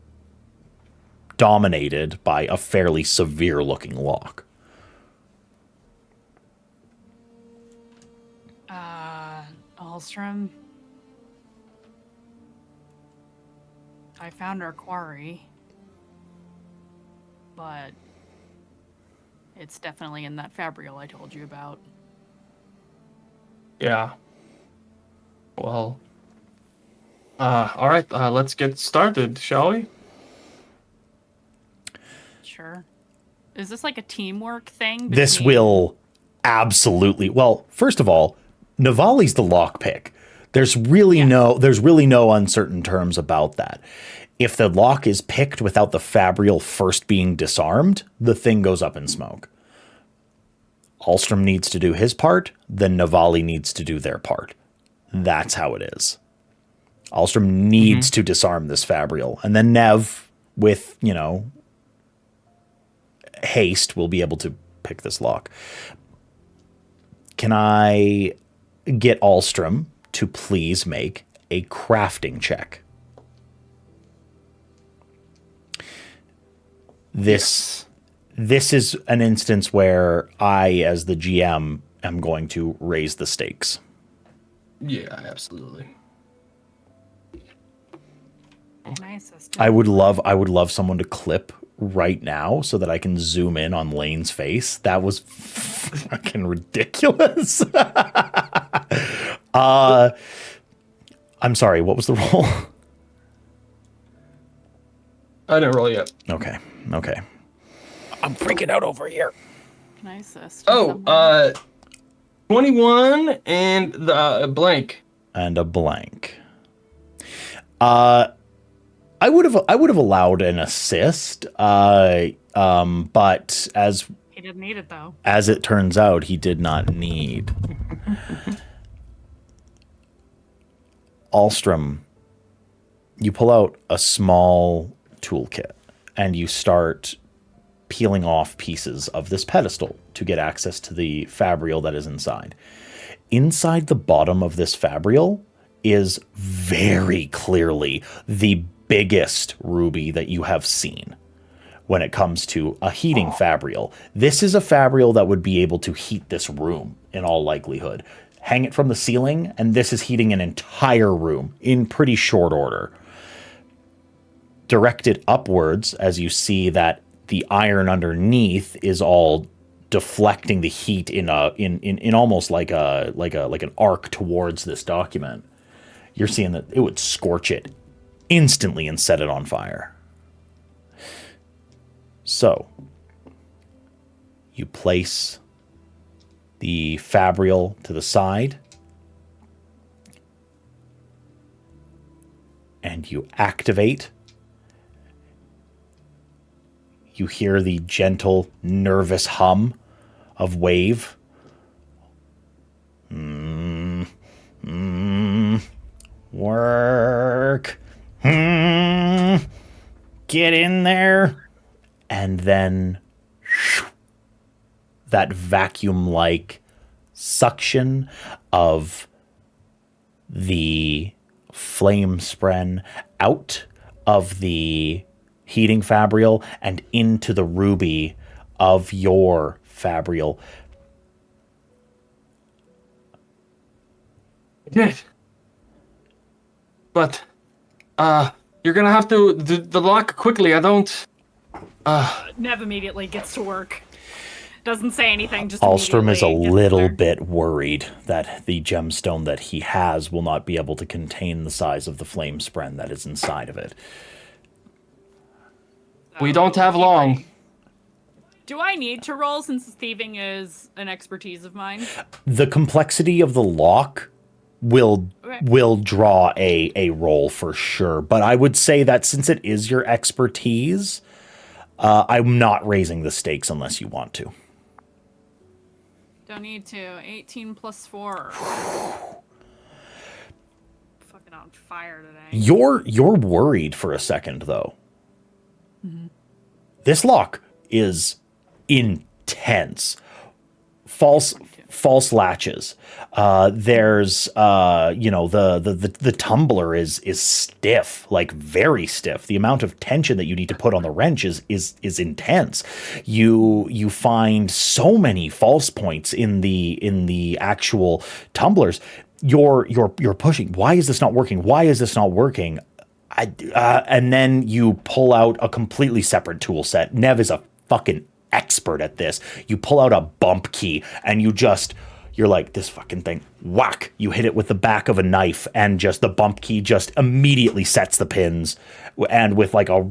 dominated by a fairly severe looking lock. Alstrom, I found our quarry, but it's definitely in that fabrial I told you about. Yeah. Well. All right. Let's get started, shall we? Sure. Is this like a teamwork thing? This will absolutely. Well, first of all, Navali's the lockpick. There's really no uncertain terms about that. If the lock is picked without the fabrial first being disarmed, the thing goes up in smoke. Alstrom needs to do his part, then Navali needs to do their part. That's how it is. Alstrom needs to disarm this fabrial, and then Nev, with, haste, will be able to pick this lock. Can I get Alstrom to please make a crafting check? This is an instance where I, as the GM, am going to raise the stakes. Yeah, absolutely. Nice. I would love someone to clip right now so that I can zoom in on Lane's face. That was fucking ridiculous. I'm sorry, what was the roll? I didn't roll yet. Okay. I'm freaking out over here. Nice. 21 and the blank. And a blank. I would have allowed an assist, but as he didn't need it though. As it turns out, he did not need. Alstrom, you pull out a small toolkit and you start peeling off pieces of this pedestal to get access to the fabrial that is inside. Inside the bottom of this fabrial is very clearly the biggest ruby that you have seen when it comes to a heating fabrial. This is a fabrial that would be able to heat this room in all likelihood. Hang it from the ceiling, and this is heating an entire room in pretty short order. Directed upwards, as you see that the iron underneath is all deflecting the heat in almost like an arc towards this document. You're seeing that it would scorch it instantly and set it on fire. So, you place the fabrial to the side, and you activate. You hear the gentle, nervous hum of wave. work. Get in there. And then that vacuum-like suction of the flame spren out of the heating fabrial and into the ruby of your fabrial. Did. But, you're gonna have to do the lock quickly. I don't. Nev immediately gets to work. Doesn't say anything, just Alstrom is a immediately gets little there. bit worried that the gemstone that he has will not be able to contain the size of the flame spren that is inside of it. We don't have long. Do I need to roll since thieving is an expertise of mine? The complexity of the lock will draw a roll for sure, but I would say that since it is your expertise, I'm not raising the stakes unless you want to. Don't need to. 18 plus 4. Fucking on fire today. You're worried for a second though. Mm-hmm. This lock is intense. False latches. There's the tumbler is stiff, like very stiff. The amount of tension that you need to put on the wrench is intense. You find so many false points in the actual tumblers. You're pushing. Why is this not working? Why is this not working? And then you pull out a completely separate tool set. Nev is a fucking expert at this. You pull out a bump key and you're like, this fucking thing, whack. You hit it with the back of a knife and just the bump key just immediately sets the pins. And with like a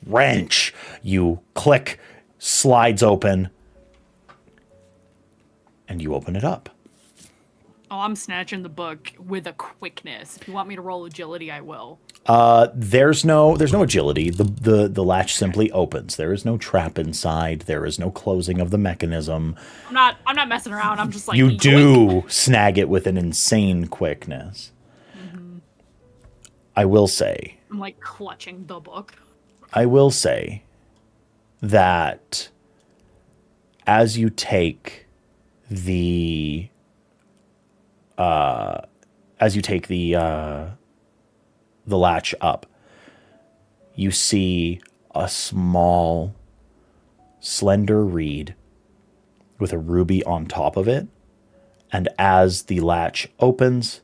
wrench, you click, slides open, and you open it up. Oh, I'm snatching the book with a quickness. If you want me to roll agility, I will. There's no agility. The latch simply opens. There is no trap inside. There is no closing of the mechanism. I'm not messing around. I'm just like, You yoink. do snag it with an insane quickness. Mm-hmm. I will say. I'm like clutching the book. I will say that as you take the latch up, you see a small, slender reed with a ruby on top of it. And as the latch opens,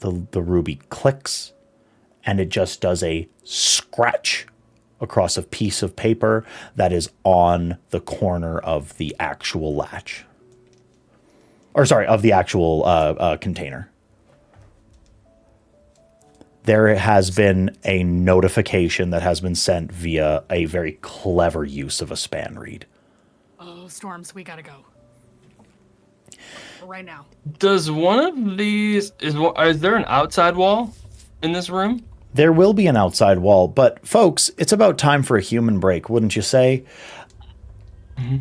the ruby clicks, and it just does a scratch across a piece of paper that is on the corner of the actual latch. Or sorry, of the actual container. There has been a notification that has been sent via a very clever use of a span reed. Oh, Storms, we gotta go. Right now. Does one of these is there an outside wall in this room? There will be an outside wall, but folks, it's about time for a human break, wouldn't you say? Mm-hmm.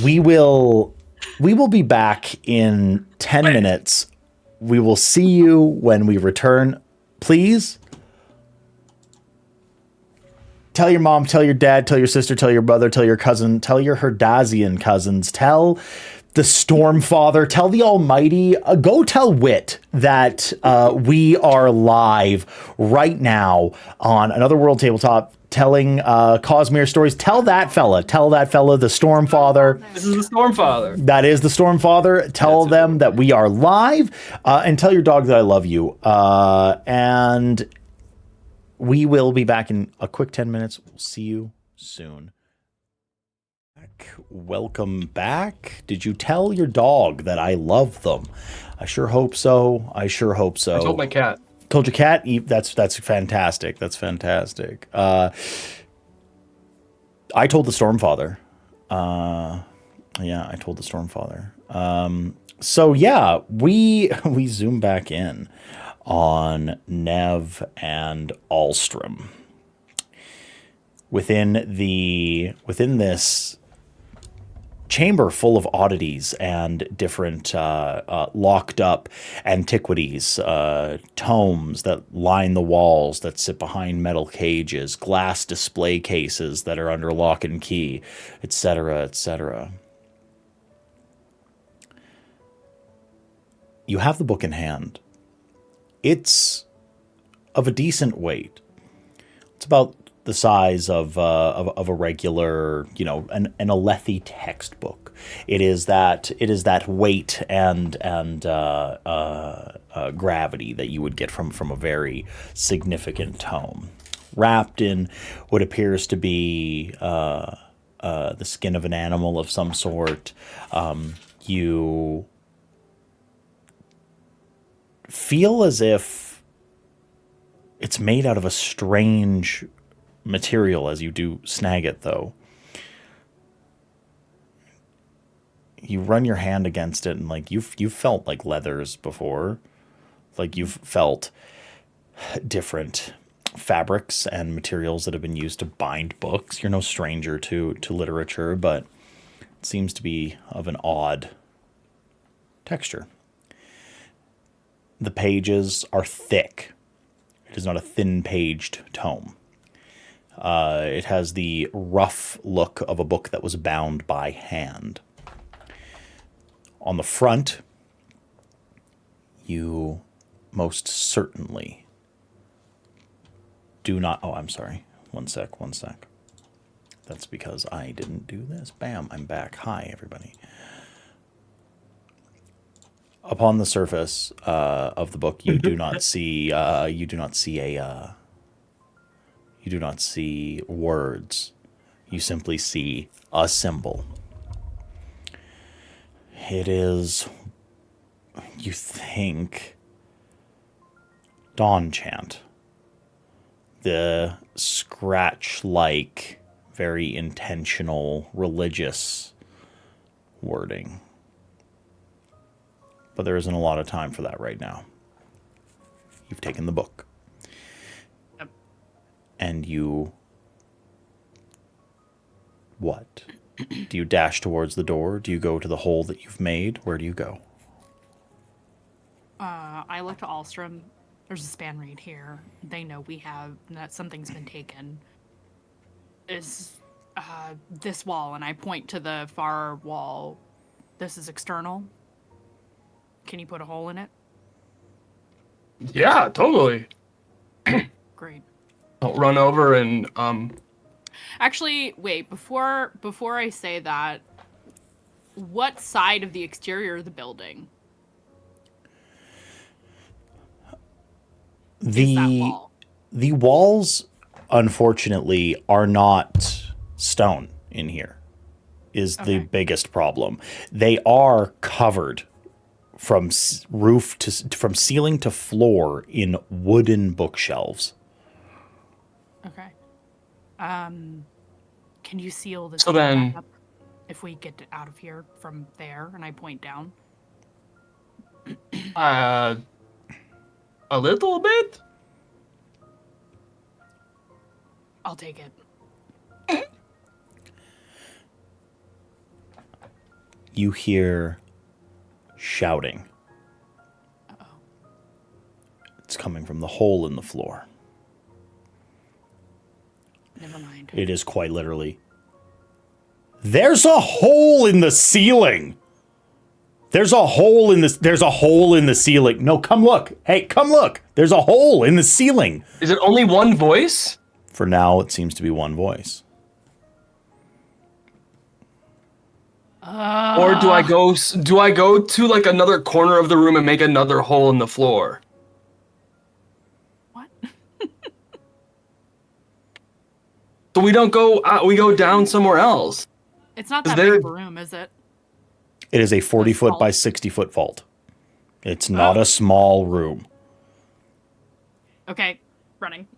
We will be back in 10 minutes. We will see you when we return. Please tell your mom, tell your dad, tell your sister, tell your brother, tell your cousin, tell your Herdazian cousins, tell the Stormfather, tell the Almighty, go tell Wit that we are live right now on Another World Tabletop telling Cosmere stories. Tell that fella, the Stormfather. This is the Stormfather. That is the Stormfather. Tell them that we are live, and tell your dog that I love you. And we will be back in a quick 10 minutes. We'll see you soon. Welcome back. Did you tell your dog that I love them? I sure hope so. I told my cat. Told your cat? That's fantastic. That's fantastic. I told the Stormfather. Yeah, I told the Stormfather. So yeah, we zoom back in on Nev and Alstrom. Within this chamber full of oddities and different locked up antiquities, tomes that line the walls that sit behind metal cages, glass display cases that are under lock and key, etc., etc. You have the book in hand. It's of a decent weight. It's about the size of a regular, an Alethi textbook. It is that weight and gravity that you would get from a very significant tome, wrapped in what appears to be the skin of an animal of some sort. You feel as if it's made out of a strange material as you do snag it, though. You run your hand against it, and like you've felt like leathers before, like you've felt different fabrics and materials that have been used to bind books. You're no stranger to literature, but it seems to be of an odd texture. The pages are thick. It is not a thin-paged tome. It has the rough look of a book that was bound by hand. On the front, you most certainly do not... Oh, I'm sorry. One sec. That's because I didn't do this. Bam, I'm back. Hi, everybody. Upon the surface of the book, you do not see words. You simply see a symbol. It is, you think, Dawn Chant. The scratch-like, very intentional, religious wording. But there isn't a lot of time for that right now. You've taken the book. Yep. And you... What? Do you dash towards the door? Do you go to the hole that you've made? Where do you go? I look to Alstrom. There's a span read here. They know we have that something's been taken. Is this wall, and I point to the far wall. This is external. Can you put a hole in it? Yeah, totally. Great. I'll run over and Actually, wait, before I say that, what side of the exterior of the building is that wall? The walls, unfortunately, are not stone in here, is the biggest problem. They are covered from from ceiling to floor in wooden bookshelves. Okay. Can you seal this So then- up if we get out of here from there? And I point down. a little bit. I'll take it. You hear shouting. Uh-oh. It's coming from the hole in the floor. Never mind. It is quite literally. There's a hole in the ceiling. There's a hole in the ceiling. No, come look. Hey, come look. There's a hole in the ceiling. Is it only one voice? For now, it seems to be one voice. Or do I go to like another corner of the room and make another hole in the floor? What? So we don't go out, we go down somewhere else. It's not Is that there- big of a room, is it? It is a 40-foot small. by 60-foot vault. It's not a small room. Okay, running.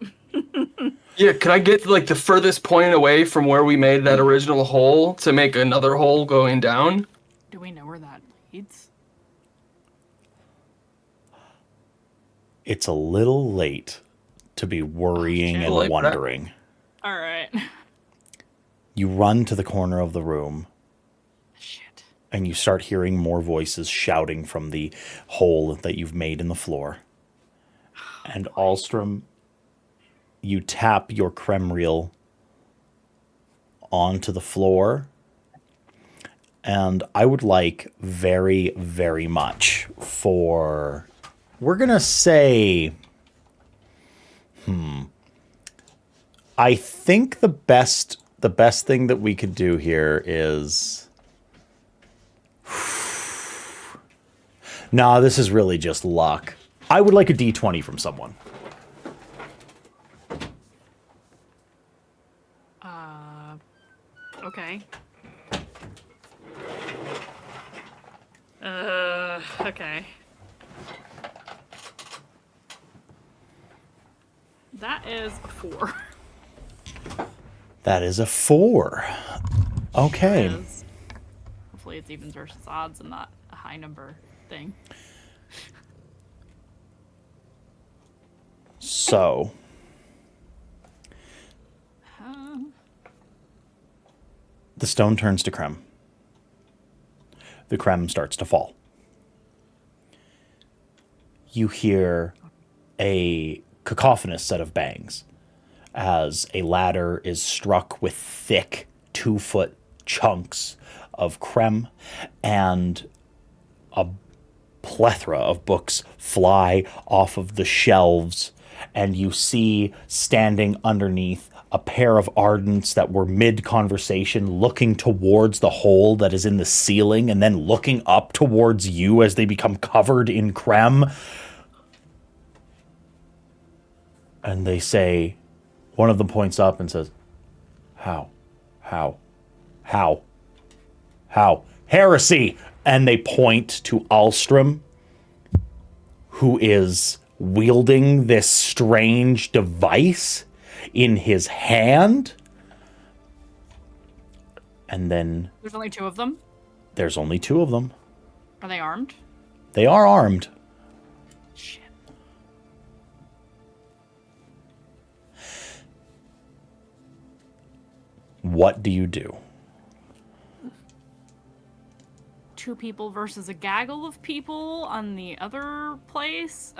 Yeah, could I get like the furthest point away from where we made that original hole to make another hole going down? Do we know where that leads? It's a little late to be worrying shit. and Like that. wondering. All right. You run to the corner of the room. and you start hearing more voices shouting from the hole that you've made in the floor. And Alstrom, you tap your creme reel onto the floor. And I would like very, very much for, we're going to say, I think the best thing that we could do here is, nah, this is really just luck. I would like a D20 from someone. Okay. Okay. That is a 4. That is a 4. Okay. It is. Hopefully it's evens versus odds and not a high number thing. So. The stone turns to creme. The creme starts to fall. You hear a cacophonous set of bangs as a ladder is struck with thick 2-foot chunks of creme, and a plethora of books fly off of the shelves, and you see standing underneath a pair of ardents that were mid-conversation, looking towards the hole that is in the ceiling and then looking up towards you as they become covered in creme. And they say, one of them points up and says, How? Heresy! And they point to Alstrom, who is wielding this strange device in his hand. And then There's only 2 of them. There's only 2 of them. Are they armed? They are armed. Shit. What do you do? 2 people versus a gaggle of people on the other place.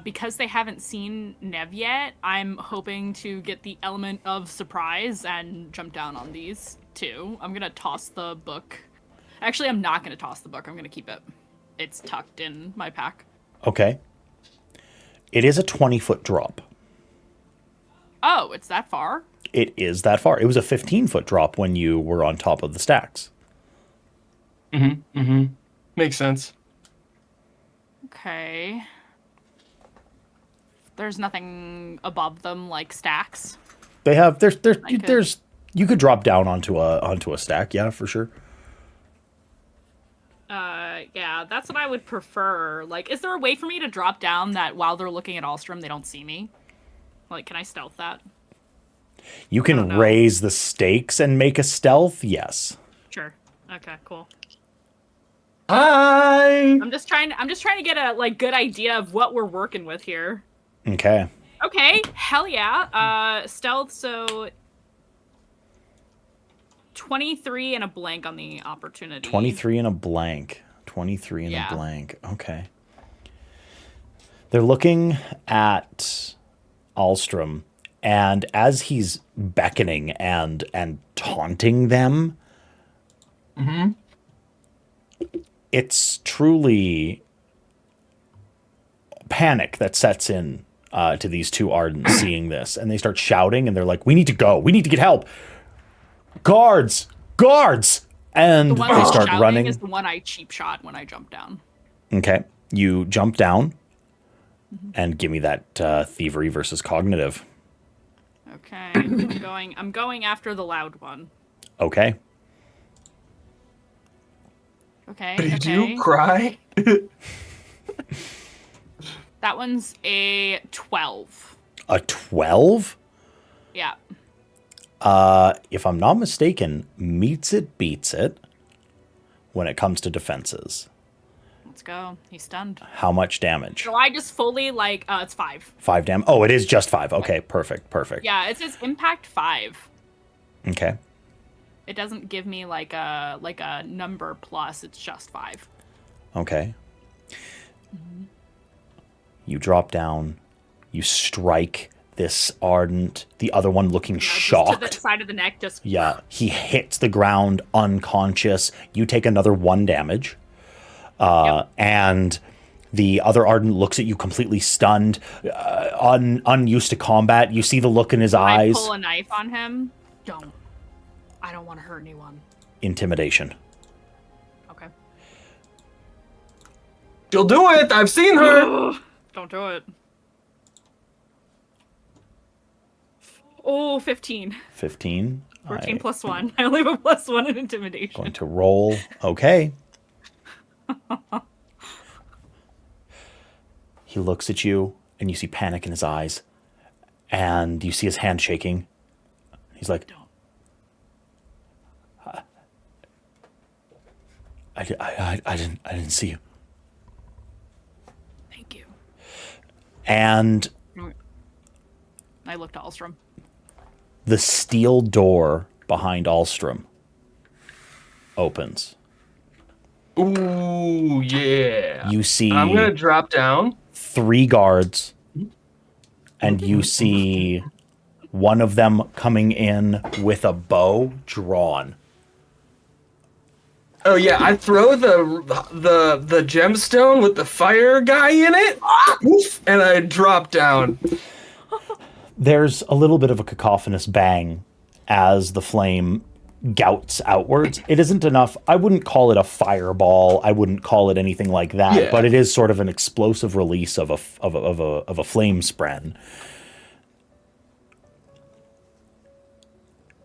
Because they haven't seen Nev yet, I'm hoping to get the element of surprise and jump down on these 2. I'm gonna toss the book. Actually, I'm not gonna toss the book. I'm gonna keep it. It's tucked in my pack. Okay. It is a 20-foot drop. Oh, it's that far? It is that far. It was a 15-foot drop when you were on top of the stacks. Makes sense. Okay. There's nothing above them like stacks. They have there's you could drop down onto a stack, yeah, for sure. Yeah, that's what I would prefer. Like, is there a way for me to drop down that while they're looking at Alstrom, they don't see me? Like, can I stealth that? You can raise the stakes and make a stealth, yes. Sure. Okay, cool. Hi. I'm just trying to get a like good idea of what we're working with here. Okay. Okay, hell yeah. Stealth, so 23 and a blank on the opportunity. 23 and a blank. 23 and a blank. Okay. They're looking at Alstrom, and as he's beckoning and taunting them, it's truly panic that sets in to these 2 Ardents seeing this, and they start shouting, and they're like, "We need to go. We need to get help. Guards! Guards!" And the one they that's start shouting running. is the one I cheap shot when I jump down. Okay. You jump down and give me that thievery versus cognitive. Okay, I'm going after the loud one. Okay. Okay. Did okay. you cry? That one's a 12. A 12? Yeah. If I'm not mistaken, meets it, beats it when it comes to defenses. Let's go. He's stunned. How much damage? So I just fully like it's 5. 5 damage. Oh, it is just 5. Okay, perfect. Yeah, it says impact 5. Okay. It doesn't give me like a number plus. It's just 5. Okay. You drop down. You strike this ardent. The other one looking shocked. Just to the side of the neck, just. Yeah, he hits the ground unconscious. You take another 1 damage. And the other ardent looks at you completely stunned, unused to combat. You see the look in his eyes. I pull a knife on him. Don't. I don't want to hurt anyone. Intimidation. Okay. She'll do it. I've seen her. Don't do it. Oh, 15. 15. 14 plus 1. I only have a plus 1 in intimidation. Going to roll. Okay. He looks at you, and you see panic in his eyes, and you see his hand shaking. He's like, I didn't see you. Thank you. And I looked at Alstrom. the steel door behind Alstrom opens. Ooh, yeah. You see I'm gonna drop down. 3 guards, and you see one of them coming in with a bow drawn. Oh yeah, I throw the gemstone with the fire guy in it, and I drop down. There's a little bit of a cacophonous bang as the flame gouts outwards. It isn't enough. I wouldn't call it a fireball. I wouldn't call it anything like that. Yeah. But it is sort of an explosive release of a flame spren.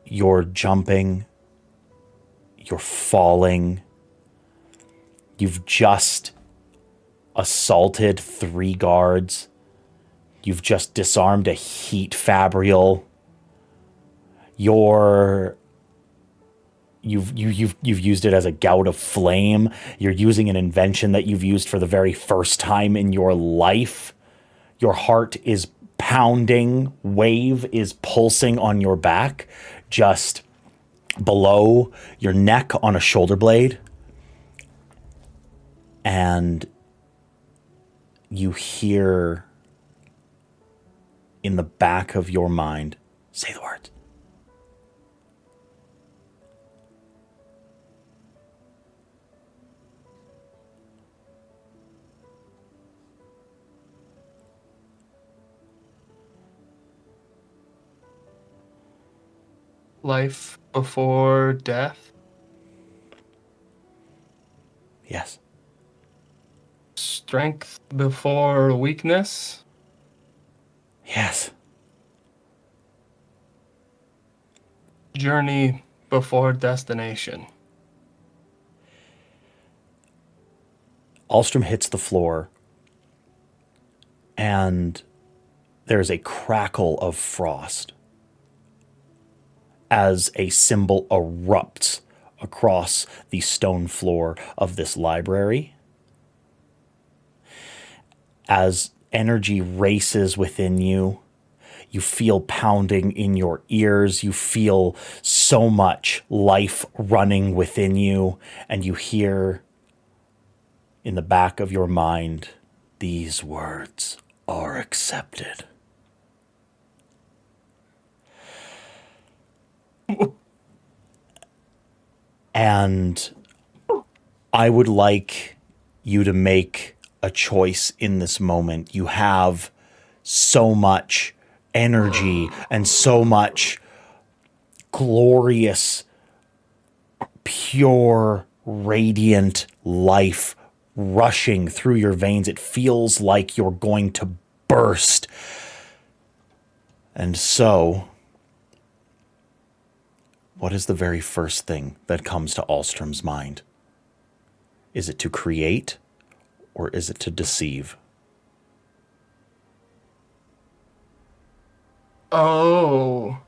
You're jumping. You're falling. You've just assaulted 3 guards. You've just disarmed a heat fabrial. You've used it as a gout of flame. You're using an invention that you've used for the very first time in your life. Your heart is pounding. Wave is pulsing on your back, just below your neck on a shoulder blade. And you hear in the back of your mind, say the words. Life before death. Yes. Strength before weakness. Yes. Journey before destination. Alstrom hits the floor, and there's a crackle of frost as a symbol erupts across the stone floor of this library. As energy races within you, you feel pounding in your ears. You feel so much life running within you, and you hear in the back of your mind, these words are accepted. And I would like you to make a choice in this moment. You have so much energy and so much glorious, pure, radiant life rushing through your veins. It feels like you're going to burst. And so, what is the very first thing that comes to Alstrom's mind? Is it to create, or is it to deceive? Oh.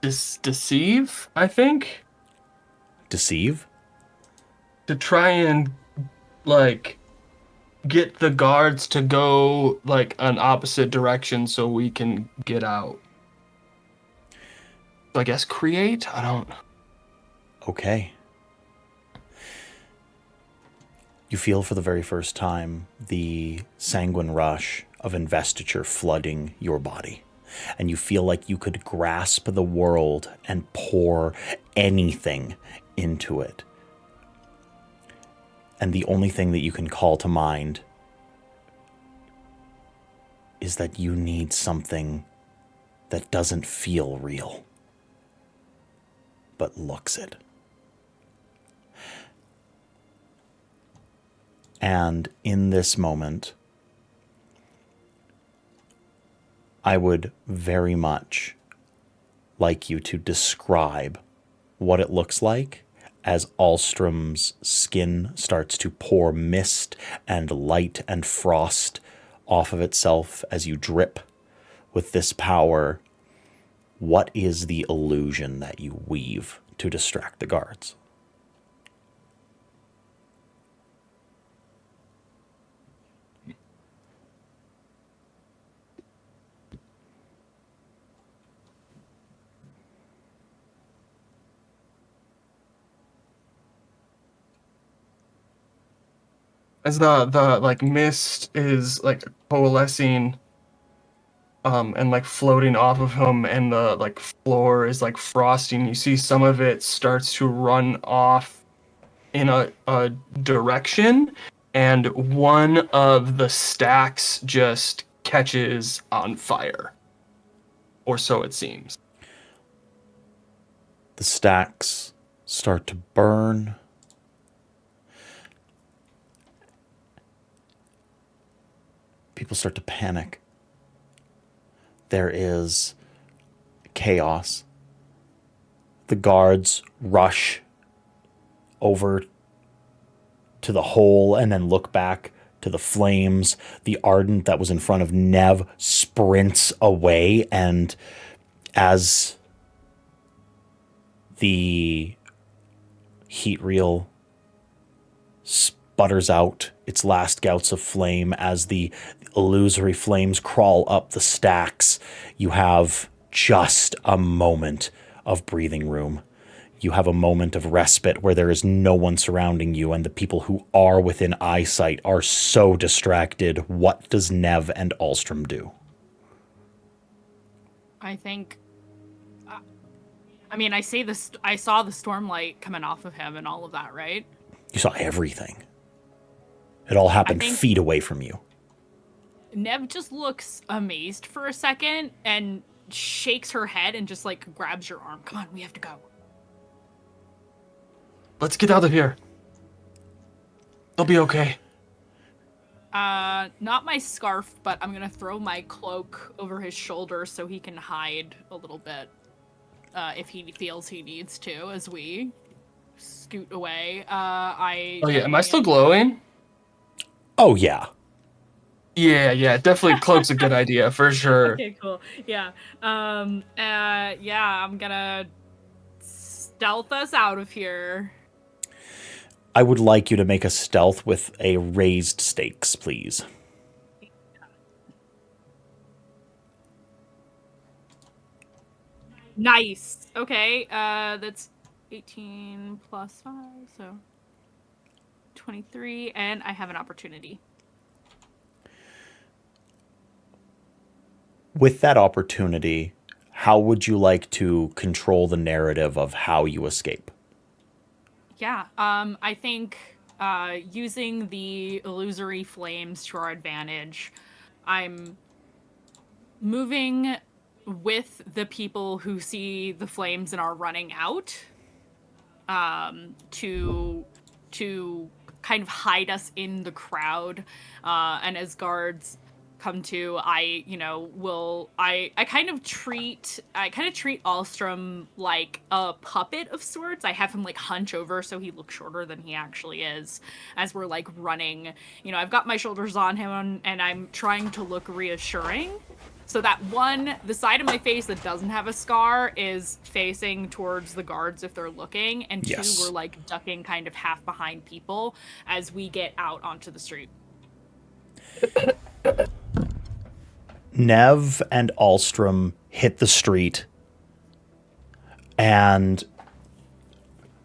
Deceive, I think. Deceive? To try and like get the guards to go like an opposite direction so we can get out. So I guess create? I don't. Okay. You feel for the very first time the sanguine rush of investiture flooding your body. And you feel like you could grasp the world and pour anything into it. And the only thing that you can call to mind is that you need something that doesn't feel real, but looks it. And in this moment, I would very much like you to describe what it looks like as Alstrom's skin starts to pour mist and light and frost off of itself as you drip with this power. What is the illusion that you weave to distract the guards? As the like mist is like coalescing and like floating off of him, and the like floor is like frosting, you see some of it starts to run off in a direction, and one of the stacks just catches on fire, or so it seems. The stacks start to burn. People start to panic. There is chaos. The guards rush over to the hole and then look back to the flames. The Ardent that was in front of Nev sprints away, and as the heat reel sputters out its last gouts of flame, as the illusory flames crawl up the stacks, you have just a moment of breathing room. You have a moment of respite where there is no one surrounding you, and the people who are within eyesight are so distracted. What does Nev and Alstrom do? I think. I mean, I see this. I saw the stormlight coming off of him and all of that, right? You saw everything. It all happened feet away from you. Nev just looks amazed for a second and shakes her head and just like grabs your arm. Come on, we have to go. Let's get out of here. They'll be okay. Not my scarf, but I'm gonna throw my cloak over his shoulder so he can hide a little bit. If he feels he needs to, as we scoot away. Oh yeah, am I still glowing? Oh yeah. Yeah, definitely cloak's a good idea for sure. Okay, cool. Yeah. Yeah, I'm gonna stealth us out of here. I would like you to make a stealth with a raised stakes, please. Nice. Okay, that's 18 plus 5, so 23, and I have an opportunity. With that opportunity, how would you like to control the narrative of how you escape? Yeah, I think using the illusory flames to our advantage, I'm moving with the people who see the flames and are running out, to kind of hide us in the crowd, and as guards come to, I kind of treat Alstrom like a puppet of sorts. I have him like hunch over so he looks shorter than he actually is as we're like running. I've got my shoulders on him, and I'm trying to look reassuring. So that the side of my face that doesn't have a scar is facing towards the guards if they're looking, and Yes. 2 were like ducking kind of half behind people as we get out onto the street. Nev and Alstrom hit the street, and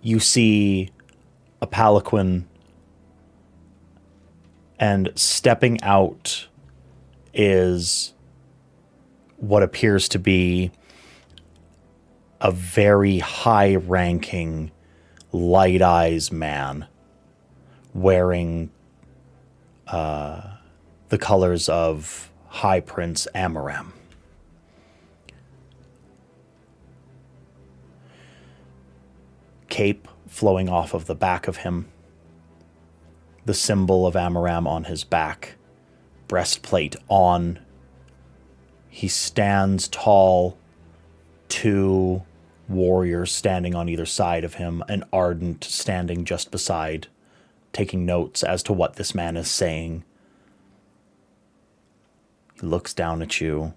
you see a palanquin, and stepping out is what appears to be a very high-ranking, light eyes man wearing the colors of High Prince Amaram. Cape flowing off of the back of him, the symbol of Amaram on his back, breastplate on. He stands tall, 2 warriors standing on either side of him, an Ardent standing just beside, taking notes as to what this man is saying. He looks down at you, and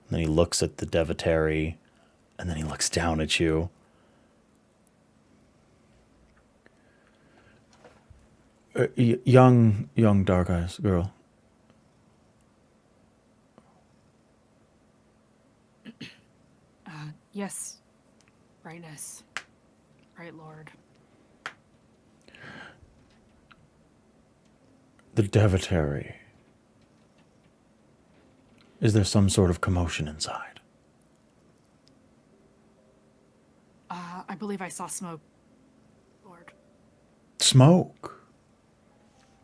then he looks at the Devotary, and then he looks down at you. Young dark eyes girl. Yes, brightness, right lord. The Devotary. Is there some sort of commotion inside? I believe I saw smoke, lord. Smoke.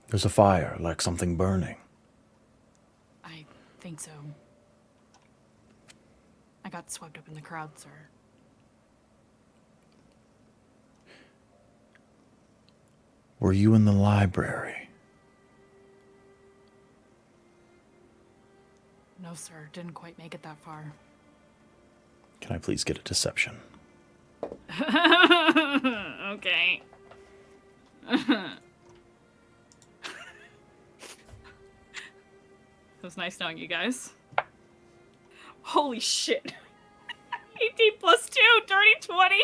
There's a fire, like something burning. I think so. I got swept up in the crowd, sir. Were you in the library? No, sir. Didn't quite make it that far. Can I please get a deception? Okay. It was nice knowing you guys. Holy shit. 18 plus 2, dirty 20.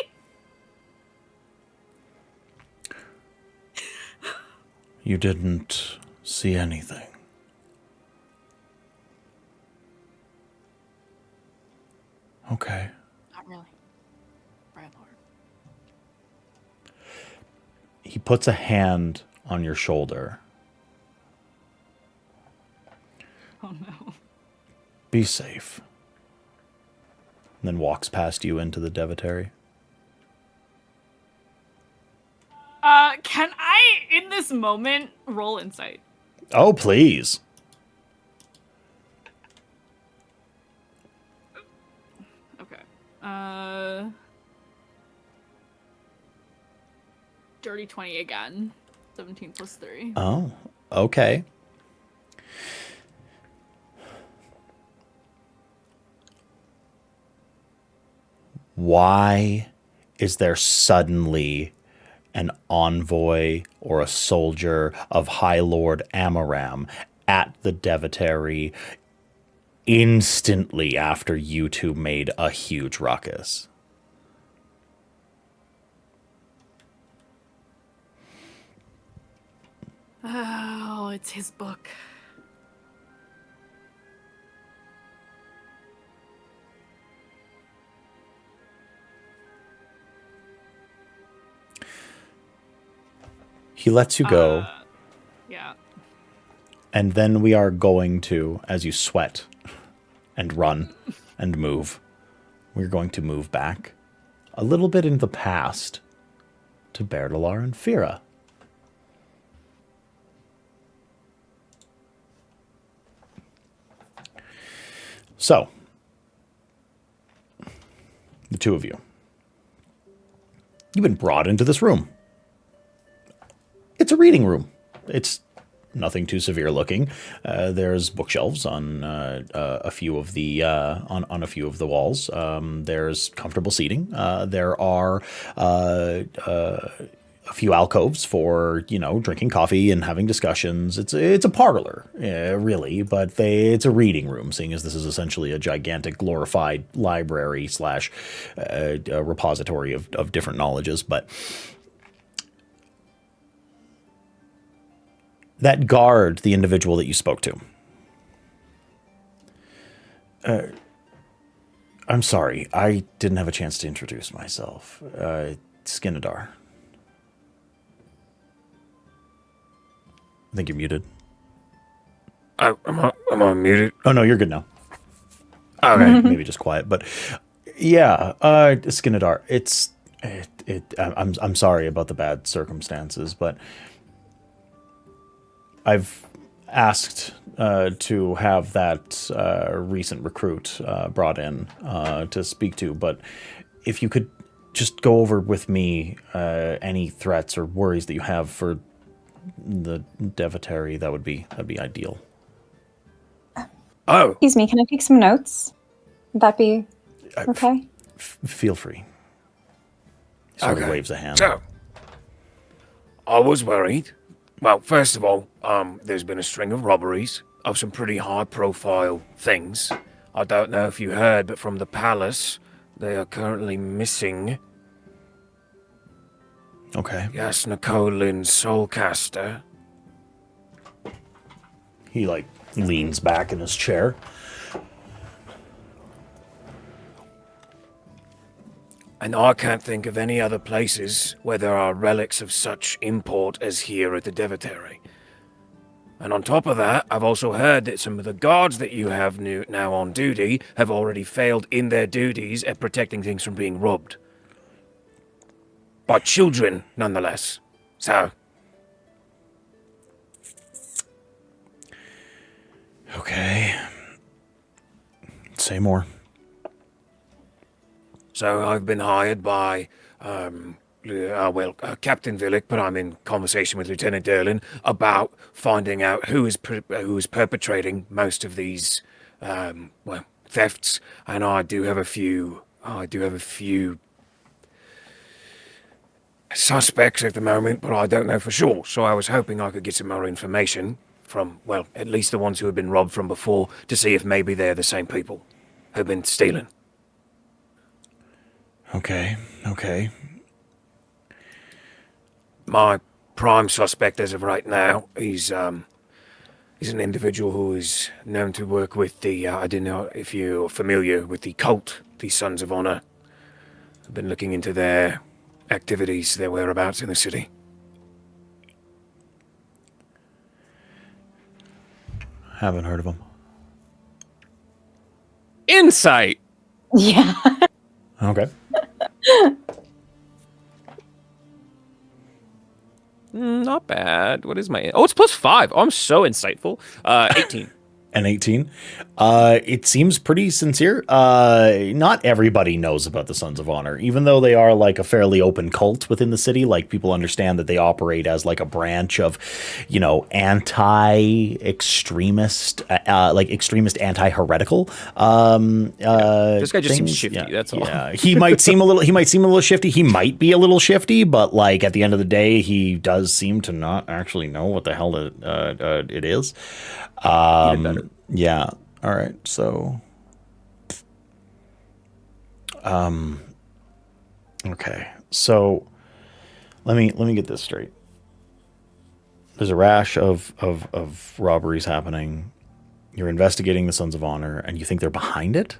You didn't see anything. Okay. Not really. Right, Lord. He puts a hand on your shoulder. Oh no. Be safe. And then walks past you into the Devotary. Can I, in this moment, roll insight? Oh, please. Okay. Dirty 20 again. 17 plus 3. Oh, okay. Why is there suddenly an envoy or a soldier of High Lord Amaram at the Devotary instantly after you two made a huge ruckus? Oh, it's his book. He lets you go. Yeah. And then we are going to, as you sweat and run and move, we're going to move back a little bit into the past to Berdalar and Fira. So, the two of you, you've been brought into this room. It's a reading room. It's nothing too severe looking. There's bookshelves on a few of the on a few of the walls. There's comfortable seating. There are a few alcoves for, drinking coffee and having discussions. It's a parlor, really, but it's a reading room, seeing as this is essentially a gigantic glorified library slash a repository of different knowledges. But that guard, the individual that you spoke to, I'm sorry, I didn't have a chance to introduce myself. Skinadar. I think you're muted. Am I muted? Oh, no, you're good now. Okay. Maybe just quiet, but yeah, Skinadar, I'm sorry about the bad circumstances, but I've asked to have that recent recruit brought in to speak to, but if you could just go over with me any threats or worries that you have for the Devotary, that'd be ideal. Oh. Excuse me, can I take some notes? Would that be okay? Feel free. Sort of waves a hand. So, I was worried. Well, first of all, there's been a string of robberies of some pretty high-profile things. I don't know if you heard, but from the palace, they are currently missing Okay. Yasnakolin's Soulcaster. He leans back in his chair. And I can't think of any other places where there are relics of such import as here at the Devotary. And on top of that, I've also heard that some of the guards that you have now on duty have already failed in their duties at protecting things from being robbed. By children, nonetheless. So. Okay. Say more. So I've been hired by, Captain Villick, but I'm in conversation with Lieutenant Derlin about finding out who is perpetrating most of these, thefts. And I do have a few suspects at the moment, but I don't know for sure. So I was hoping I could get some more information from, at least the ones who have been robbed from before, to see if maybe they're the same people who've been stealing. Okay. My prime suspect as of right now, he's an individual who is known to work with the, I don't know if you're familiar with the cult, the Sons of Honor. I've been looking into their activities, their whereabouts in the city. Haven't heard of him. Insight. Yeah. Okay. Not bad. What is my... Oh, it's +5. Oh, I'm so insightful. 18. An 18. It seems pretty sincere. Not everybody knows about the Sons of Honor, even though they are a fairly open cult within the city. People understand that they operate as a branch of, anti-extremist, extremist anti-heretical. This guy just seems shifty. Yeah, that's all. Yeah, he might seem a little shifty. He might be a little shifty, but at the end of the day, he does seem to not actually know what the hell it is. Yeah. All right. So, okay. So let me get this straight. There's a rash of robberies happening. You're investigating the Sons of Honor, and you think they're behind it?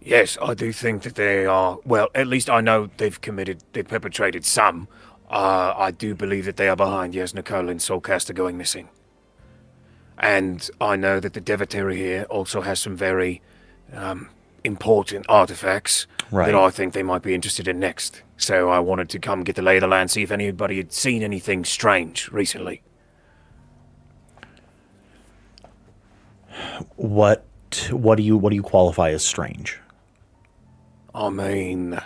Yes, I do think that they are. Well, at least I know they've perpetrated some. I do believe that they are behind Yasnakolin's Soulcaster going missing. And I know that the Devotary here also has some very important artifacts that I think they might be interested in next. So I wanted to come get the lay of the land, see if anybody had seen anything strange recently. What do you qualify as strange? I mean,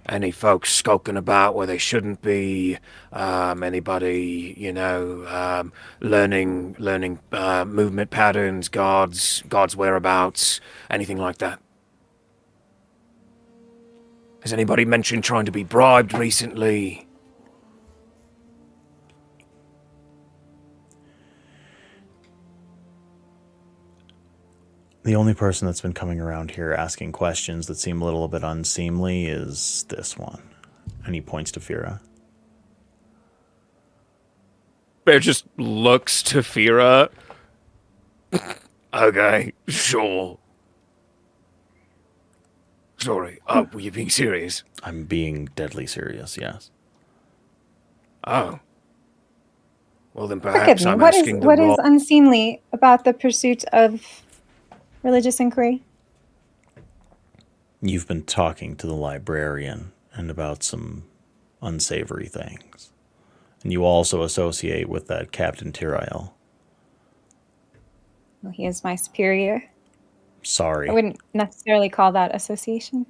any folks skulking about where they shouldn't be, anybody, learning movement patterns, guards' whereabouts, anything like that. Has anybody mentioned trying to be bribed recently? The only person that's been coming around here asking questions that seem a little bit unseemly is this one. And he points to Fira. Bear just looks to Fira. Okay, sure. Sorry, were you being serious? I'm being deadly serious, yes. Oh. Well, then Forgive perhaps me. I'm What is asking the what wrong... is unseemly about the pursuit of religious inquiry? You've been talking to the librarian and about some unsavory things. And you also associate with that Captain Tyrael. Well, he is my superior. Sorry. I wouldn't necessarily call that association.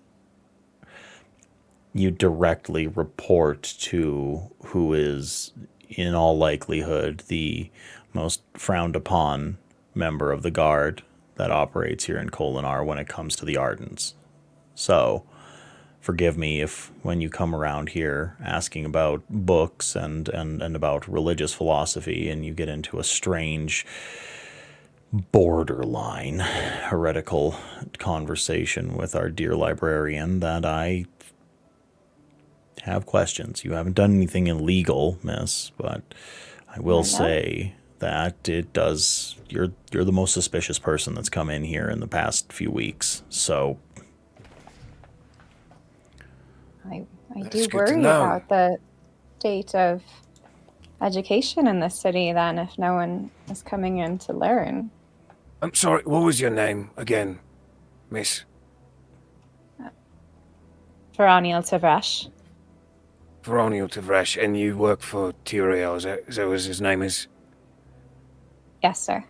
You directly report to who is, in all likelihood, the most frowned upon member of the guard that operates here in Kholinar when it comes to the Ardents. So, forgive me if when you come around here asking about books and about religious philosophy and you get into a strange, borderline heretical conversation with our dear librarian that I have questions. You haven't done anything illegal, miss, but I will say that it does. You're the most suspicious person that's come in here in the past few weeks. So I That's do good to worry know. about the state of education in this city then if no one is coming in to learn. I'm sorry, what was your name again, miss? Veroniel Tavresh. Veroniel Tavresh, and you work for Tyrael, is that what his name is? Yes, sir.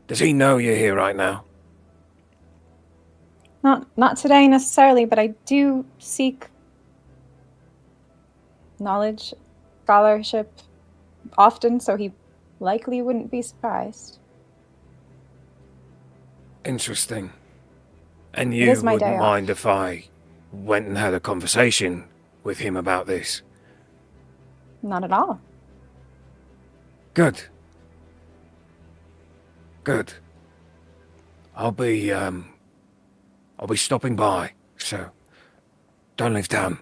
Does he know you're here right now? Not today necessarily, but I do seek knowledge, scholarship often, so he likely wouldn't be surprised. Interesting. And It you is my wouldn't day mind if I went and had a conversation with him about this? Not at all. Good. Good. I'll be stopping by, so don't leave town.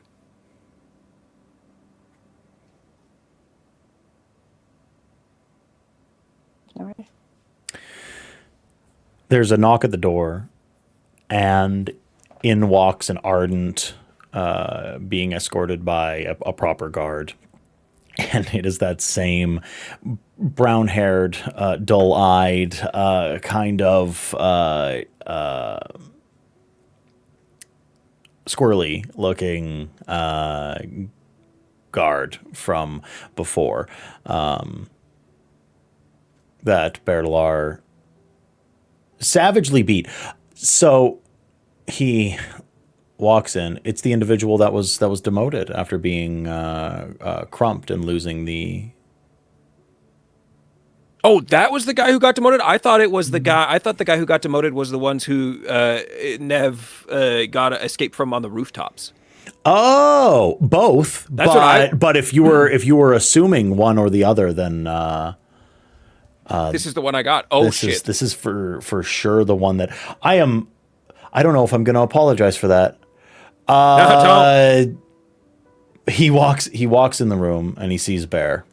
No worries. there's a knock at the door, and in walks an Ardent, being escorted by a proper guard. And it is that same brown-haired, dull-eyed, kind of squirrely-looking guard from before that Bertalar savagely beat. So he walks in. It's the individual that was demoted after being crumped and losing the. Oh, that was the guy who got demoted? I thought it was the guy. I thought the guy who got demoted was the ones who Nev got escaped from on the rooftops. Oh, both. That's what I- But if you were assuming one or the other, then This is the one I got. Oh, this shit. this is for sure the one that I am. I don't know if I'm going to apologize for that. Don't. He walks in the room and he sees Bear.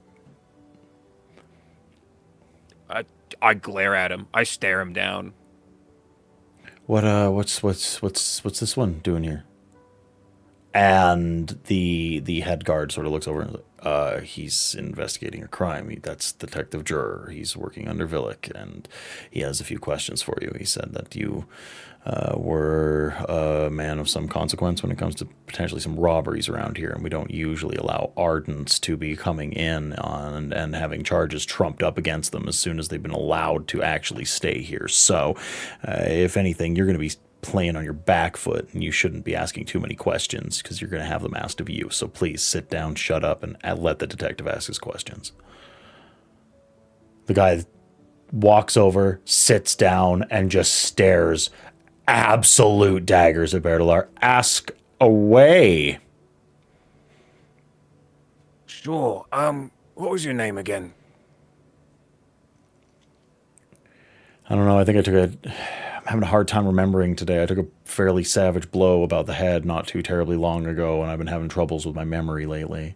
I glare at him. I stare him down. What's this one doing here? And the head guard sort of looks over and is like, he's investigating a crime. That's Detective Juror. He's working under Villic, and he has a few questions for you. He said that you were a man of some consequence when it comes to potentially some robberies around here, and we don't usually allow Ardents to be coming in on and having charges trumped up against them as soon as they've been allowed to actually stay here. So, if anything, you're going to be playing on your back foot, and you shouldn't be asking too many questions because you're going to have them asked of you. So please sit down, shut up, and let the detective ask his questions. The guy walks over, sits down, and just stares absolute daggers at Bertalar. Ask away. Sure. What was your name again? I don't know. I think I'm having a hard time remembering today. I took a fairly savage blow about the head not too terribly long ago, and I've been having troubles with my memory lately.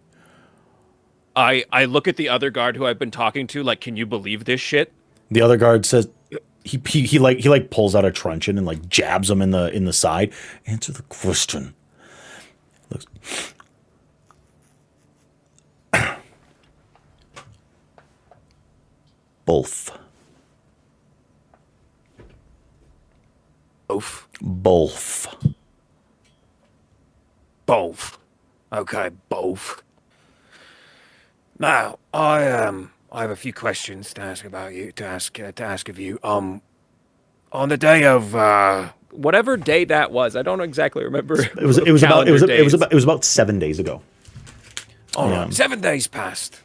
I look at the other guard who I've been talking to, like, can you believe this shit? The other guard says he pulls out a truncheon and like jabs him in the side. Answer the question. Looks. Both. Both. Okay, both. Now, I have a few questions to ask about you. To ask of you. On the day of Whatever day that was, I don't exactly remember. It was about 7 days ago. All right, 7 days passed.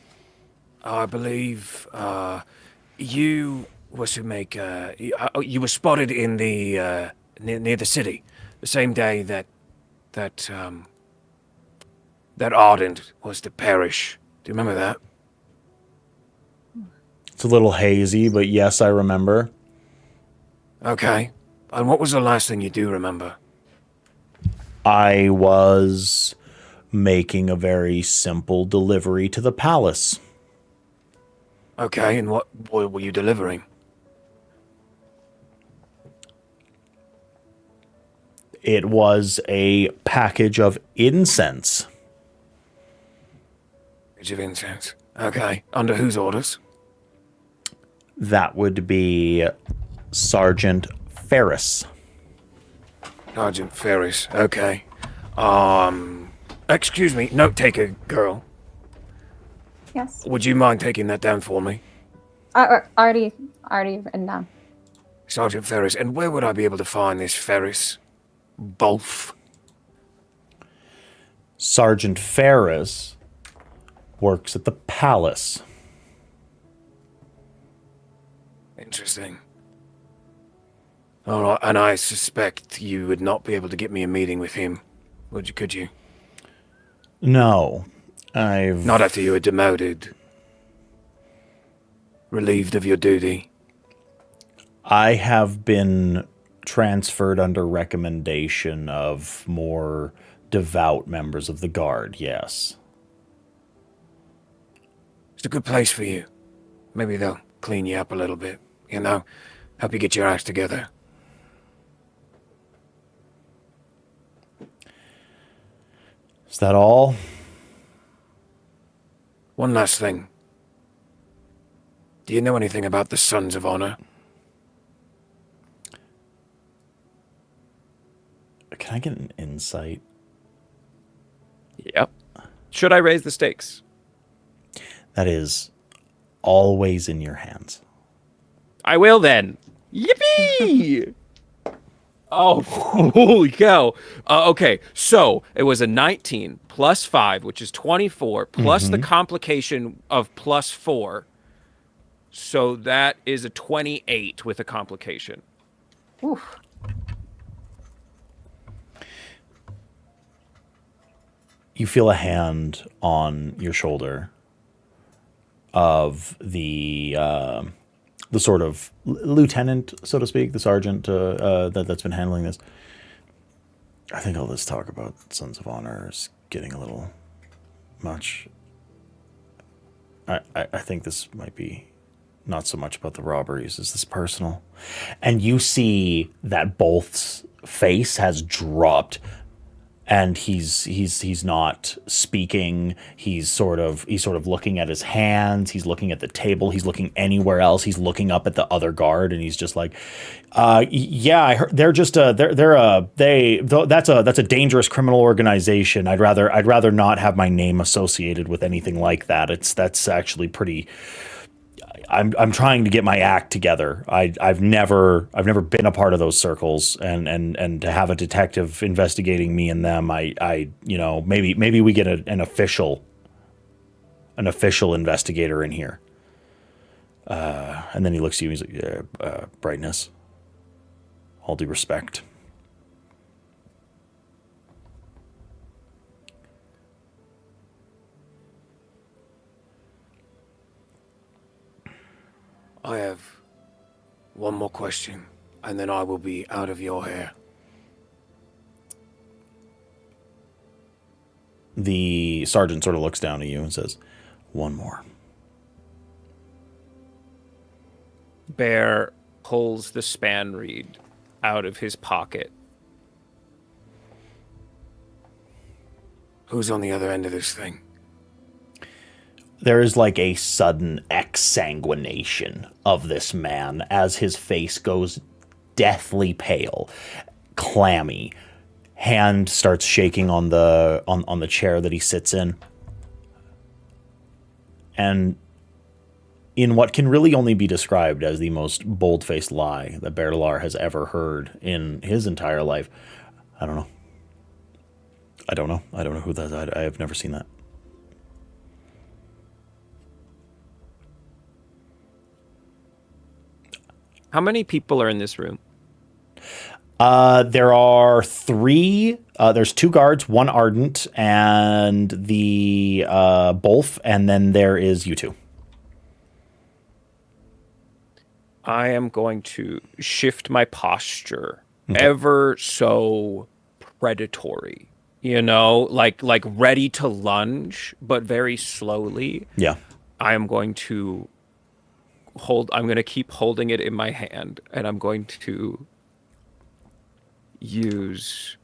I believe you was to make. You were spotted in the near the city, the same day that Ardent was to perish. Do you remember that? It's a little hazy, but yes, I remember. Okay. And what was the last thing you do remember? I was making a very simple delivery to the palace. Okay, and what were you delivering? It was a package of incense. Package of incense. Okay. Under whose orders? That would be Sergeant Ferris. Sergeant Ferris. Okay. Excuse me, note taker girl. Yes. Would you mind taking that down for me? Already written down. Sergeant Ferris. And where would I be able to find this Ferris? Both. Sergeant Ferris works at the palace. Interesting. All right, and I suspect you would not be able to get me a meeting with him. Could you? No. Not after you were demoted. Relieved of your duty. I have been transferred under recommendation of more devout members of the guard, yes. It's a good place for you. Maybe they'll clean you up a little bit, you know? Help you get your act together. Is that all? One last thing. Do you know anything about the Sons of Honor? Can I get an insight? Yep. Should I raise the stakes? That is always in your hands. I will then. Yippee! Oh, holy cow. Okay, so it was a 19 plus 5, which is 24, plus the complication of plus 4. So that is a 28 with a complication. Oof. You feel a hand on your shoulder of the sort of lieutenant, so to speak, the sergeant that's been handling this. I think all this talk about Sons of Honor is getting a little much. I think this might be not so much about the robberies as this personal. And you see that Bolth's face has dropped. And he's not speaking. He's sort of looking at his hands. He's looking at the table. He's looking anywhere else. He's looking up at the other guard, and he's just like, "Yeah, I heard they're just that's a dangerous criminal organization. I'd rather not have my name associated with anything like that. That's actually pretty." I'm trying to get my act together. I've never been a part of those circles, and to have a detective investigating me and them, maybe we get an official investigator in here. And then he looks at you and he's like, Brightness, all due respect. I have one more question, and then I will be out of your hair. The sergeant sort of looks down at you and says, one more. Bear pulls the span reed out of his pocket. Who's on the other end of this thing? There is like a sudden exsanguination of this man as his face goes deathly pale, clammy. Hand starts shaking on the chair that he sits in. And in what can really only be described as the most bold-faced lie that Berlar has ever heard in his entire life. I don't know. I don't know who that is. I have never seen that. How many people are in this room? There are 3. There's 2 guards, 1 Ardent, and the Bolf, and then there is you 2. I am going to shift my posture Okay. ever so predatory. You know, like ready to lunge, but very slowly. Yeah. I am going to I'm going to keep holding it in my hand, and I'm going to use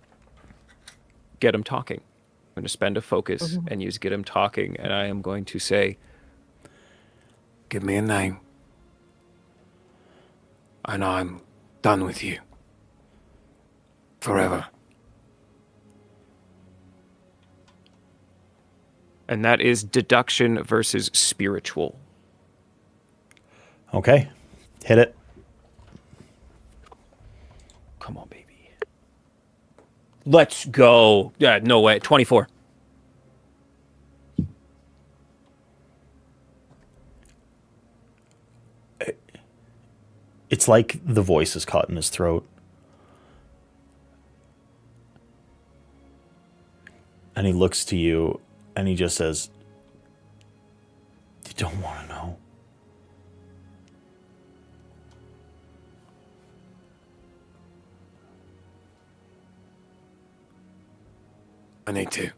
get him talking. I'm going to spend a focus and use get him talking, and I am going to say, Give me a name. And I'm done with you. Forever. and that is deduction versus spiritual. Okay. Hit it. Come on, baby. Let's go. Yeah, no way. 24. It's like the voice is caught in his throat. And he looks to you and he just says, "You don't want to know." I need to.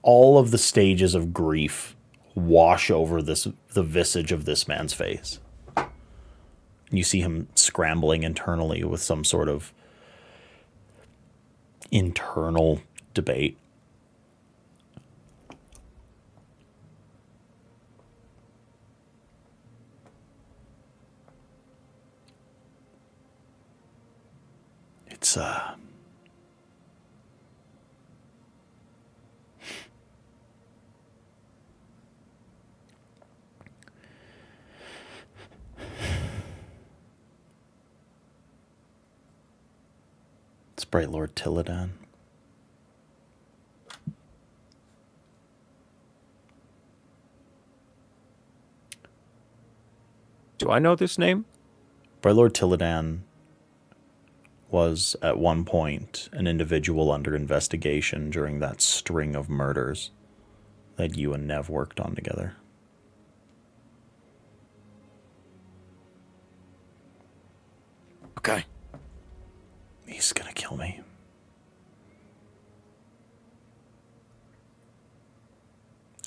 All of the stages of grief wash over the visage of this man's face. You see him scrambling internally with some sort of internal debate. It's it's Bright Lord Tilladan. Do I know this name? Bright Lord Tilladan was at one point an individual under investigation during that string of murders that you and Nev worked on together. Okay. He's gonna kill me.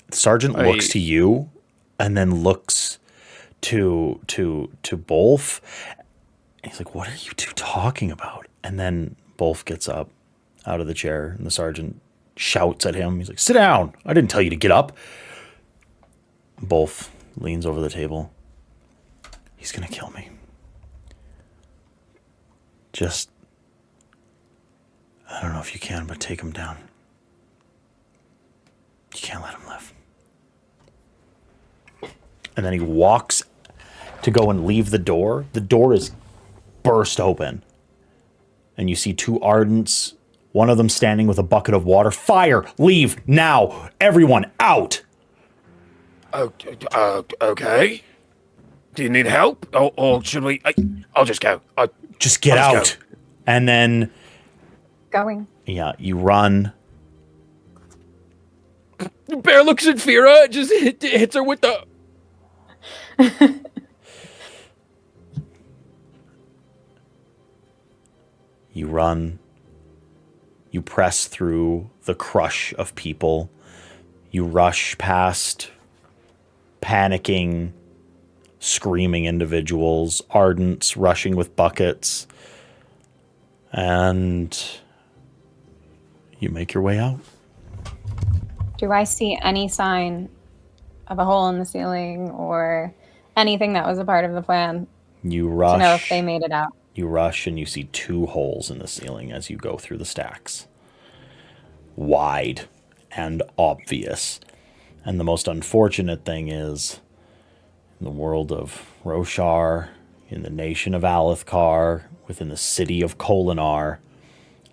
The sergeant looks to you and then looks to Bolf. He's like, "What are you two talking about?" And then Bolf gets up out of the chair and the sergeant shouts at him. He's like, "Sit down. I didn't tell you to get up." Bolf leans over the table. "He's gonna kill me. Just, I don't know if you can, but take him down. You can't let him live." And then he walks to go and leave the door. The door is burst open. And you see two Ardents, one of them standing with a bucket of water. "Fire! Leave now! Everyone out!" Okay. Do you need help? Or should we... I'll just go. Just get I'll out. just go. And then, Going. yeah, you run. Bear looks at Fira, just hits her with the... You run. You press through the crush of people. You rush past panicking, screaming individuals, ardents rushing with buckets, and you make your way out. Do I see any sign of a hole in the ceiling or anything that was a part of the plan You rush. to know if they made it out? You rush and you see 2 holes in the ceiling as you go through the stacks. Wide and obvious. And the most unfortunate thing is, in the world of Roshar, in the nation of Alethkar, within the city of Kholinar,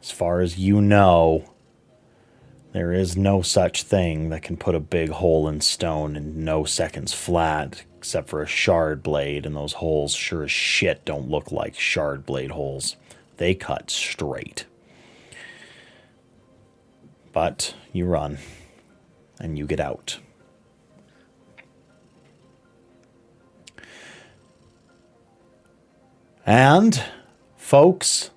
as far as you know, there is no such thing that can put a big hole in stone in no seconds flat, except for a shard blade, and those holes sure as shit don't look like shard blade holes. They cut straight. But you run, and you get out. And, folks,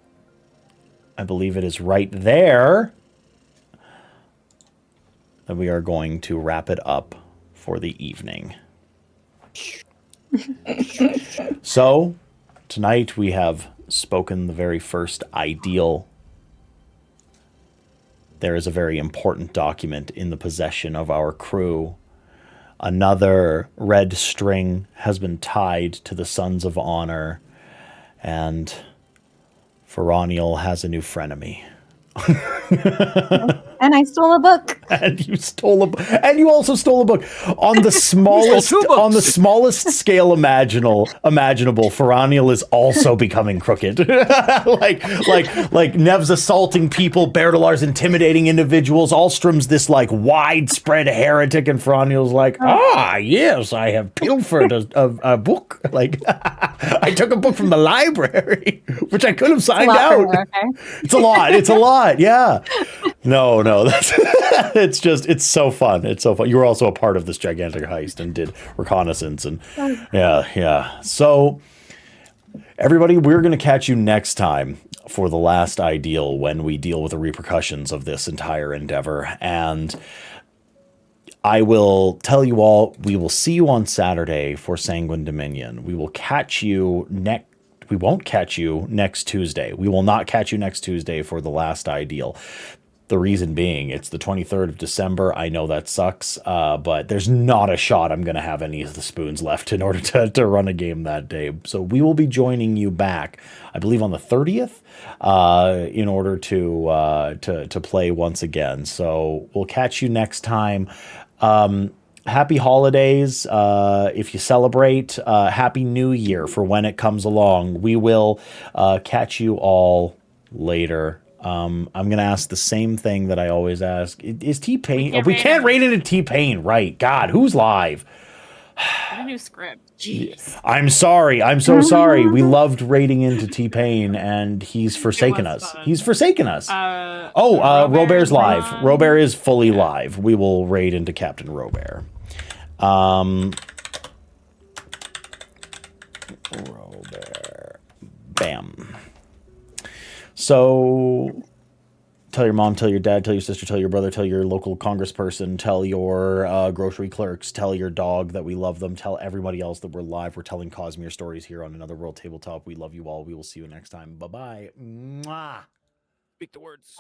I believe it is right there that we are going to wrap it up for the evening. So, tonight we have spoken the very first ideal. There is a very important document in the possession of our crew. Another red string has been tied to the Sons of Honor, and Ferraniel has a new frenemy. And I stole a book. And you also stole a book on the smallest scale imaginable. Ferraniel is also becoming crooked. like Nev's assaulting people, Berdalar's intimidating individuals, Alstrom's this like widespread heretic, and Ferraniel's like, yes, I have pilfered a book. Like I took a book from the library, which I could have signed out. It's a lot. Yeah. No, that's it's so fun. It's so fun. You were also a part of this gigantic heist and did reconnaissance and yeah. So everybody, we're going to catch you next time for the last ideal when we deal with the repercussions of this entire endeavor. And I will tell you all, we will see you on Saturday for Sanguine Dominion. We will catch you we won't catch you next Tuesday. We will not catch you next Tuesday for the last ideal. The reason being, it's the 23rd of December. I know that sucks, but there's not a shot I'm going to have any of the spoons left in order to run a game that day. So we will be joining you back, I believe, on the 30th in order to play once again. So we'll catch you next time. Happy holidays if you celebrate. Happy New Year for when it comes along. We will catch you all later. I'm going to ask the same thing that I always ask. Is T-Pain? We can't rate into T-Pain, right? God, who's live? Get a new script. Jeez. I'm sorry. I'm so sorry. We loved rating into T-Pain, and he's forsaken us. Fun. He's forsaken us. Robert's live. Robert is fully live. We will raid into Captain Robert. Robert. Bam. So tell your mom, tell your dad, tell your sister, tell your brother, tell your local congressperson, tell your grocery clerks, tell your dog that we love them, tell everybody else that we're live. We're telling Cosmere stories here on Another World Tabletop. We love you all. We will see you next time. Bye-bye. Mwah. Speak the words.